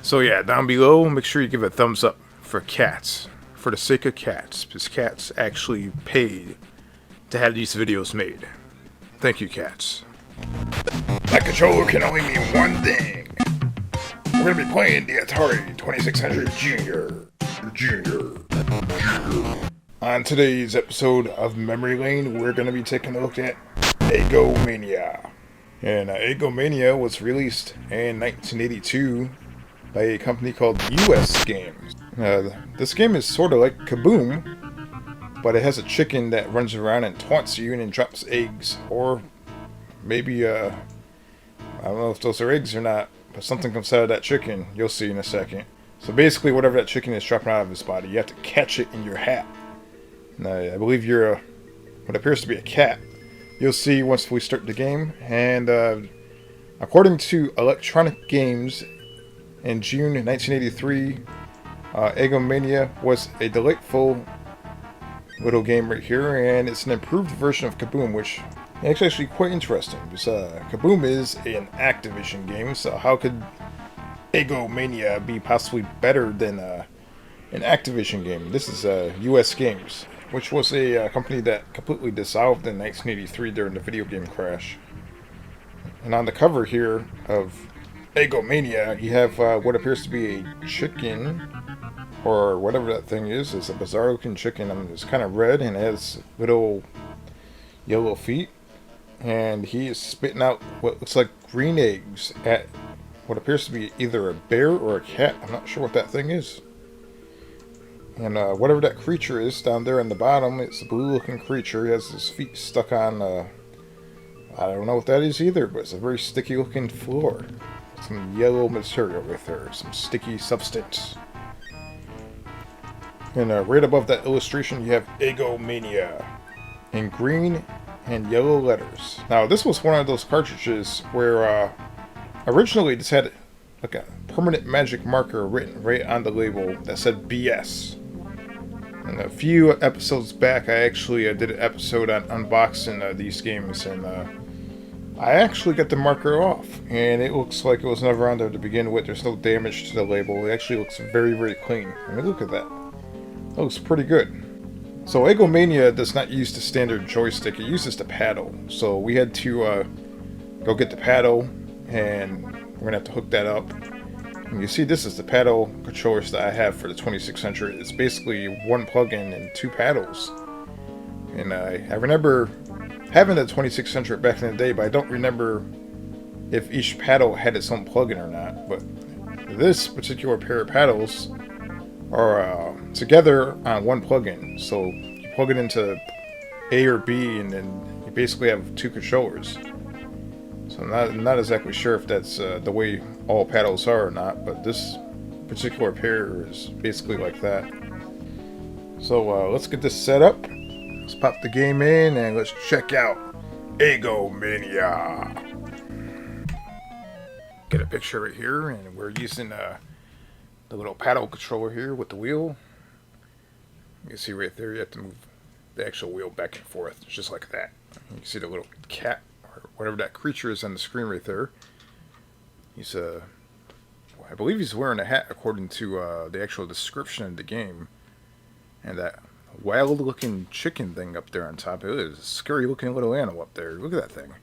So yeah, down below, make sure you give a thumbs up for cats. For the sake of cats. Because cats actually paid to have these videos made. Thank you, cats. My controller can only mean one thing. We're going to be playing the Atari 2600 Junior. On today's episode of Memory Lane, we're going to be taking a look at Egomania. And Egomania was released in 1982 by a company called US Games. This game is sort of like Kaboom, but it has a chicken that runs around and taunts you and drops eggs. Or maybe, I don't know if those are eggs or not, but something comes out of that chicken. You'll see in a second. So basically, whatever that chicken is dropping out of his body, you have to catch it in your hat. And I believe you're what appears to be a cat. You'll see once we start the game. And according to Electronic Games, in June 1983, Egomania was a delightful little game right here, and it's an improved version of Kaboom, which is actually quite interesting. Because Kaboom is an Activision game, so how could Egomania be possibly better than an Activision game? This is US Games, which was a company that completely dissolved in 1983 during the video game crash. And on the cover here of Egomania, you have what appears to be a chicken, or whatever that thing is. It's a bizarre looking chicken. It's kind of red and it has little yellow feet. And he is spitting out what looks like green eggs at what appears to be either a bear or a cat. I'm not sure what that thing is. And whatever that creature is down there on the bottom, it's a blue looking creature. He has his feet stuck on, I don't know what that is either, but it's a very sticky looking floor. Some yellow material with her, some sticky substance. And right above that illustration, you have Egomania in green and yellow letters. Now, this was one of those cartridges where originally this had like a permanent magic marker written right on the label that said BS. And a few episodes back, I actually did an episode on unboxing these games, and I actually got the marker off, and it looks like it was never on there to begin with. There's no damage to the label. It actually looks very, very clean. I mean, look at that. That looks pretty good. So Egomania does not use the standard joystick. It uses the paddle. So we had to go get the paddle, and we're going to have to hook that up. And you see, this is the paddle controllers that I have for the 2600. It's basically one plug-in and two paddles. And I remember having the 2600 back in the day, but I don't remember if each paddle had its own plug-in or not. But this particular pair of paddles are together on one plug-in. So you plug it into A or B, and then you basically have two controllers. So I'm not exactly sure if that's the way all paddles are or not, but this particular pair is basically like that. So let's get this set up. Let's pop the game in and let's check out Egomania. Get a picture right here, and we're using the little paddle controller here with the wheel. You can see right there, you have to move the actual wheel back and forth, just like that. You can see the little cat, or whatever that creature is on the screen right there. He's I believe he's wearing a hat according to the actual description of the game. And that wild looking chicken thing up there on top, it is a scary looking little animal up there. Look at that thing.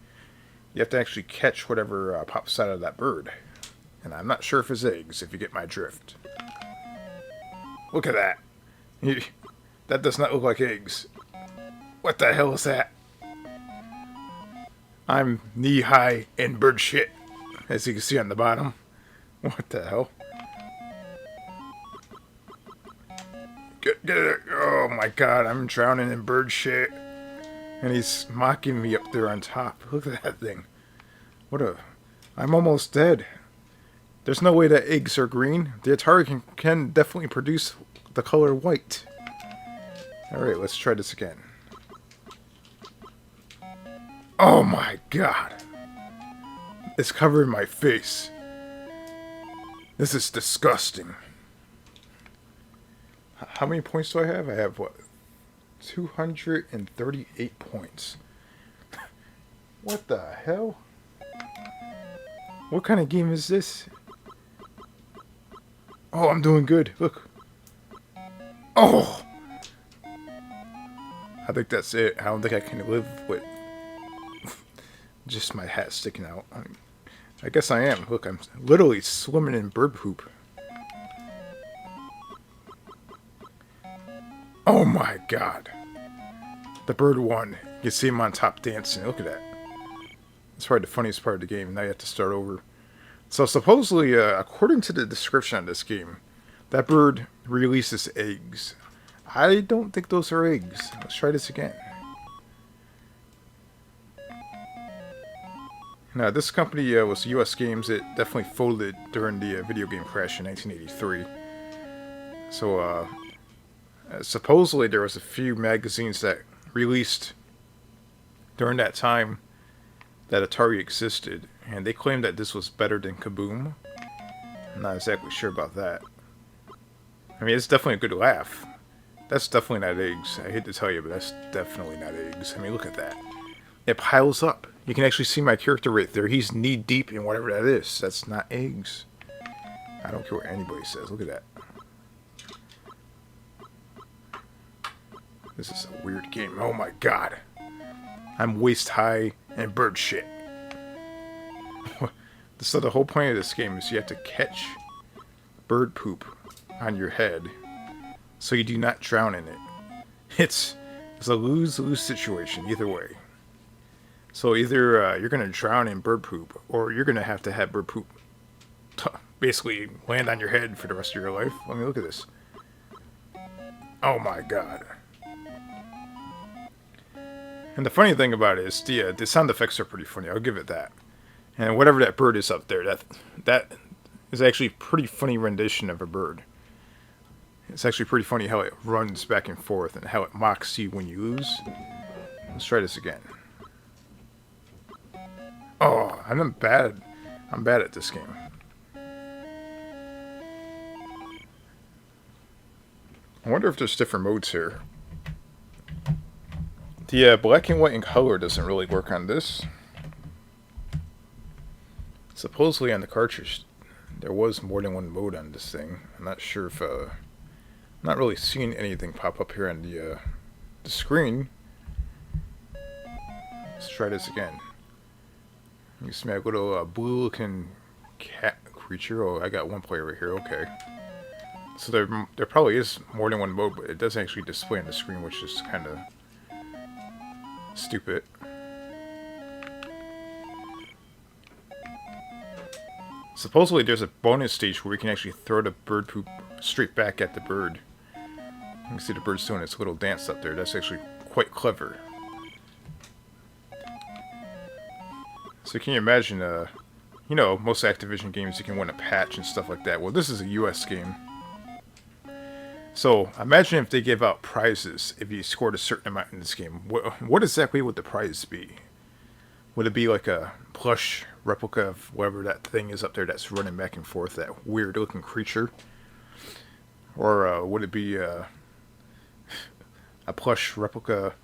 You have to actually catch whatever pops out of that bird. And I'm not sure if it's eggs, if you get my drift. Look at that. That does not look like eggs. What the hell is that? I'm knee-high in bird shit, as you can see on the bottom. What the hell? Get it. Oh my god, I'm drowning in bird shit. And he's mocking me up there on top. Look at that thing. I'm almost dead. There's no way that eggs are green. The Atari can definitely produce the color white. Alright, let's try this again. Oh my god. It's covering my face. This is disgusting. How many points do I have? I have, what, 238 points. What the hell? What kind of game is this? Oh, I'm doing good. Look. Oh! I think that's it. I don't think I can live with just my hat sticking out. I guess I am. Look, I'm literally swimming in bird poop. Oh my god. The bird won. You see him on top dancing. Look at that. That's probably the funniest part of the game. Now you have to start over. So supposedly, according to the description of this game, that bird releases eggs. I don't think those are eggs. Let's try this again. Now, this company was US Games. It definitely folded during the video game crash in 1983. So, supposedly there was a few magazines that released during that time that Atari existed, and they claimed that this was better than Kaboom. I'm not exactly sure about that. I mean, it's definitely a good laugh. That's definitely not eggs. I hate to tell you, but that's definitely not eggs. I mean, look at that. It piles up. You can actually see my character right there. He's knee deep in whatever that is. That's not eggs. I don't care what anybody says. Look at that. This is a weird game. Oh my god. I'm waist high and bird shit. So the whole point of this game is you have to catch bird poop on your head so you do not drown in it. It's a lose-lose situation either way. So either you're going to drown in bird poop, or you're going to have bird poop basically land on your head for the rest of your life. I mean, look at this. Oh my god. And the funny thing about it is the sound effects are pretty funny. I'll give it that. And whatever that bird is up there, that is actually a pretty funny rendition of a bird. It's actually pretty funny how it runs back and forth and how it mocks you when you lose. Let's try this again. Oh, I'm bad at this game. I wonder if there's different modes here. The black and white and color doesn't really work on this. Supposedly on the cartridge, there was more than one mode on this thing. I'm not sure if I'm not really seeing anything pop up here on the screen. Let's try this again. You see my little blue-looking cat creature. Oh, I got one player right here. Okay. So there probably is more than one mode, but it doesn't actually display on the screen, which is kind of stupid. Supposedly there's a bonus stage where we can actually throw the bird poop straight back at the bird. You can see the bird's doing its little dance up there. That's actually quite clever. So can you imagine, you know, most Activision games you can win a patch and stuff like that. Well, this is a US game. So imagine if they gave out prizes if you scored a certain amount in this game. What exactly would the prize be? Would it be like a plush replica of whatever that thing is up there that's running back and forth, that weird looking creature? Or would it be a plush replica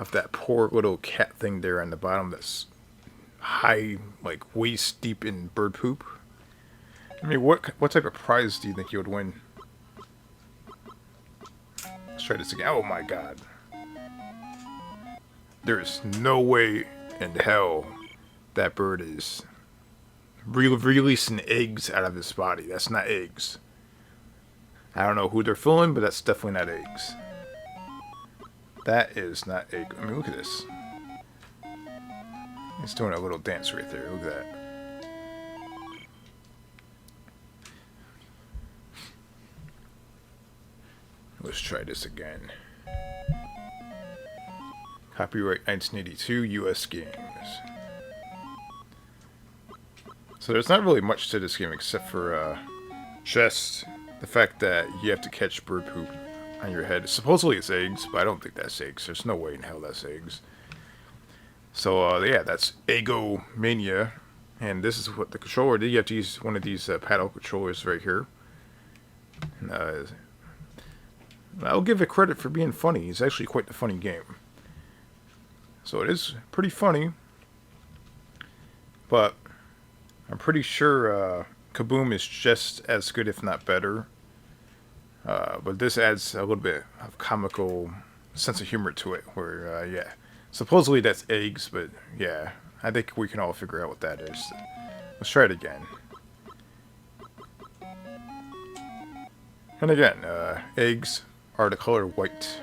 of that poor little cat thing there on the bottom that's high, like waist deep in bird poop? I mean, what type of prize do you think you would win? Let's try this again. Oh my god. There's no way in hell that bird is releasing eggs out of his body. That's not eggs. I don't know who they're fooling, but that's definitely not eggs. That is not egg. I mean, look at this. He's doing a little dance right there. Look at that. Let's try this again. Copyright 1982, US games. So there's not really much to this game except for just the fact that you have to catch bird poop on your head. Supposedly it's eggs, but I don't think that's eggs. There's no way in hell that's eggs. So yeah, that's Egomania. And this is what the controller did. You have to use one of these paddle controllers right here. I'll give it credit for being funny. It's actually quite the funny game. So it is pretty funny. But I'm pretty sure Kaboom is just as good, if not better. But this adds a little bit of comical sense of humor to it. Where, yeah, supposedly that's eggs, but yeah, I think we can all figure out what that is. Let's try it again. And again, eggs are the color white.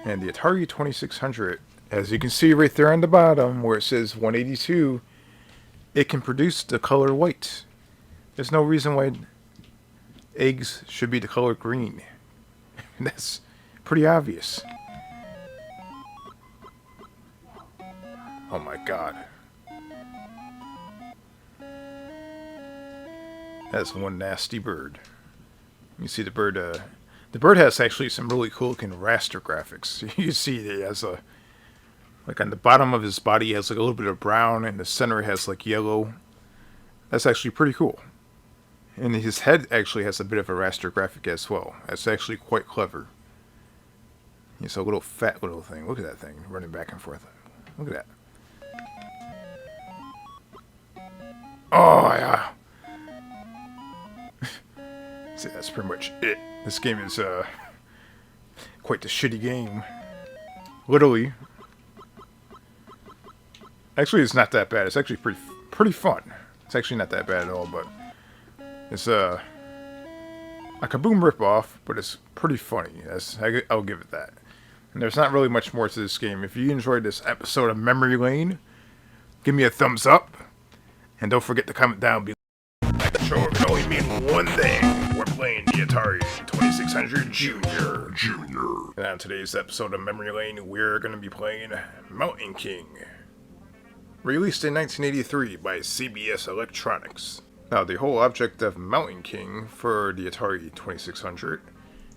And the Atari 2600, as you can see right there on the bottom where it says 182, it can produce the color white. There's no reason why eggs should be the color green. That's pretty obvious. Oh my god. That's one nasty bird. You see the bird, the bird has actually some really cool looking raster graphics. You see it has a, like on the bottom of his body, he has like a little bit of brown, and the center has like yellow. That's actually pretty cool. And his head actually has a bit of a raster graphic as well. That's actually quite clever. It's a little fat little thing. Look at that thing running back and forth. Look at that. Oh yeah. See, that's pretty much it. This game is quite the shitty game. Literally. Actually, it's not that bad. It's actually pretty fun. It's actually not that bad at all, but it's a Kaboom ripoff, but it's pretty funny. I'll give it that. And there's not really much more to this game. If you enjoyed this episode of Memory Lane, give me a thumbs up, and don't forget to comment down below. That controller can only mean one thing. We're playing the Atari 2600 Junior. And on today's episode of Memory Lane, we're going to be playing Mountain King. Released in 1983 by CBS Electronics. Now, the whole object of Mountain King for the Atari 2600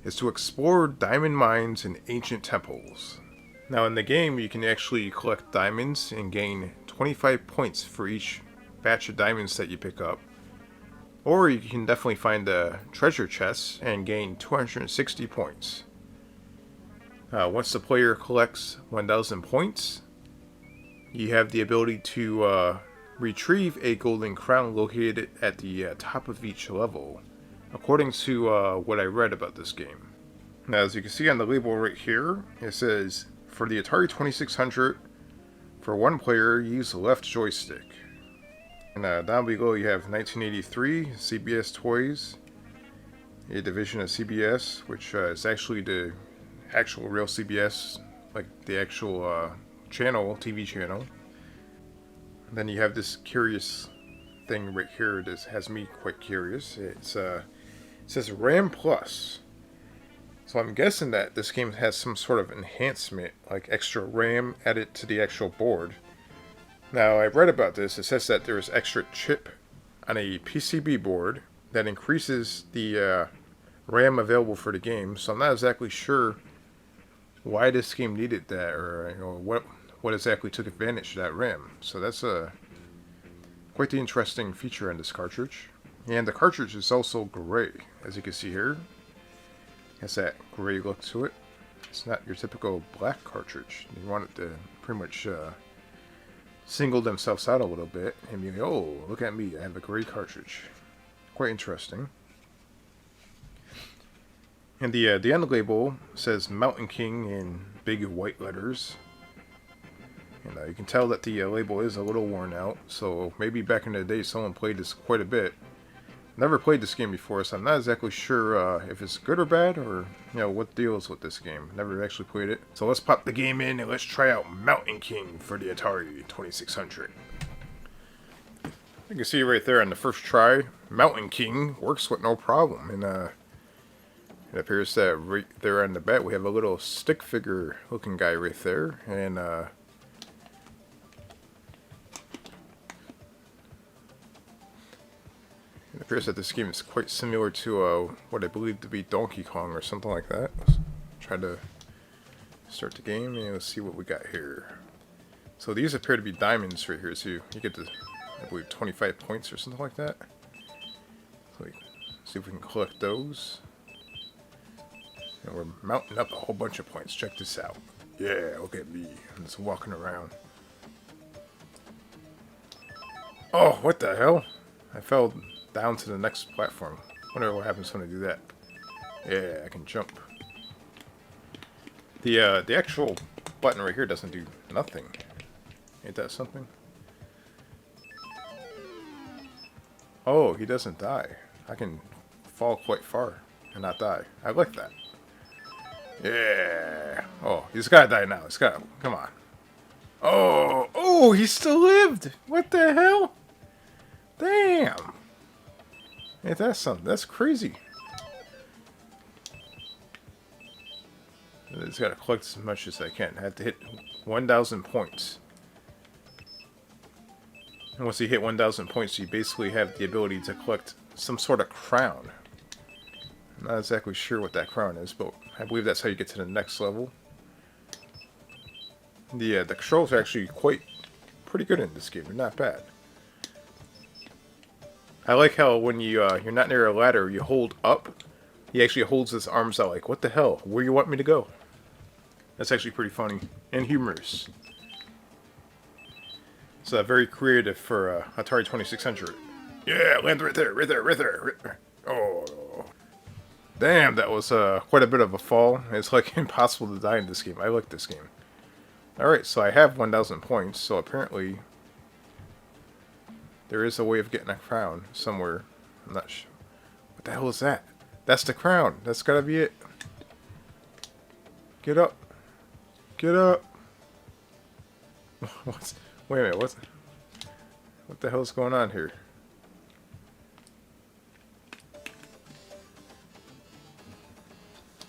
is to explore diamond mines in ancient temples. Now, in the game, you can actually collect diamonds and gain 25 points for each batch of diamonds that you pick up. Or you can definitely find the treasure chests and gain 260 points. Once the player collects 1,000 points, you have the ability to retrieve a golden crown located at the top of each level, according to what I read about this game. Now, as you can see on the label right here, it says, for the Atari 2600, for one player, use the left joystick. And down below you have 1983, CBS Toys, a division of CBS, which is actually the actual real CBS, like the actual channel, TV channel. And then you have this curious thing right here that has me quite curious. It says RAM Plus. So I'm guessing that this game has some sort of enhancement, like extra RAM added to the actual board. Now, I read about this. It says that there's extra chip on a PCB board that increases the RAM available for the game. So I'm not exactly sure why this game needed that, or what exactly took advantage of that RAM. So that's quite the interesting feature in this cartridge. And the cartridge is also gray, as you can see here. It has that gray look to it. It's not your typical black cartridge. You want it to pretty much single themselves out a little bit and be like, oh, look at me, I have a gray cartridge. Quite interesting. And the end label says Mountain King in big white letters. And you can tell that the label is a little worn out, so maybe back in the day someone played this quite a bit. Never played this game before, so I'm not exactly sure if it's good or bad, or what the deal is with this game. Never actually played it. So let's pop the game in and let's try out Mountain King for the Atari 2600. You can see right there on the first try, Mountain King works with no problem. And it appears that right there on the back we have a little stick figure looking guy right there. And it appears that this game is quite similar to what I believe to be Donkey Kong or something like that. Let's try to start the game and let's see what we got here. So these appear to be diamonds right here, so you get to, I believe, 25 points or something like that. So see if we can collect those. And we're mounting up a whole bunch of points. Check this out. Yeah, look at me. I'm just walking around. Oh, what the hell? I fell down to the next platform. Wonder what happens when I do that. Yeah, I can jump. The actual button right here doesn't do nothing. Ain't that something? Oh, he doesn't die. I can fall quite far and not die. I like that. Yeah. Oh, he's gotta die now. He's gotta. Come on. Oh, he still lived. What the hell? Damn. Ain't that something? That's crazy. I just gotta collect as much as I can. I have to hit 1,000 points. And once you hit 1,000 points, you basically have the ability to collect some sort of crown. I'm not exactly sure what that crown is, but I believe that's how you get to the next level. The controls are actually pretty good in this game. They're not bad. I like how when you're not near a ladder, you hold up. He actually holds his arms out like, what the hell? Where you want me to go? That's actually pretty funny and humorous. It's very creative for Atari 2600. Yeah, land right there, right there, right there, right there. Oh, damn, that was quite a bit of a fall. It's like impossible to die in this game. I like this game. Alright, so I have 1,000 points, so apparently there is a way of getting a crown somewhere. I'm not sure. What the hell is that? That's the crown. That's gotta be it. Get up. Get up. Wait a minute, what the hell's going on here?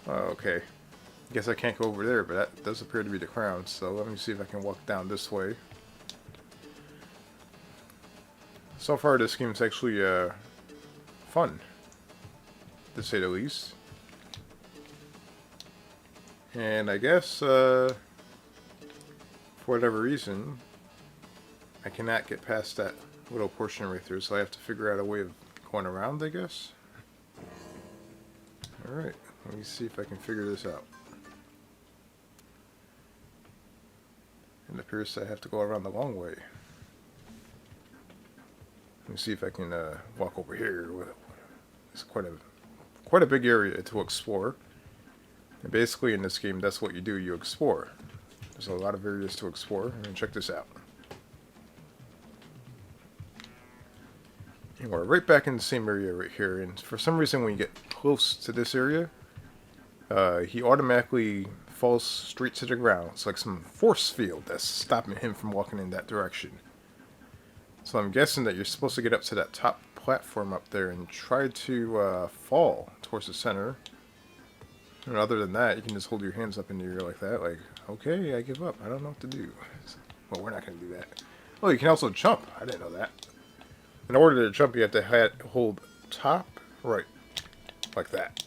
Oh, okay. Guess I can't go over there, but that does appear to be the crown, so let me see if I can walk down this way. So far this game is actually fun, to say the least. And I guess for whatever reason I cannot get past that little portion right there, so I have to figure out a way of going around, I guess. Alright, let me see if I can figure this out. It appears I have to go around the long way. Let me see if I can walk over here. It's quite a big area to explore. And basically in this game, that's what you do. You explore. There's a lot of areas to explore. And check this out. And we're right back in the same area right here. And for some reason, when you get close to this area, he automatically falls straight to the ground. It's like some force field that's stopping him from walking in that direction. So I'm guessing that you're supposed to get up to that top platform up there and try to fall towards the center. And other than that, you can just hold your hands up in the air like that. Like, okay, I give up. I don't know what to do. Well, we're not going to do that. Oh, you can also jump. I didn't know that. In order to jump, you have to hold top right. Like that.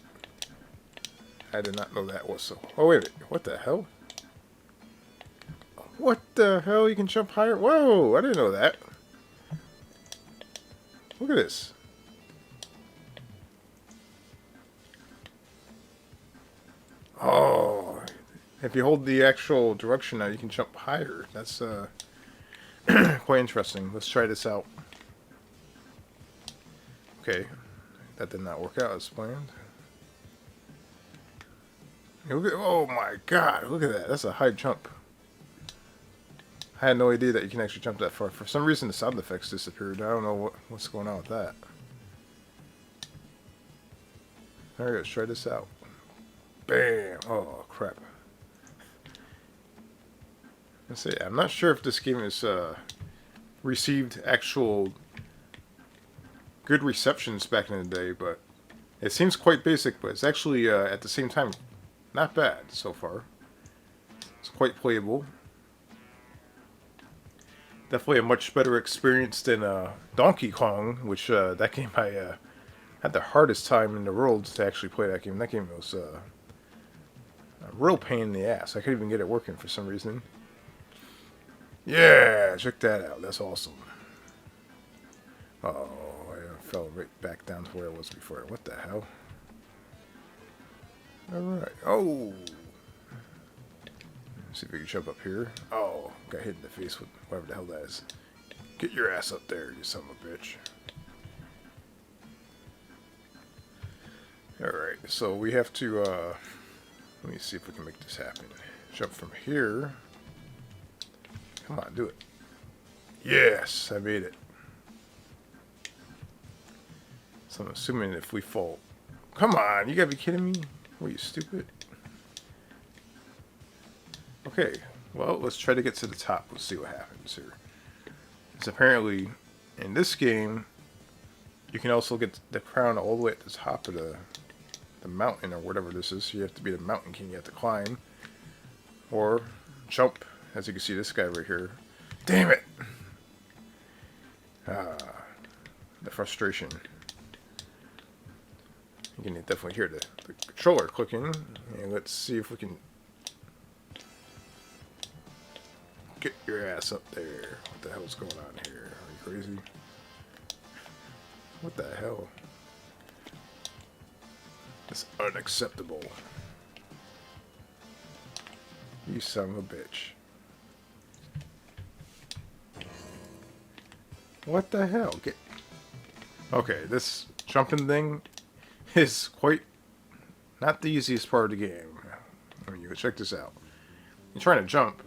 I did not know that was so. Oh, wait a minute. What the hell? What the hell? You can jump higher? Whoa! I didn't know that. Look at this. Oh. If you hold the actual direction now, you can jump higher. That's quite interesting. Let's try this out. Okay. That did not work out as planned. Oh my god, look at that. That's a high jump. I had no idea that you can actually jump that far. For some reason, the sound effects disappeared. I don't know what's going on with that. Alright, let's try this out. Bam! Oh, crap. Let's see. I'm not sure if this game has received actual good receptions back in the day, but it seems quite basic, but it's actually, at the same time, not bad so far. It's quite playable. Definitely a much better experience than Donkey Kong, which that game I had the hardest time in the world to actually play that game. That game was a real pain in the ass. I couldn't even get it working for some reason. Yeah, check that out. That's awesome. Oh, I fell right back down to where I was before. What the hell? Alright. Oh! Let's see if we can jump up here. Oh, got hit in the face with whatever the hell that is. Get your ass up there, you son of a bitch. Alright, so we have to, let me see if we can make this happen. Jump from here. Come on, do it. Yes, I made it. So I'm assuming if we fall... Come on, you gotta be kidding me? What, are you stupid? Okay, well, let's try to get to the top. Let's see what happens here. It's apparently, in this game, you can also get the crown all the way at the top of the mountain or whatever this is. So you have to be the mountain king. You have to climb. Or jump. As you can see, this guy right here. Damn it! The frustration. You can definitely hear the controller clicking. And let's see if we can get your ass up there. What the hell's going on here? Are you crazy? What the hell? It's unacceptable. You son of a bitch. What the hell? Get... Okay, this jumping thing is quite not the easiest part of the game. I mean, you can check this out. You're trying to jump,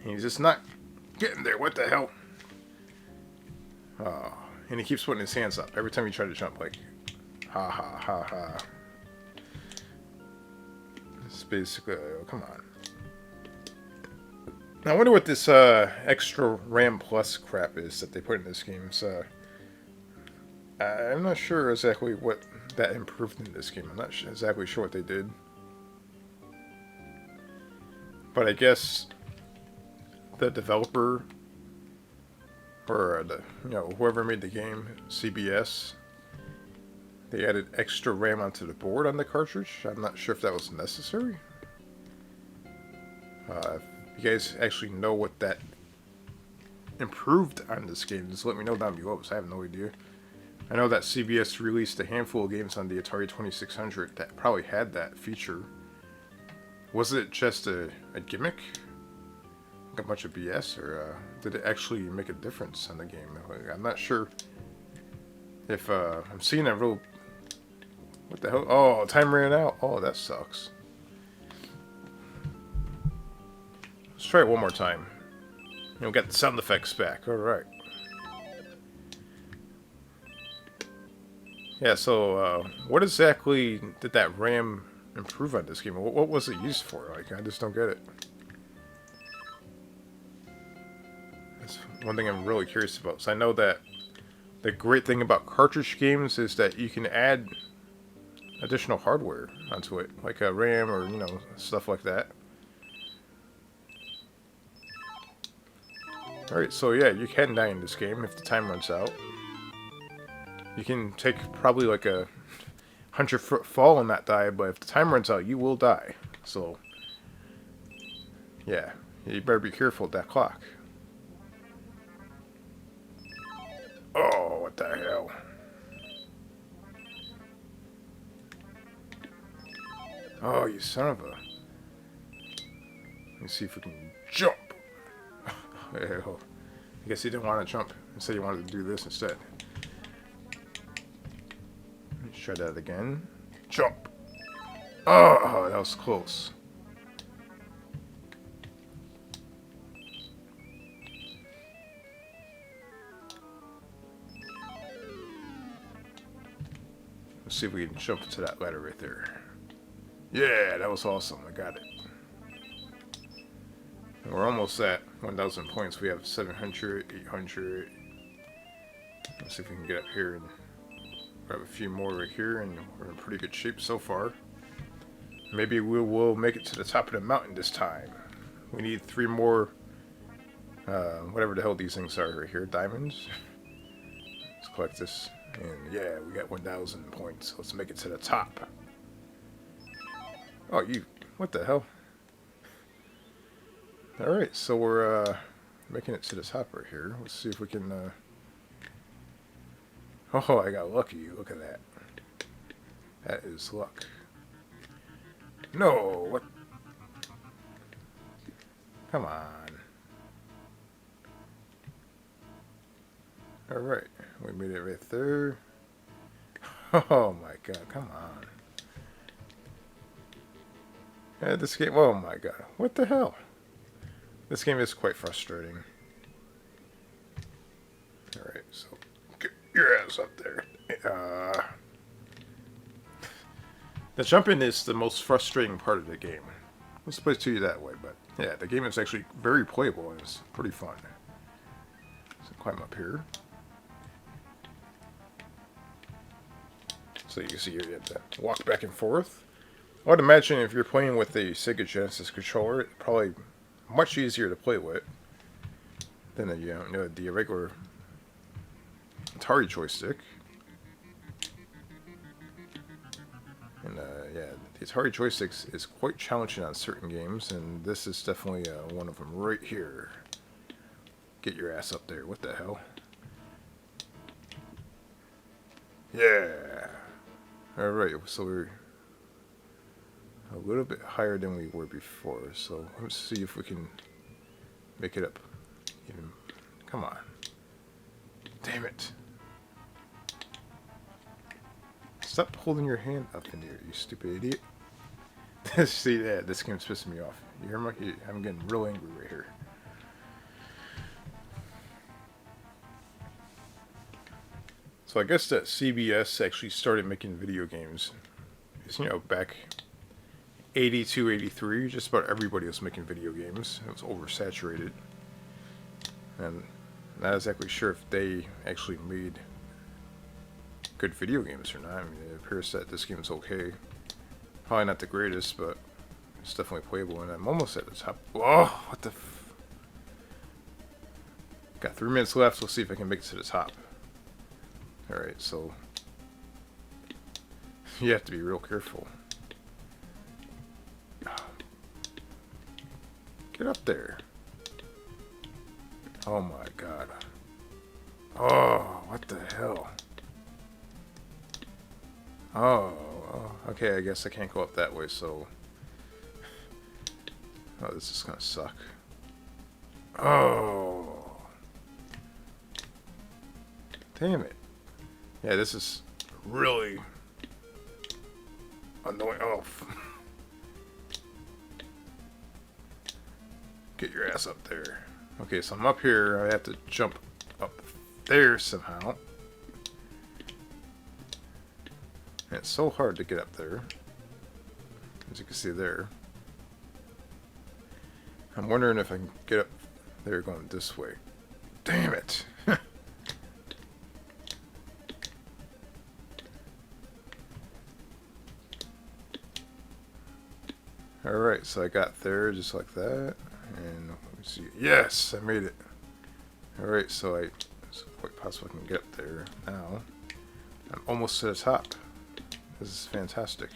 and he's just not getting there. What the hell? Oh, and he keeps putting his hands up every time you try to jump. Like, ha ha ha ha. It's basically, oh, come on. Now, I wonder what this extra RAM Plus crap is that they put in this game. So, I'm not sure exactly what that improved in this game. I'm not exactly sure what they did. But I guess the developer, or whoever made the game, CBS, they added extra RAM onto the board on the cartridge. I'm not sure if that was necessary. If you guys actually know what that improved on this game, just let me know down below, because I have no idea. I know that CBS released a handful of games on the Atari 2600 that probably had that feature. Was it just a gimmick? Like a bunch of BS? Or did it actually make a difference on the game? I'm not sure If I'm seeing a real... What the hell? Oh, time ran out. Oh, that sucks. Let's try it one more time. And we got the sound effects back. Alright. Yeah, so what exactly did that RAM improve on this game? What was it used for? Like, I just don't get it. That's one thing I'm really curious about. So I know that the great thing about cartridge games is that you can add additional hardware onto it, like a RAM or, you know, stuff like that. Alright, so yeah, you can die in this game if the time runs out. You can take probably like a 100-foot fall and not die, but if the time runs out, you will die. So, yeah, you better be careful with that clock. Oh, what the hell? Oh, you son of a... Let me see if we can jump. Hell, I guess you didn't want to jump. Instead, you wanted to do this instead. Let's try that again. Jump. Oh, that was close. Let's see if we can jump to that ladder right there. Yeah, that was awesome. I got it. And we're almost at 1,000 points. We have 700, 800. Let's see if we can get up here and grab a few more right here, and we're in pretty good shape so far. Maybe we will make it to the top of the mountain this time. We need 3 more, whatever the hell these things are right here, diamonds. Let's collect this, and yeah, we got 1,000 points. Let's make it to the top. Oh, what the hell? Alright, so we're making it to the top right here. Let's see if we can... Oh, I got lucky. Look at that. That is luck. No, what? Come on. Alright, we made it right there. Oh my god, come on. Yeah, this game... Oh my god, what the hell? This game is quite frustrating. Alright, so get your ass up there. The jumping is the most frustrating part of the game. Let's put it to you that way, but yeah, the game is actually very playable and it's pretty fun. So climb up here. So you can see you have to walk back and forth. I would imagine if you're playing with a Sega Genesis controller, it's probably much easier to play with than the regular Atari joystick. And yeah, the Atari joysticks is quite challenging on certain games, and this is definitely one of them right here. Get your ass up there. What the hell? Yeah. Alright, so we're a little bit higher than we were before, so let's see if we can make it up even. Come on. Damn it. Stop holding your hand up in the air, you stupid idiot. See that? This game's pissing me off. You hear me? I'm getting real angry right here. So I guess that CBS actually started making video games. It's, you know, back 82, 83, just about everybody was making video games. It was oversaturated. And I'm not exactly sure if they actually made good video games or not. I mean, it appears that this game is okay. Probably not the greatest, but it's definitely playable, and I'm almost at the top. Whoa, what the f... Got 3 minutes left. Let's see if I can make it to the top. Alright, so you have to be real careful. Get up there. Oh my god. Oh, what the hell? Oh, okay, I guess I can't go up that way, so... Oh, this is gonna suck. Oh. Damn it. Yeah, this is really annoying. Oh. Get your ass up there. Okay, so I'm up here. I have to jump up there somehow. And it's so hard to get up there. As you can see there. I'm wondering if I can get up there going this way. Damn it! Alright, so I got there just like that. And let me see. Yes! I made it. Alright, so it's quite possible I can get up there now. I'm almost to the top. This is fantastic.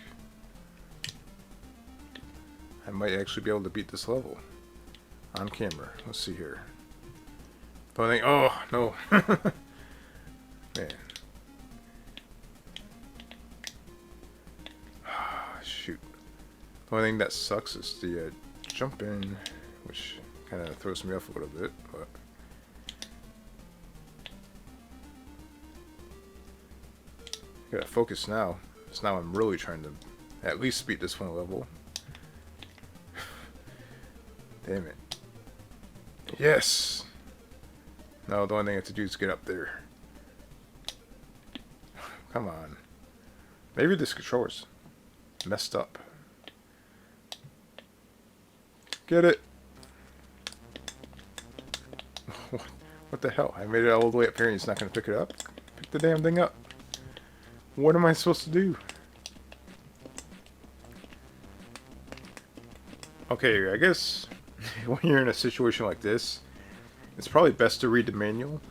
I might actually be able to beat this level on camera. Let's see here. The only thing, oh no, man. Shoot. The only thing that sucks is the jump in, which kind of throws me off a little bit, but. Gotta focus now. So now I'm really trying to at least beat this one level. Damn it. Yes! No, the only thing I have to do is get up there. Come on. Maybe this controller's messed up. Get it! What the hell? I made it all the way up here and he's not going to pick it up? Pick the damn thing up. What am I supposed to do? Okay, I guess when you're in a situation like this, it's probably best to read the manual.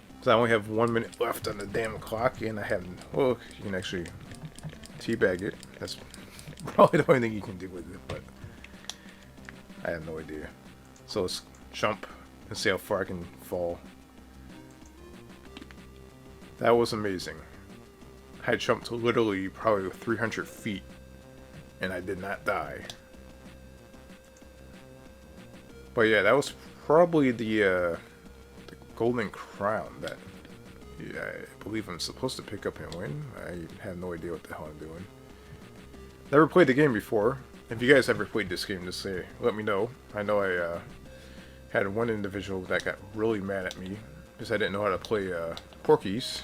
Because I only have 1 minute left on the damn clock, and I haven't. Well, you can actually teabag it. That's probably the only thing you can do with it, but I have no idea. So let's jump and see how far I can fall. That was amazing. I jumped literally probably 300 feet, and I did not die. But yeah, that was probably the golden crown that I believe I'm supposed to pick up and win. I have no idea what the hell I'm doing. Never played the game before. If you guys ever played this game, just let me know. I know I had one individual that got really mad at me because I didn't know how to play Porkies.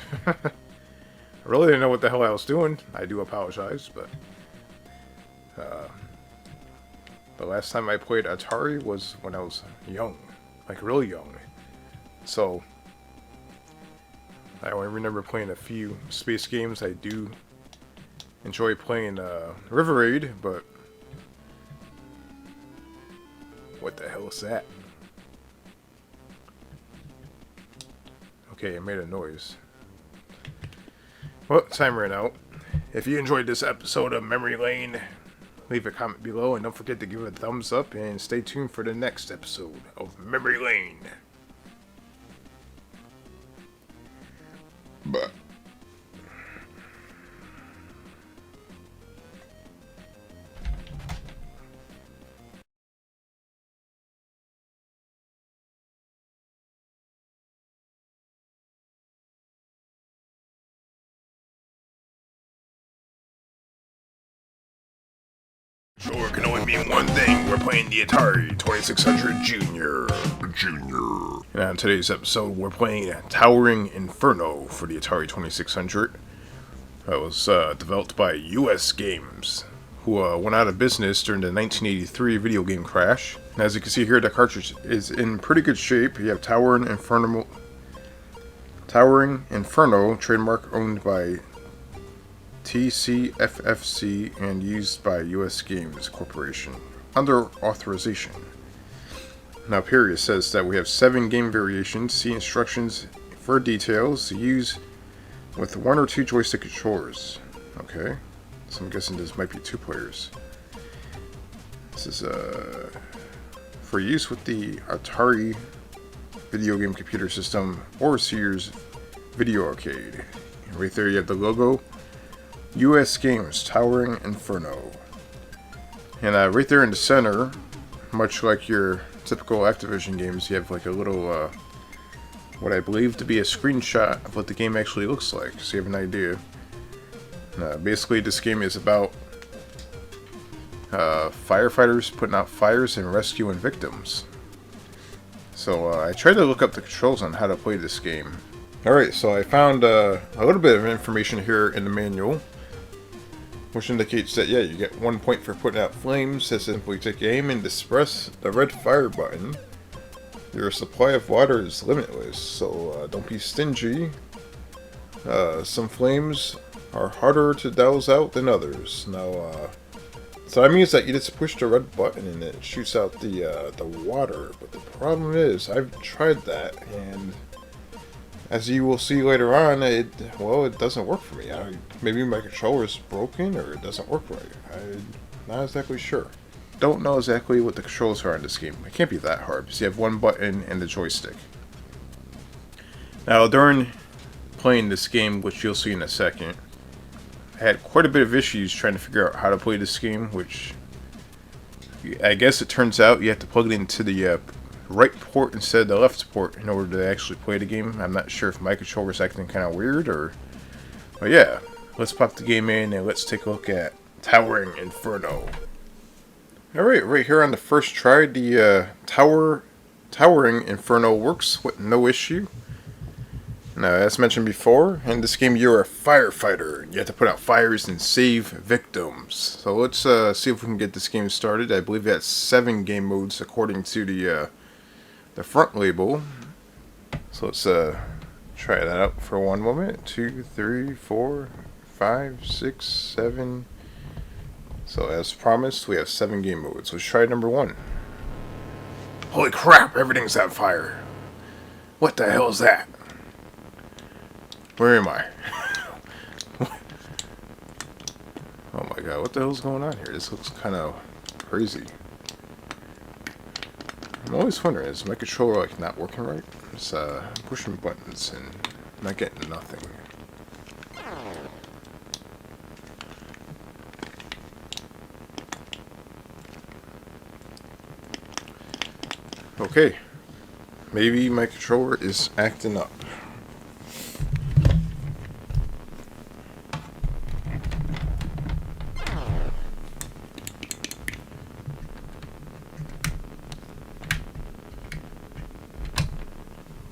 I really didn't know what the hell I was doing. I do apologize, but the last time I played Atari was when I was young, like really young. So I only remember playing a few space games. I do enjoy playing River Raid, but what the hell is that? Okay, I made a noise. Well, time ran out. If you enjoyed this episode of Memory Lane, leave a comment below and don't forget to give it a thumbs up and stay tuned for the next episode of Memory Lane. But sure, it can only mean one thing. We're playing the Atari 2600 Junior. And on today's episode, we're playing Towering Inferno for the Atari 2600. That was developed by US Games, who went out of business during the 1983 video game crash. And as you can see here, the cartridge is in pretty good shape. You have Towering Inferno, trademark owned by TCFFC and used by US Games Corporation under authorization. Now up here it says that we have 7 game variations. See instructions for details. Use with 1 or 2 joystick controllers. Okay, so I'm guessing this might be 2 players. This is for use with the Atari video game computer system or Sears Video Arcade. And right there you have the logo. US Games, Towering Inferno. And right there in the center, much like your typical Activision games, you have like a little what I believe to be a screenshot of what the game actually looks like, so you have an idea. Basically, this game is about firefighters putting out fires and rescuing victims. So I tried to look up the controls on how to play this game. Alright, so I found a little bit of information here in the manual, which indicates that, yeah, you get 1 point for putting out flames. Says simply take aim and press the red fire button. Your supply of water is limitless, so don't be stingy. Some flames are harder to douse out than others. Now, so that means that you just push the red button and it shoots out the water. But the problem is, I've tried that, and as you will see later on, it doesn't work for me. Maybe my controller is broken or it doesn't work right. I'm not exactly sure. Don't know exactly what the controls are in this game. It can't be that hard because you have one button and the joystick. Now, during playing this game, which you'll see in a second, I had quite a bit of issues trying to figure out how to play this game, which I guess it turns out you have to plug it into the right port instead of the left port in order to actually play the game. I'm not sure if my controller's acting kind of weird or... But yeah, let's pop the game in and let's take a look at Towering Inferno. Alright, right here on the first try, the Towering Inferno works with no issue. Now, as mentioned before, in this game you're a firefighter. You have to put out fires and save victims. So let's see if we can get this game started. I believe that's 7 game modes according to the front label. So let's try that out for one moment. 2, 3, 4, 5, 6, 7. So as promised, we have 7 game modes. Let's try number 1. Holy crap, everything's on fire. What the hell is that? Where am I? Oh my god, what the hell's going on here? This looks kind of crazy. I'm always wondering, is my controller like not working right? It's pushing buttons and not getting nothing. Okay, maybe my controller is acting up.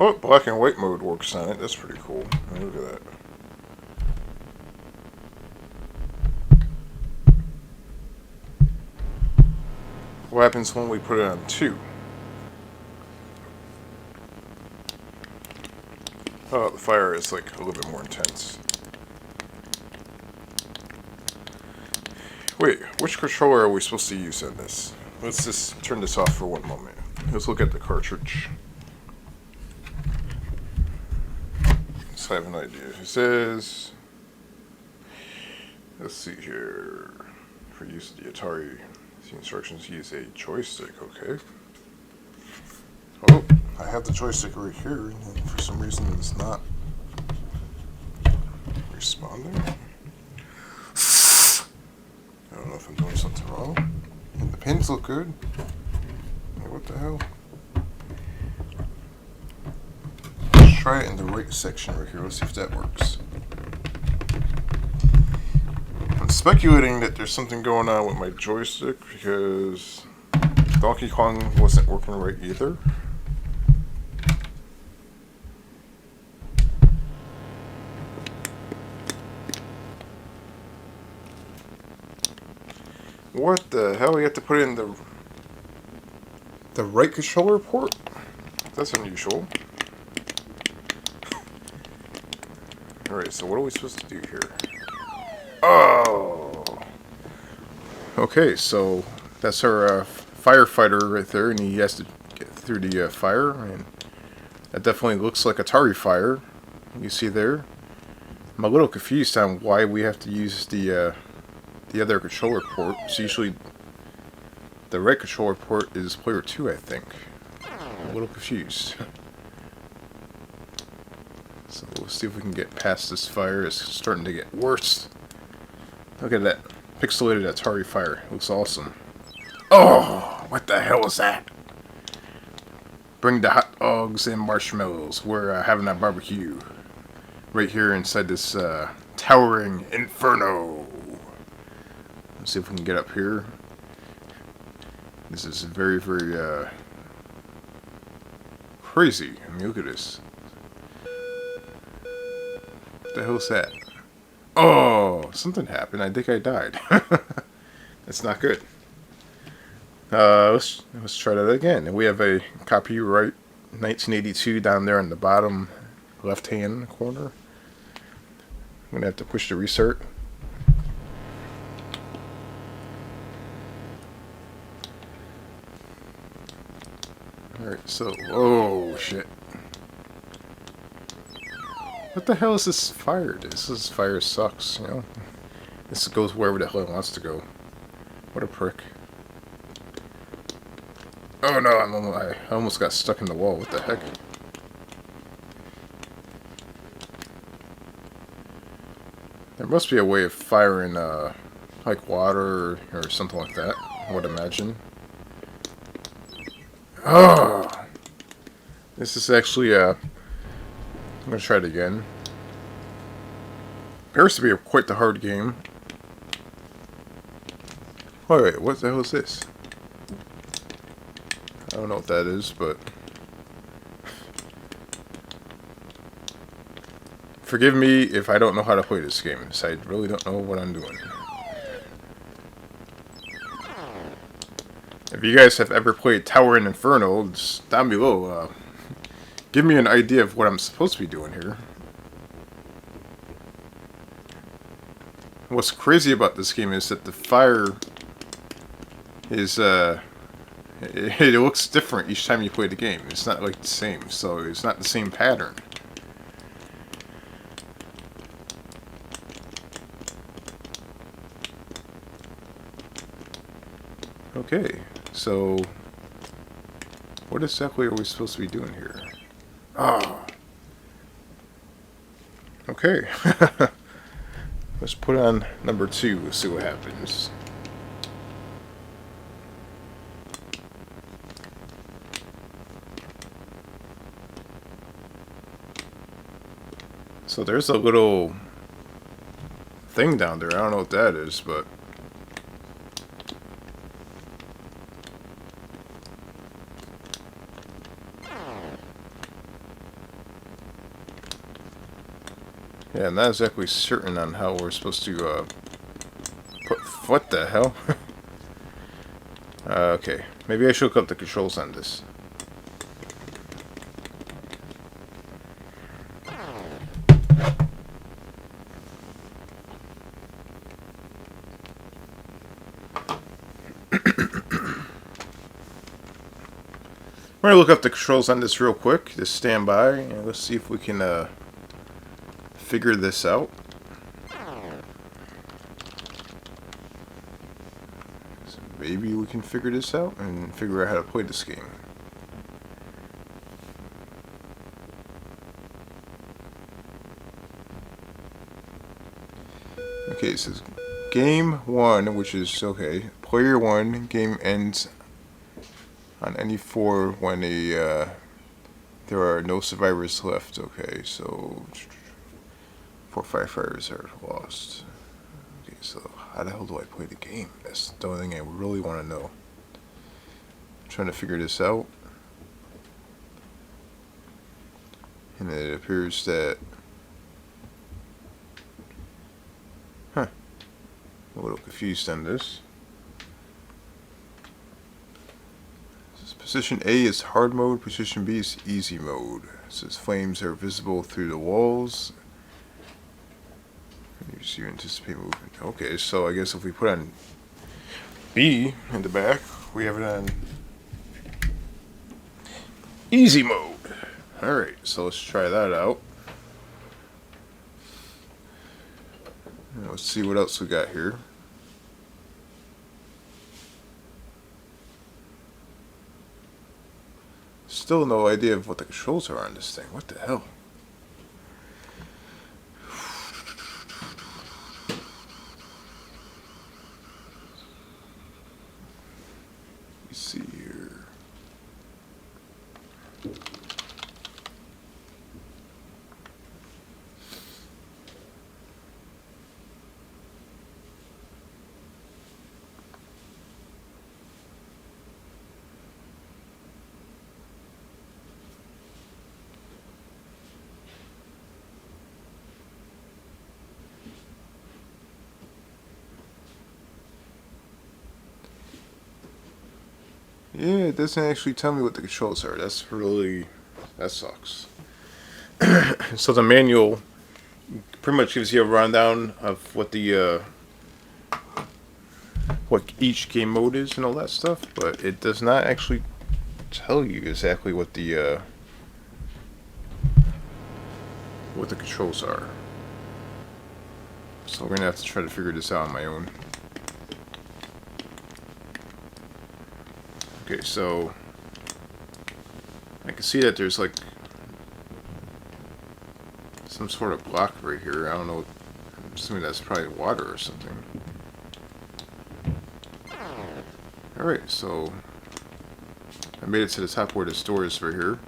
Oh, black and white mode works on it. That's pretty cool. Look at that. What happens when we put it on 2? Oh, the fire is like a little bit more intense. Wait, which controller are we supposed to use in this? Let's just turn this off for one moment. Let's look at the cartridge. I have an idea. It says, let's see here, for use of the Atari, the instructions use a joystick, okay. Oh, I have the joystick right here, and for some reason it's not responding. I don't know if I'm doing something wrong. And the pins look good. Hey, what the hell? Try it in the right section right here. Let's see if that works. I'm speculating that there's something going on with my joystick because Donkey Kong wasn't working right either. What the hell? You have to put it in the right controller port? That's unusual. Alright, so what are we supposed to do here? Oh! Okay, so that's our firefighter right there, and he has to get through the fire, and that definitely looks like Atari fire. You see there. I'm a little confused on why we have to use the other controller port. It's usually the right controller port is player 2, I think. I'm a little confused. So we'll see if we can get past this fire. It's starting to get worse. Look at that pixelated Atari fire. It looks awesome. Oh, what the hell was that? Bring the hot dogs and marshmallows. We're having a barbecue right here inside this towering inferno. Let's see if we can get up here. This is very, very crazy. I mean, look at this. What the hell's that? Oh, something happened. I think I died. That's not good. Let's try that again. And we have a copyright 1982 down there in the bottom left-hand corner. I'm gonna have to push the restart. Alright, so, oh shit. What the hell is this fire? This fire sucks, you know? This goes wherever the hell it wants to go. What a prick. Oh no, I almost got stuck in the wall. What the heck? There must be a way of firing, like water or something like that, I would imagine. Oh! This is actually, I'm gonna try it again. Appears to be quite the hard game. Wait, what the hell is this? I don't know what that is, but... Forgive me if I don't know how to play this game, because I really don't know what I'm doing. If you guys have ever played Tower and Inferno, just down below, give me an idea of what I'm supposed to be doing here. What's crazy about this game is that the fire is, it looks different each time you play the game. It's not like the same, so it's not the same pattern. Okay, so what exactly are we supposed to be doing here? Oh. Okay. Let's put on number 2, see what happens. So there's a little thing down there. I don't know what that is, but... Yeah, I'm not exactly certain on how we're supposed to, put... What the hell? Okay. Maybe I should look up the controls on this. We're gonna look up the controls on this real quick. Just stand by and let's see if we can, figure this out. So maybe we can figure this out and figure out how to play this game. Okay, it says game 1, which is okay. Player 1, game ends on any 4 when there are no survivors left. Okay, so 4 firefighters are lost. Okay, so how the hell do I play the game? That's the only thing I really want to know. I'm trying to figure this out. And it appears that... Huh. I'm a little confused on this. Position A is hard mode, position B is easy mode. It says flames are visible through the walls. You anticipate movement. Okay, so I guess if we put on B in the back, we have it on easy mode. Alright, so let's try that out. Let's see what else we got here. Still no idea of what the controls are on this thing. What the hell? Let's see here. Yeah, it doesn't actually tell me what the controls are. That sucks. So the manual pretty much gives you a rundown of what each game mode is and all that stuff, but it does not actually tell you exactly what the controls are. So we're gonna have to try to figure this out on my own. Okay, so I can see that there's like some sort of block right here. I don't know. I'm assuming that's probably water or something. Alright, so I made it to the top where the store is right here.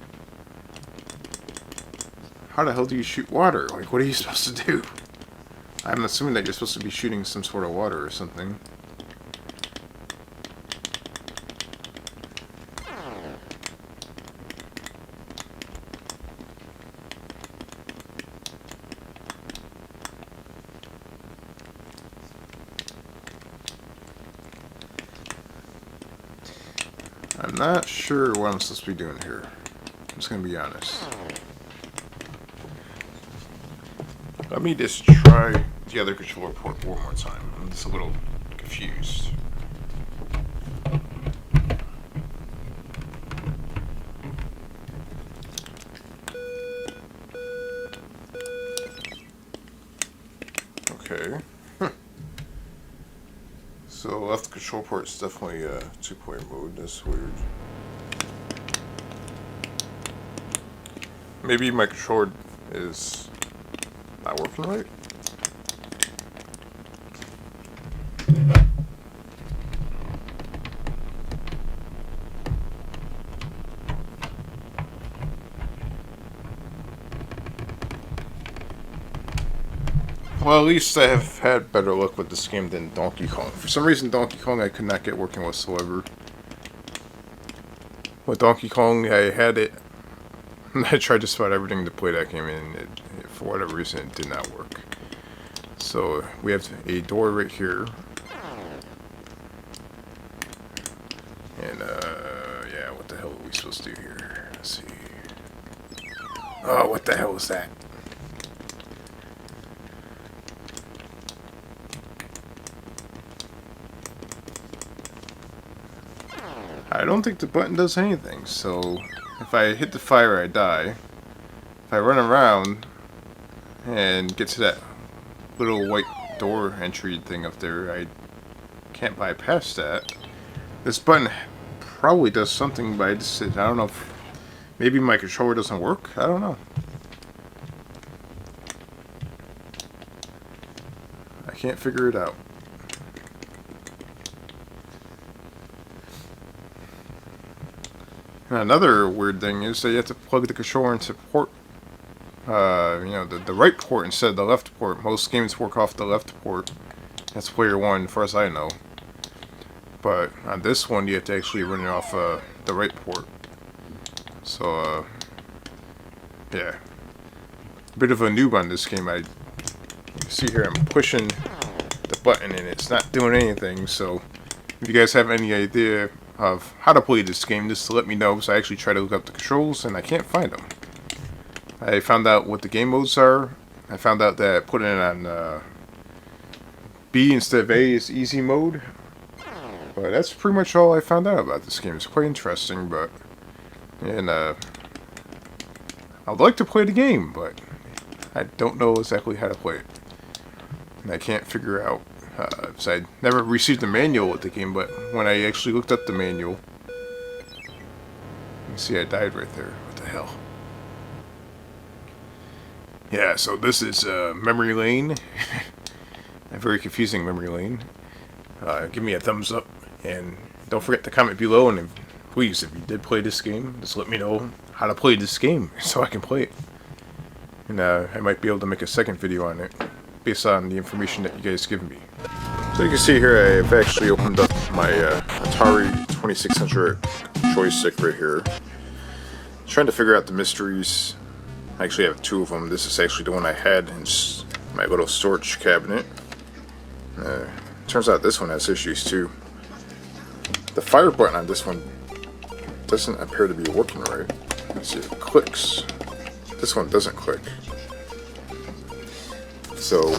How the hell do you shoot water? Like, what are you supposed to do? I'm assuming that you're supposed to be shooting some sort of water or something. I'm not sure what I'm supposed to be doing here. I'm just gonna be honest. Let me just try the other controller port one more time. I'm just a little confused. Okay. So left control port is definitely a two-player mode. That's weird. Maybe my controller is not working right. Well, at least I have had better luck with this game than Donkey Kong. For some reason, Donkey Kong I could not get working whatsoever. With Donkey Kong, I had it. I tried just about everything to play that game, and for whatever reason, it did not work. So, we have a door right here. And, yeah, what the hell are we supposed to do here? Let's see. Oh, what the hell is that? I don't think the button does anything, so if I hit the fire, I die. If I run around and get to that little white door entry thing up there, I can't bypass that. This button probably does something, but I don't know if maybe my controller doesn't work. I don't know. I can't figure it out. And another weird thing is that you have to plug the controller into port, the right port instead of the left port. Most games work off the left port. That's player one, as far as I know. But on this one, you have to actually run it off the right port. So, yeah. A bit of a noob on this game. You can see here I'm pushing the button and it's not doing anything. So, if you guys have any idea of how to play this game, just to let me know, because I actually tried to look up the controls and I can't find them. I found out what the game modes are. I found out that putting it on B instead of A is easy mode. But that's pretty much all I found out about this game. It's quite interesting, but I'd like to play the game, but I don't know exactly how to play it. And I can't figure out, because I never received a manual with the game, but when I actually looked up the manual, you can see I died right there. What the hell? Yeah, so this is Memory Lane. A very confusing Memory Lane. Give me a thumbs up, and don't forget to comment below, and please, if you did play this game, just let me know how to play this game, so I can play it. And I might be able to make a second video on it, based on the information that you guys give me. So you can see here, I've actually opened up my Atari 2600 joystick right here. Trying to figure out the mysteries. I actually have two of them. This is actually the one I had in my little storage cabinet. Turns out this one has issues too. The fire button on this one doesn't appear to be working right. Let's see if it clicks. This one doesn't click. So,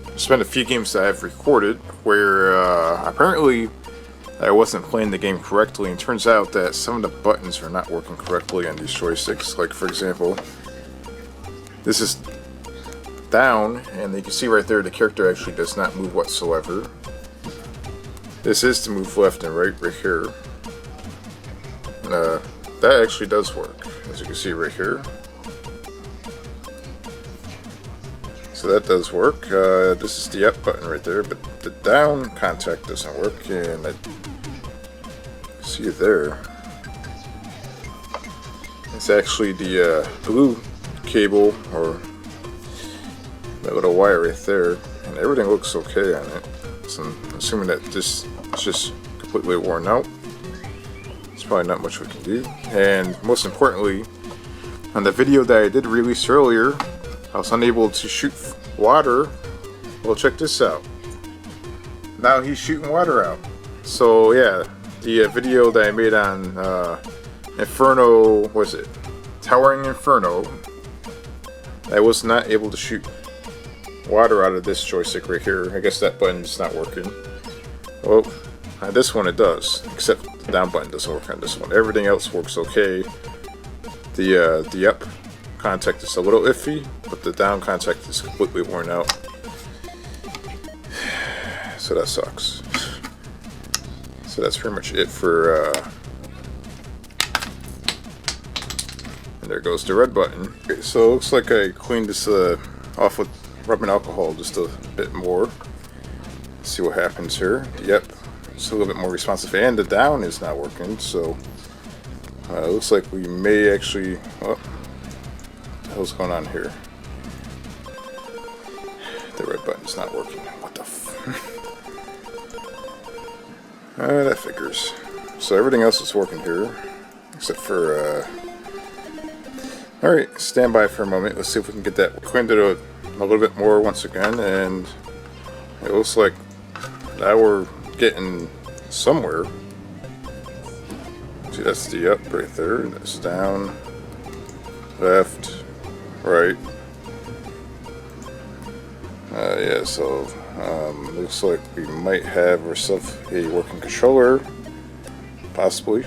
there's been a few games that I've recorded where apparently I wasn't playing the game correctly, and turns out that some of the buttons are not working correctly on these joysticks. Like, for example, this is down, and you can see right there the character actually does not move whatsoever. This is to move left and right here. That actually does work, as you can see right here. So that does work. This is the up button right there, but the down contact doesn't work, and I see it there. It's actually the blue cable, or that little wire right there, and everything looks okay on it. So I'm assuming that this is just completely worn out. There's probably not much we can do. And most importantly, on the video that I did release earlier, I was unable to shoot water. Well, check this out. Now he's shooting water out. So yeah, the video that I made on Inferno, what was it? Towering Inferno, I was not able to shoot water out of this joystick right here. I guess that button's not working. Well, on this one it does, except the down button doesn't work on this one. Everything else works okay. The up contact is a little iffy, but the down contact is completely worn out. So that sucks. So that's pretty much it for and there goes the red button. Okay, so it looks like I cleaned this off with rubbing alcohol just a bit more. Let's see what happens here. Yep, it's a little bit more responsive, and the down is not working, so it looks like we may actually, what the hell's going on here? The red button's not working. What the that figures. So everything else is working here, except for alright, stand by for a moment. Let's see if we can get that cleaned it a little bit more once again, and it looks like now we're getting somewhere. See, that's the up right there, that's down, left, right. Yeah, so looks like we might have ourselves a working controller, possibly,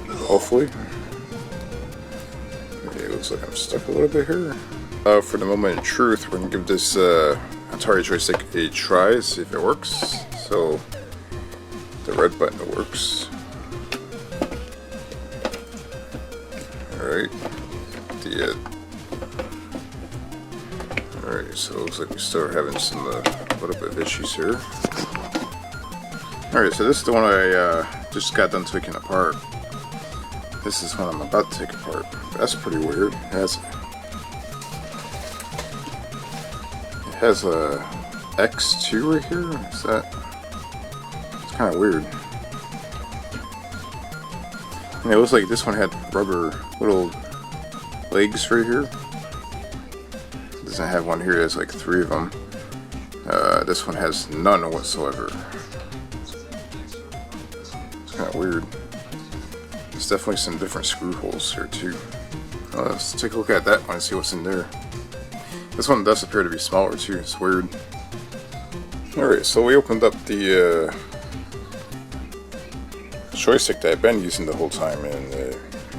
hopefully. Okay, looks like I'm stuck a little bit here. For the moment of truth, we're going to give this Atari joystick a try, see if it works. So, the red button works. Alright. Alright, so it looks like we start having some little bit of issues here. Alright, so this is the one I just got done taking apart. This is one I'm about to take apart. That's pretty weird. It has a X2 right here. Is that? It's kind of weird. And it looks like this one had rubber little legs right here. It doesn't have one here. There's like 3 of them. This one has none whatsoever. It's kind of weird. There's definitely some different screw holes here too. Let's take a look at that one and see what's in there. This one does appear to be smaller too, it's weird. Alright, so we opened up the joystick that I've been using the whole time, and it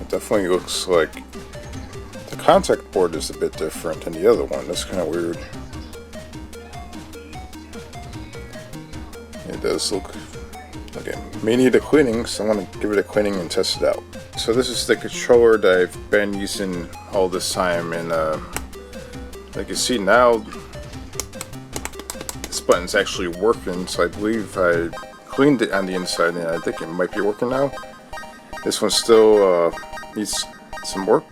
definitely looks like the contact port is a bit different than the other one. That's kind of weird. It does look like it may need a cleaning, so I want to give it a cleaning and test it out. So this is the controller that I've been using all this time, and like you see now, this button's actually working, so I believe I cleaned it on the inside, and I think it might be working now. This one still needs some work.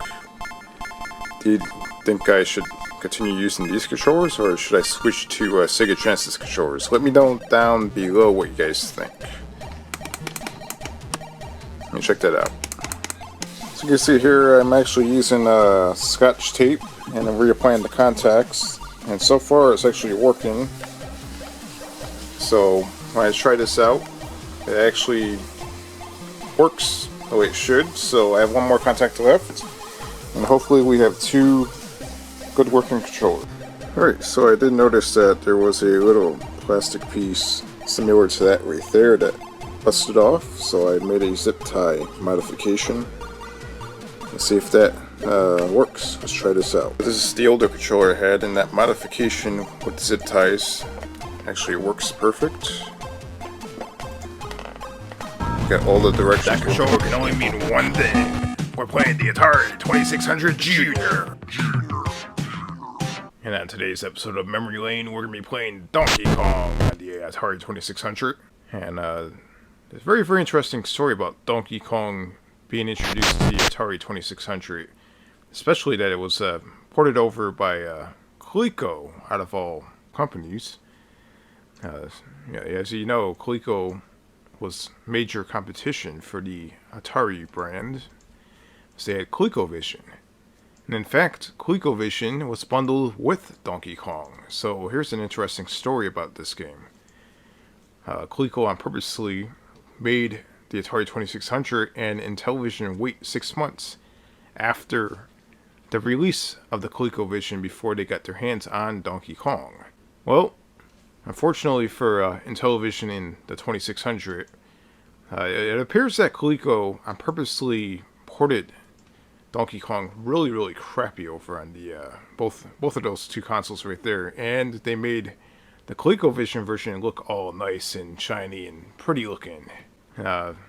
Do you think I should continue using these controllers, or should I switch to Sega Genesis controllers? Let me know down below what you guys think. Let me check that out. So you can see here, I'm actually using Scotch tape, and I'm reapplying the contacts, and so far it's actually working. So when I try this out, it actually works the way it should. So I have one more contact left, and hopefully we have 2 good working controllers. Alright, so I did notice that there was a little plastic piece similar to that right there that busted off, so I made a zip tie modification. Let's see if that works. Let's try this out. This is the older controller I had, and that modification with the zip ties actually works perfect. Got all the directions. That controller can only mean one thing. We're playing the Atari 2600 Junior. And on today's episode of Memory Lane, we're going to be playing Donkey Kong on the Atari 2600. And there's a very, very interesting story about Donkey Kong being introduced to the Atari 2600. Especially that it was ported over by Coleco, out of all companies. As you know, Coleco was major competition for the Atari brand. So they had ColecoVision. And in fact, ColecoVision was bundled with Donkey Kong. So here's an interesting story about this game. Coleco on purposely made the Atari 2600 and Intellivision wait 6 months after the release of the ColecoVision before they got their hands on Donkey Kong. Well, unfortunately for Intellivision and the 2600, it appears that Coleco on purposely ported Donkey Kong really, really crappy over on the both of those 2 consoles right there, and they made the ColecoVision version look all nice and shiny and pretty looking.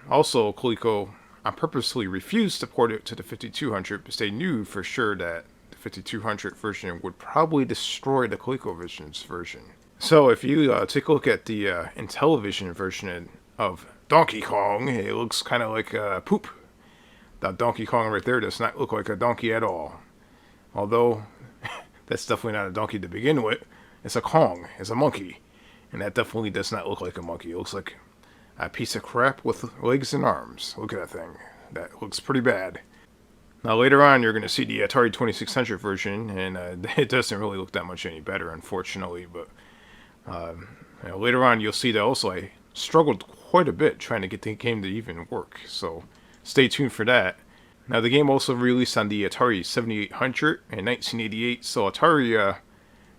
Also, Coleco purposely refused to port it to the 5200 because they knew for sure that the 5200 version would probably destroy the ColecoVision's version. So if you take a look at the Intellivision version of Donkey Kong, it looks kind of like poop. That Donkey Kong right there does not look like a donkey at all. Although, that's definitely not a donkey to begin with. It's a Kong. It's a monkey. And that definitely does not look like a monkey. It looks like a piece of crap with legs and arms. Look at that thing. That looks pretty bad. Now later on, you're going to see the Atari 2600 version, and it doesn't really look that much any better, unfortunately. But later on, you'll see that also I struggled quite a bit trying to get the game to even work. So stay tuned for that. Now, the game also released on the Atari 7800 in 1988, so Atari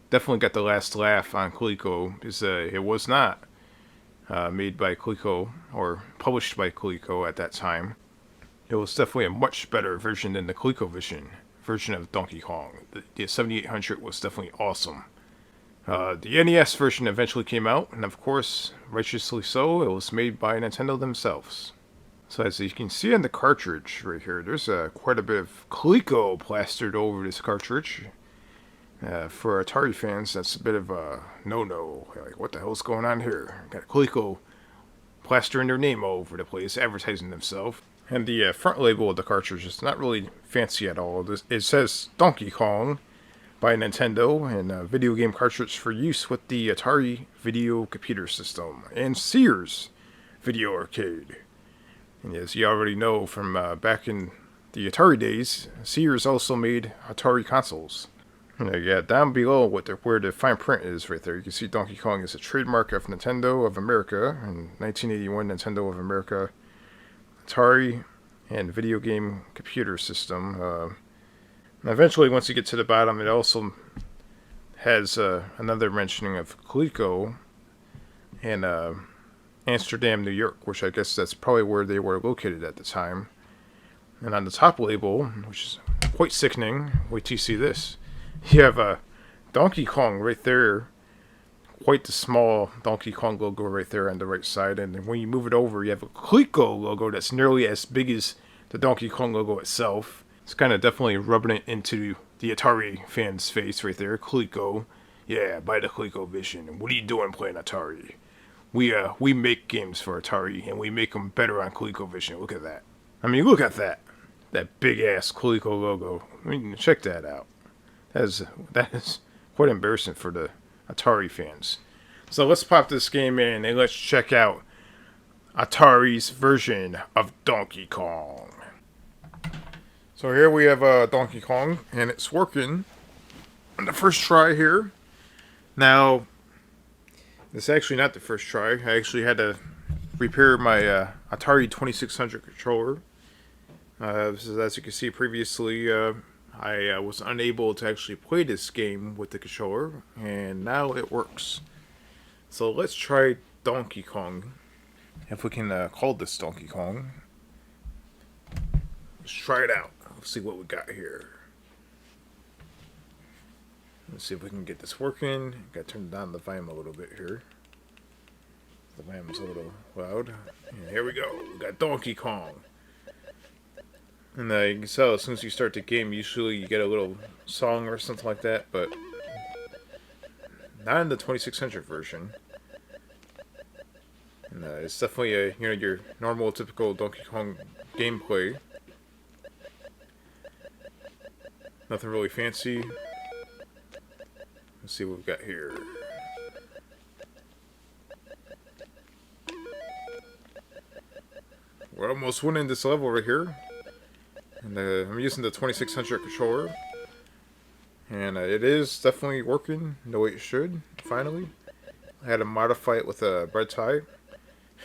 definitely got the last laugh on Coleco, because it was not made by Coleco, or published by Coleco at that time. It was definitely a much better version than the ColecoVision version of Donkey Kong. The 7800 was definitely awesome. The NES version eventually came out, and of course, righteously so, it was made by Nintendo themselves. So as you can see on the cartridge right here, there's quite a bit of Coleco plastered over this cartridge. For Atari fans, that's a bit of a no-no. Like, what the hell's going on here? Got Coleco plastering their name all over the place, advertising themselves. And the front label of the cartridge is not really fancy at all. It says Donkey Kong by Nintendo, and a video game cartridge for use with the Atari Video Computer System and Sears Video Arcade. And as you already know from back in the Atari days, Sears also made Atari consoles. Yeah, down below where the fine print is right there, you can see Donkey Kong is a trademark of Nintendo of America. In 1981, Nintendo of America, Atari, and Video Game Computer System. Eventually, once you get to the bottom, it also has another mentioning of Coleco and Amsterdam, New York, which I guess that's probably where they were located at the time. And on the top label, which is quite sickening, wait till you see this. You have a Donkey Kong right there, quite the small Donkey Kong logo right there on the right side. And then when you move it over, you have a Coleco logo that's nearly as big as the Donkey Kong logo itself. It's kind of definitely rubbing it into the Atari fan's face right there. Coleco, yeah, buy the ColecoVision. And what are you doing playing Atari? We make games for Atari, and we make them better on ColecoVision. Look at that. I mean, look at that. That big-ass Coleco logo. I mean, check that out. That is quite embarrassing for the Atari fans. So let's pop this game in, and let's check out Atari's version of Donkey Kong. So here we have Donkey Kong, and it's working on the first try here. Now, it's actually not the first try. I actually had to repair my Atari 2600 controller. As you can see previously, I was unable to actually play this game with the controller, and now it works. So let's try Donkey Kong. If we can call this Donkey Kong. Let's try it out. Let's see what we got here. Let's see if we can get this working. Gotta turn down the volume a little bit here. The volume's a little loud. And here we go. We got Donkey Kong. And you can tell as soon as you start the game, usually you get a little song or something like that, but not in the 2600 version. And it's definitely your normal, typical Donkey Kong gameplay. Nothing really fancy. Let's see what we've got here. We're almost winning this level right here. And I'm using the 2600 controller. And it is definitely working the way it should, finally. I had to modify it with a bread tie.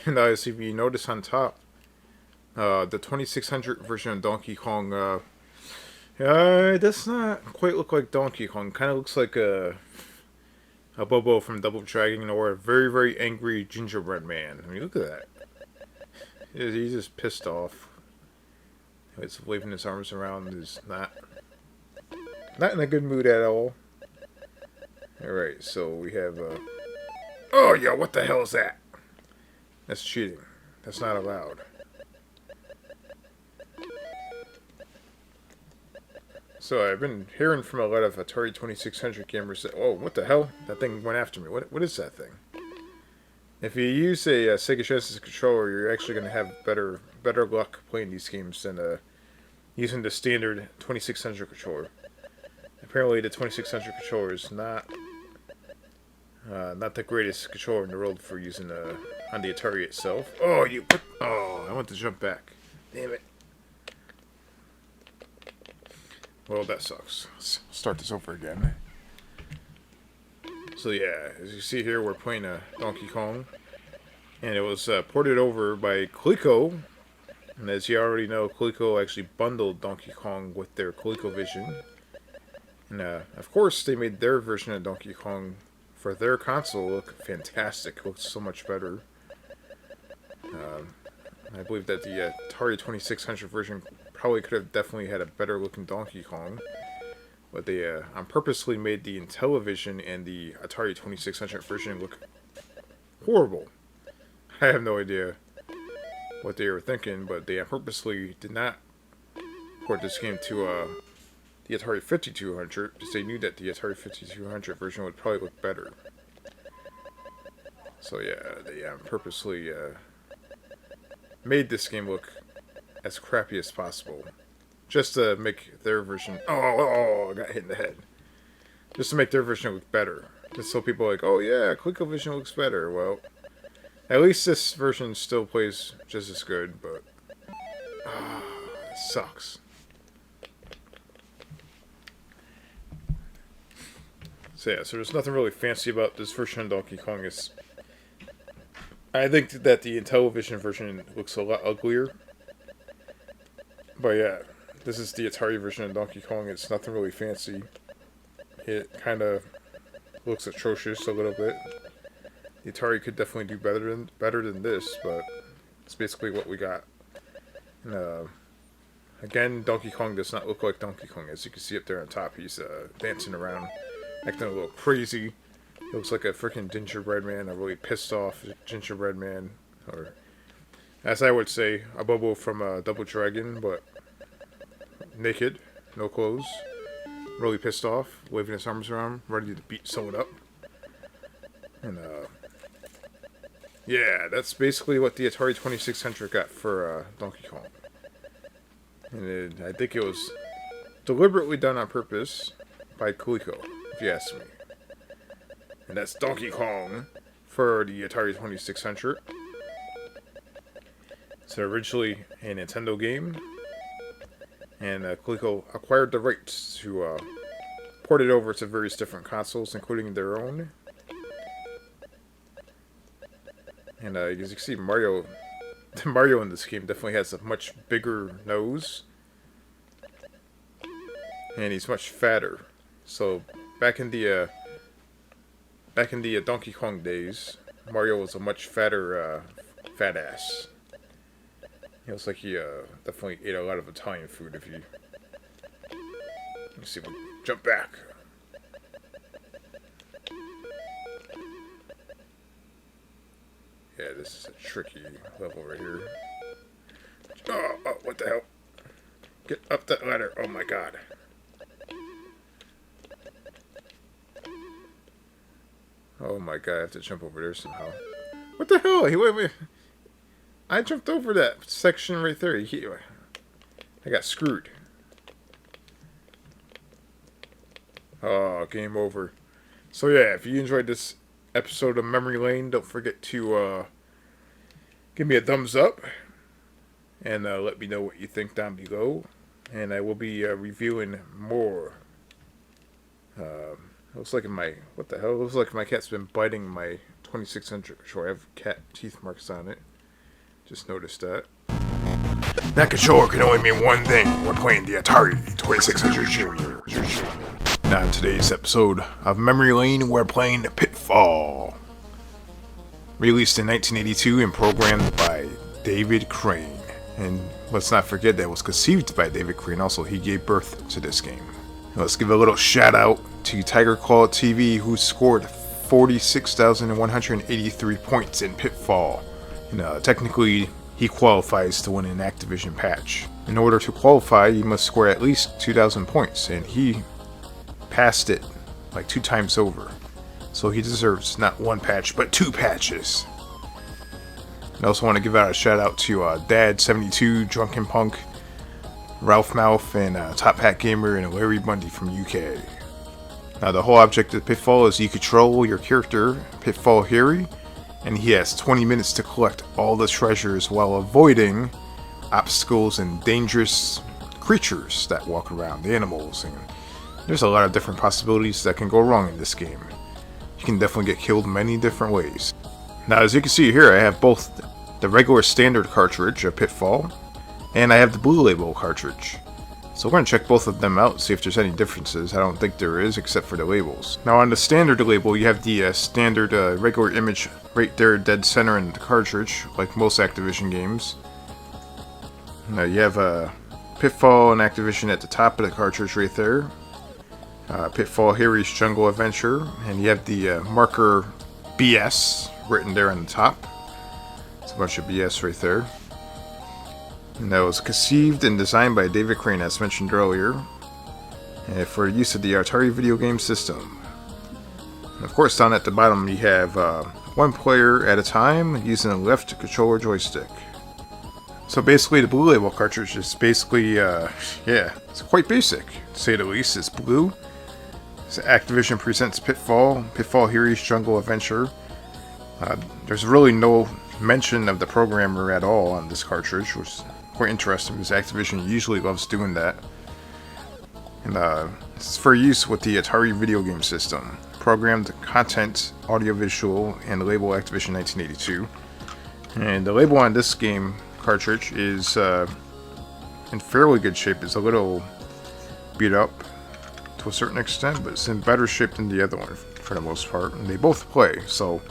And as if you notice on top, the 2600 version of Donkey Kong, it does not quite look like Donkey Kong. Kind of looks like a Bobo from Double Dragon, or a very, very angry gingerbread man. I mean, look at that. He's just pissed off. He's waving his arms around. He's not in a good mood at all. Alright, so we have, oh, yeah, what the hell is that? That's cheating. That's not allowed. So I've been hearing from a lot of Atari 2600 gamers that, oh, what the hell? That thing went after me. What is that thing? If you use a Sega Genesis controller, you're actually going to have better luck playing these games than using the standard 2600 controller. Apparently, the 2600 controller is not the greatest controller in the world for using on the Atari itself. Oh, I want to jump back. Damn it. Well, that sucks. Let's start this over again. So yeah, as you see here, we're playing Donkey Kong. And it was ported over by Coleco. And as you already know, Coleco actually bundled Donkey Kong with their ColecoVision. And of course, they made their version of Donkey Kong for their console look fantastic. It looks so much better. I believe that the Atari 2600 version probably could have definitely had a better looking Donkey Kong. But they purposely made the Intellivision and the Atari 2600 version look horrible. I have no idea what they were thinking, but they purposely did not port this game to the Atari 5200 because they knew that the Atari 5200 version would probably look better. So yeah, they purposely made this game look as crappy as possible, just to make their version. Oh, I got hit in the head. Just to make their version look better. Just so people are like, oh yeah, ColecoVision looks better. Well, at least this version still plays just as good, but it sucks. So yeah, so there's nothing really fancy about this version of Donkey Kong. I think that the Intellivision version looks a lot uglier. But yeah, this is the Atari version of Donkey Kong. It's nothing really fancy. It kind of looks atrocious a little bit. The Atari could definitely do better than this, but it's basically what we got. And, again, Donkey Kong does not look like Donkey Kong. As you can see up there on top, he's dancing around, acting a little crazy. He looks like a freaking gingerbread man, a really pissed off gingerbread man, or as I would say, a Bobo from Double Dragon, but naked, no clothes, really pissed off, waving his arms around, ready to beat someone up. And yeah, that's basically what the Atari 2600 got for Donkey Kong. And I think it was deliberately done on purpose by Coleco, if you ask me. And that's Donkey Kong for the Atari 2600. It's originally a Nintendo game, and Coleco acquired the rights to port it over to various different consoles, including their own. And as you can see, Mario in this game definitely has a much bigger nose, and he's much fatter. So back in the Donkey Kong days, Mario was a much fatter fat ass. He looks like he definitely ate a lot of Italian food. If you let's see, if we jump back. Yeah, this is a tricky level right here. Oh, what the hell? Get up that ladder. Oh my god. Oh my god, I have to jump over there somehow. What the hell? Wait. I jumped over that section right there. I got screwed. Oh, game over. So yeah, if you enjoyed this episode of Memory Lane, don't forget to give me a thumbs up and let me know what you think down below. And I will be reviewing more. Looks like what the hell? Looks like my cat's been biting my 2600 controller. I have cat teeth marks on it. Just noticed that. That controller can only mean one thing. We're playing the Atari 2600 Junior. Now in today's episode of Memory Lane, we're playing Pitfall. Released in 1982 and programmed by David Crane. And let's not forget that it was conceived by David Crane. Also, he gave birth to this game. Let's give a little shout out to Tiger Claw TV, who scored 46,183 points in Pitfall. And technically, he qualifies to win an Activision patch. In order to qualify, you must score at least 2,000 points, and he passed it like 2 times over. So he deserves not 1 patch, but 2 patches. I also want to give out a shout out to Dad72, Drunken Punk, Ralph Mouth, and Top Hat Gamer, and Larry Bundy from UK. Now the whole object of Pitfall is you control your character, Pitfall Harry, and he has 20 minutes to collect all the treasures while avoiding obstacles and dangerous creatures that walk around, the animals, and there's a lot of different possibilities that can go wrong in this game. You can definitely get killed many different ways. Now as you can see here, I have both the regular standard cartridge of Pitfall, and I have the Blue Label cartridge. So we're going to check both of them out, see if there's any differences. I don't think there is, except for the labels. Now on the standard label, you have the standard regular image right there, dead center in the cartridge, like most Activision games. Now you have Pitfall and Activision at the top of the cartridge right there. Pitfall Harry's Jungle Adventure, and you have the marker BS written there on the top. It's a bunch of BS right there. And that was conceived and designed by David Crane, as mentioned earlier, for use of the Atari video game system. And of course, down at the bottom, you have 1 player at a time using a left controller joystick. So basically, the Blue Label cartridge is basically, it's quite basic, to say the least. It's blue. It's Activision presents Pitfall Harry's Jungle Adventure. There's really no mention of the programmer at all on this cartridge, which is quite interesting because Activision usually loves doing that. And it's for use with the Atari video game system. Programmed content, audiovisual, and label Activision 1982. And the label on this game cartridge is in fairly good shape. It's a little beat up to a certain extent, but it's in better shape than the other one for the most part. And they both play, so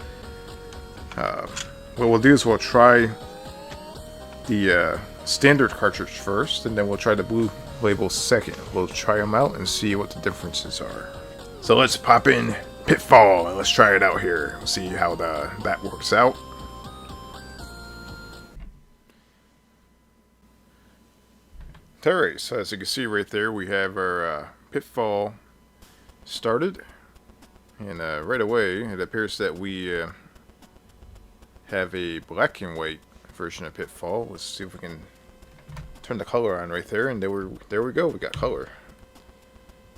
what we'll do is we'll try the standard cartridge first, and then we'll try the Blue Label second. We'll try them out and see what the differences are. So let's pop in Pitfall and let's try it out here. We'll see how that works out. Alright, so as you can see right there, we have our Pitfall started, and right away it appears that we have a black and white version of Pitfall. Let's see if we can turn the color on right there, and there we go, we got color.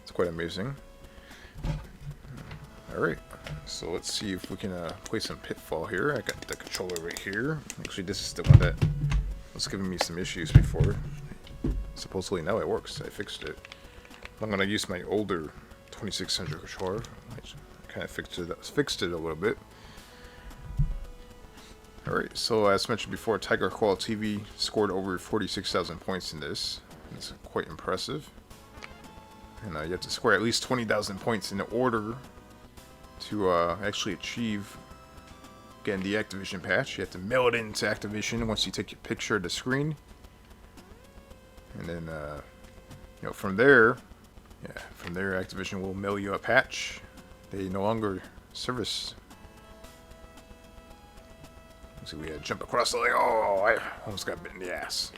It's quite amazing. Alright, so let's see if we can play some Pitfall here. I got the controller right here. Actually, this is the one that was giving me some issues before. Supposedly now it works. I fixed it. I'm going to use my older 2600 controller. I kind of fixed it a little bit. Alright, so as mentioned before, Tiger Qual TV scored over 46,000 points in this. It's quite impressive. And you have to score at least 20,000 points in order to actually achieve getting the Activision patch. You have to mail it into Activision once you take a picture of the screen. And then, from there, Activision will mail you a patch. They no longer service. So we had to jump across the lake. Oh, I almost got bit in the ass.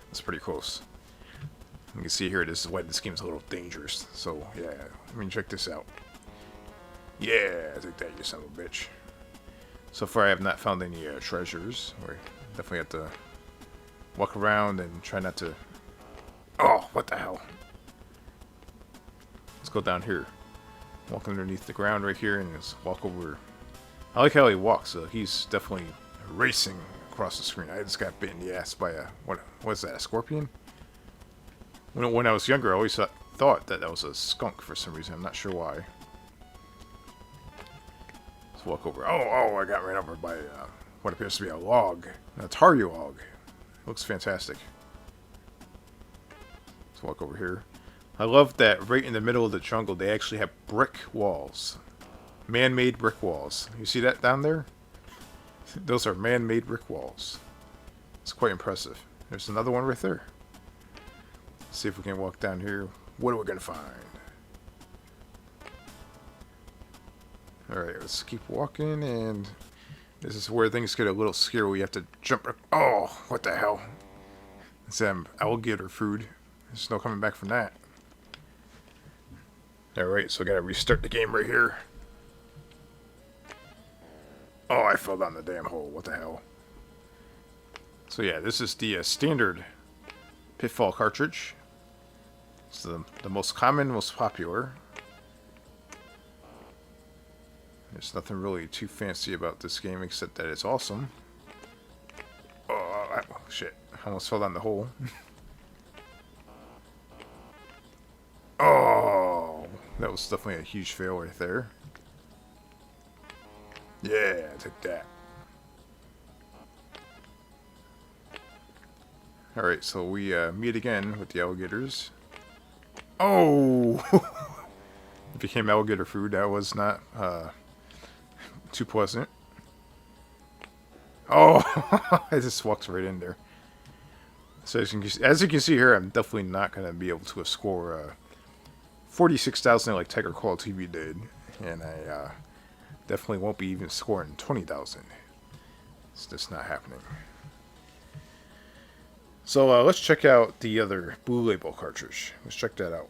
That's pretty close. You can see here, this is why this game's a little dangerous. So, yeah, I mean, check this out. Yeah, take that, you son of a bitch. So far, I have not found any treasures. We definitely have to walk around and try not to... Oh, what the hell? Let's go down here. Walk underneath the ground right here and just walk over. I like how he walks. He's definitely racing across the screen. I just got bit in the ass by a... What was that, a scorpion? When I was younger, I always thought that was a skunk for some reason. I'm not sure why. Let's walk over. Oh, I got ran over by what appears to be a log. An Atari log. Looks fantastic. Let's walk over here. I love that right in the middle of the jungle, they actually have brick walls. Man-made brick walls. You see that down there? Those are man-made brick walls. It's quite impressive. There's another one right there. Let's see if we can walk down here. What are we going to find? Alright, let's keep walking, and this is where things get a little scary. We have to jump. Oh, what the hell? It's alligator food. There's no coming back from that. Alright, so I gotta restart the game right here. Oh, I fell down the damn hole. What the hell? So yeah, this is the standard Pitfall cartridge. It's the most common, most popular. There's nothing really too fancy about this game except that it's awesome. Oh, shit. I almost fell down the hole. Oh, that was definitely a huge fail right there. Yeah, take that. Alright, so we meet again with the alligators. Oh! It became alligator food. That was not too pleasant. Oh! I just walked right in there. So as you can see here, I'm definitely not going to be able to score 46,000 like Tiger Qual TV did. And I definitely won't be even scoring 20,000. It's just not happening. So let's check out the other Blue Label cartridge. Let's check that out.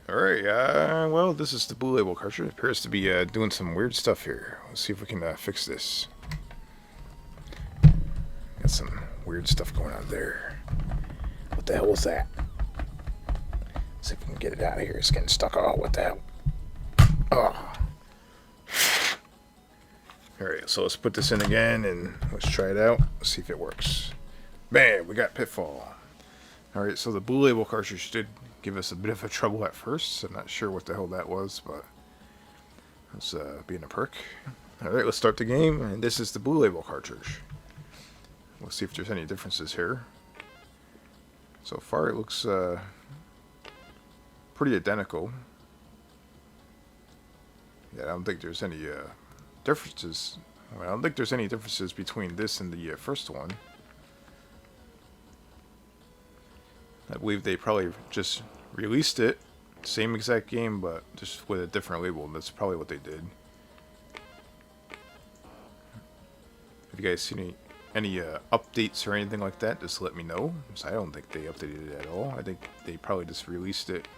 Alright, well, this is the Blue Label cartridge. It appears to be doing some weird stuff here. Let's see if we can fix this. Got some weird stuff going on there. What the hell was that? Let's see if we can get it out of here. It's getting stuck. Oh, what the hell? Oh. Alright, so let's put this in again and let's try it out. Let's see if it works. Bam, we got Pitfall. Alright, so the Blue Label cartridge did give us a bit of a trouble at first. I'm not sure what the hell that was, but let's being a perk. Alright, let's start the game, and this is the Blue Label cartridge. Let's see if there's any differences here. So far it looks pretty identical. Yeah, I don't think there's any differences. Well, I don't think there's any differences between this and the first one. I believe they probably just released it, same exact game, but just with a different label. That's probably what they did. If you guys see any updates or anything like that, just let me know. I don't think they updated it at all. I think they probably just released it.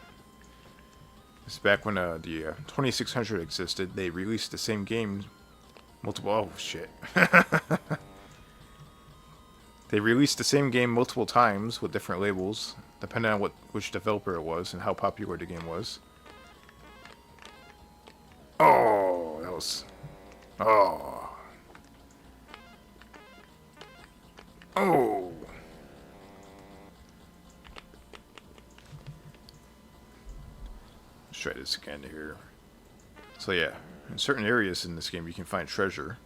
It's back when the 2600 existed. They released the same game multiple... Oh, shit. They released the same game multiple times with different labels, depending on which developer it was and how popular the game was. Oh, that was Oh. Oh. Let's try this again here. So yeah, in certain areas in this game you can find treasure.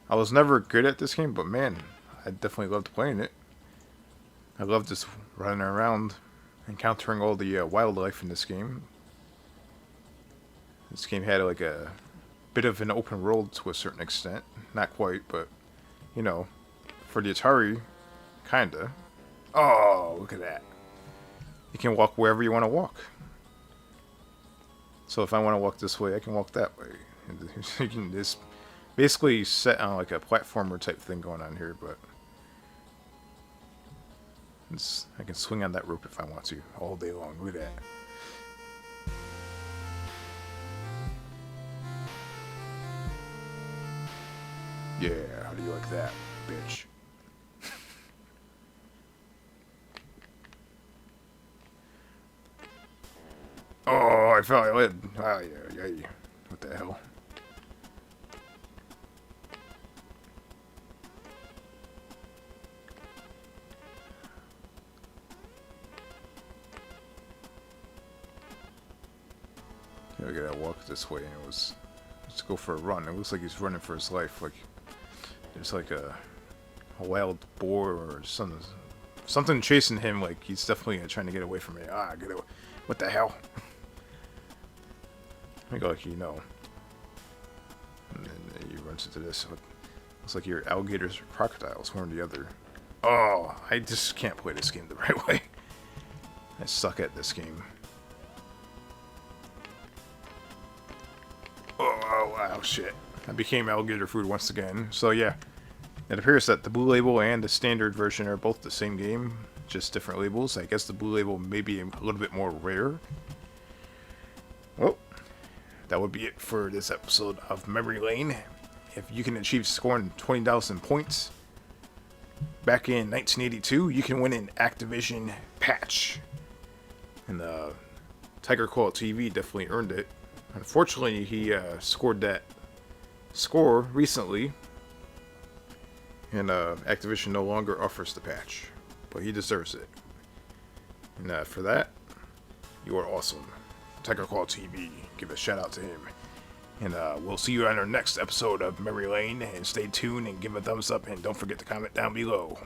I was never good at this game, but man, I definitely loved playing it. I love just running around, encountering all the wildlife in this game. This game had like a bit of an open world to a certain extent. Not quite, but, you know, for the Atari, kinda. Oh, look at that. You can walk wherever you want to walk. So if I want to walk this way, I can walk that way. You can just basically set on like a platformer type thing going on here, but I can swing on that rope if I want to all day long. Look at that. Yeah, how do you like that, bitch? Oh, I fell. Oh, yeah. What the hell? Yeah, we gotta walk this way, and let's go for a run. It looks like he's running for his life. Like there's like a wild boar or something chasing him. Like he's definitely trying to get away from me. Get away! What the hell? I go like, you know. And then you run into this. Looks like you're alligators or crocodiles, one or the other. Oh, I just can't play this game the right way. I suck at this game. Oh, wow, shit. I became alligator food once again. So yeah, it appears that the Blue Label and the standard version are both the same game, just different labels. I guess the Blue Label may be a little bit more rare. Well, that would be it for this episode of Memory Lane. If you can achieve scoring 20,000 points back in 1982, you can win an Activision patch. And Tiger Claw TV definitely earned it. Unfortunately, he scored that score recently, and Activision no longer offers the patch, but he deserves it. And for that, you are awesome. Tiger Claw TV, give a shout out to him. And we'll see you on our next episode of Memory Lane, and stay tuned and give a thumbs up, and don't forget to comment down below.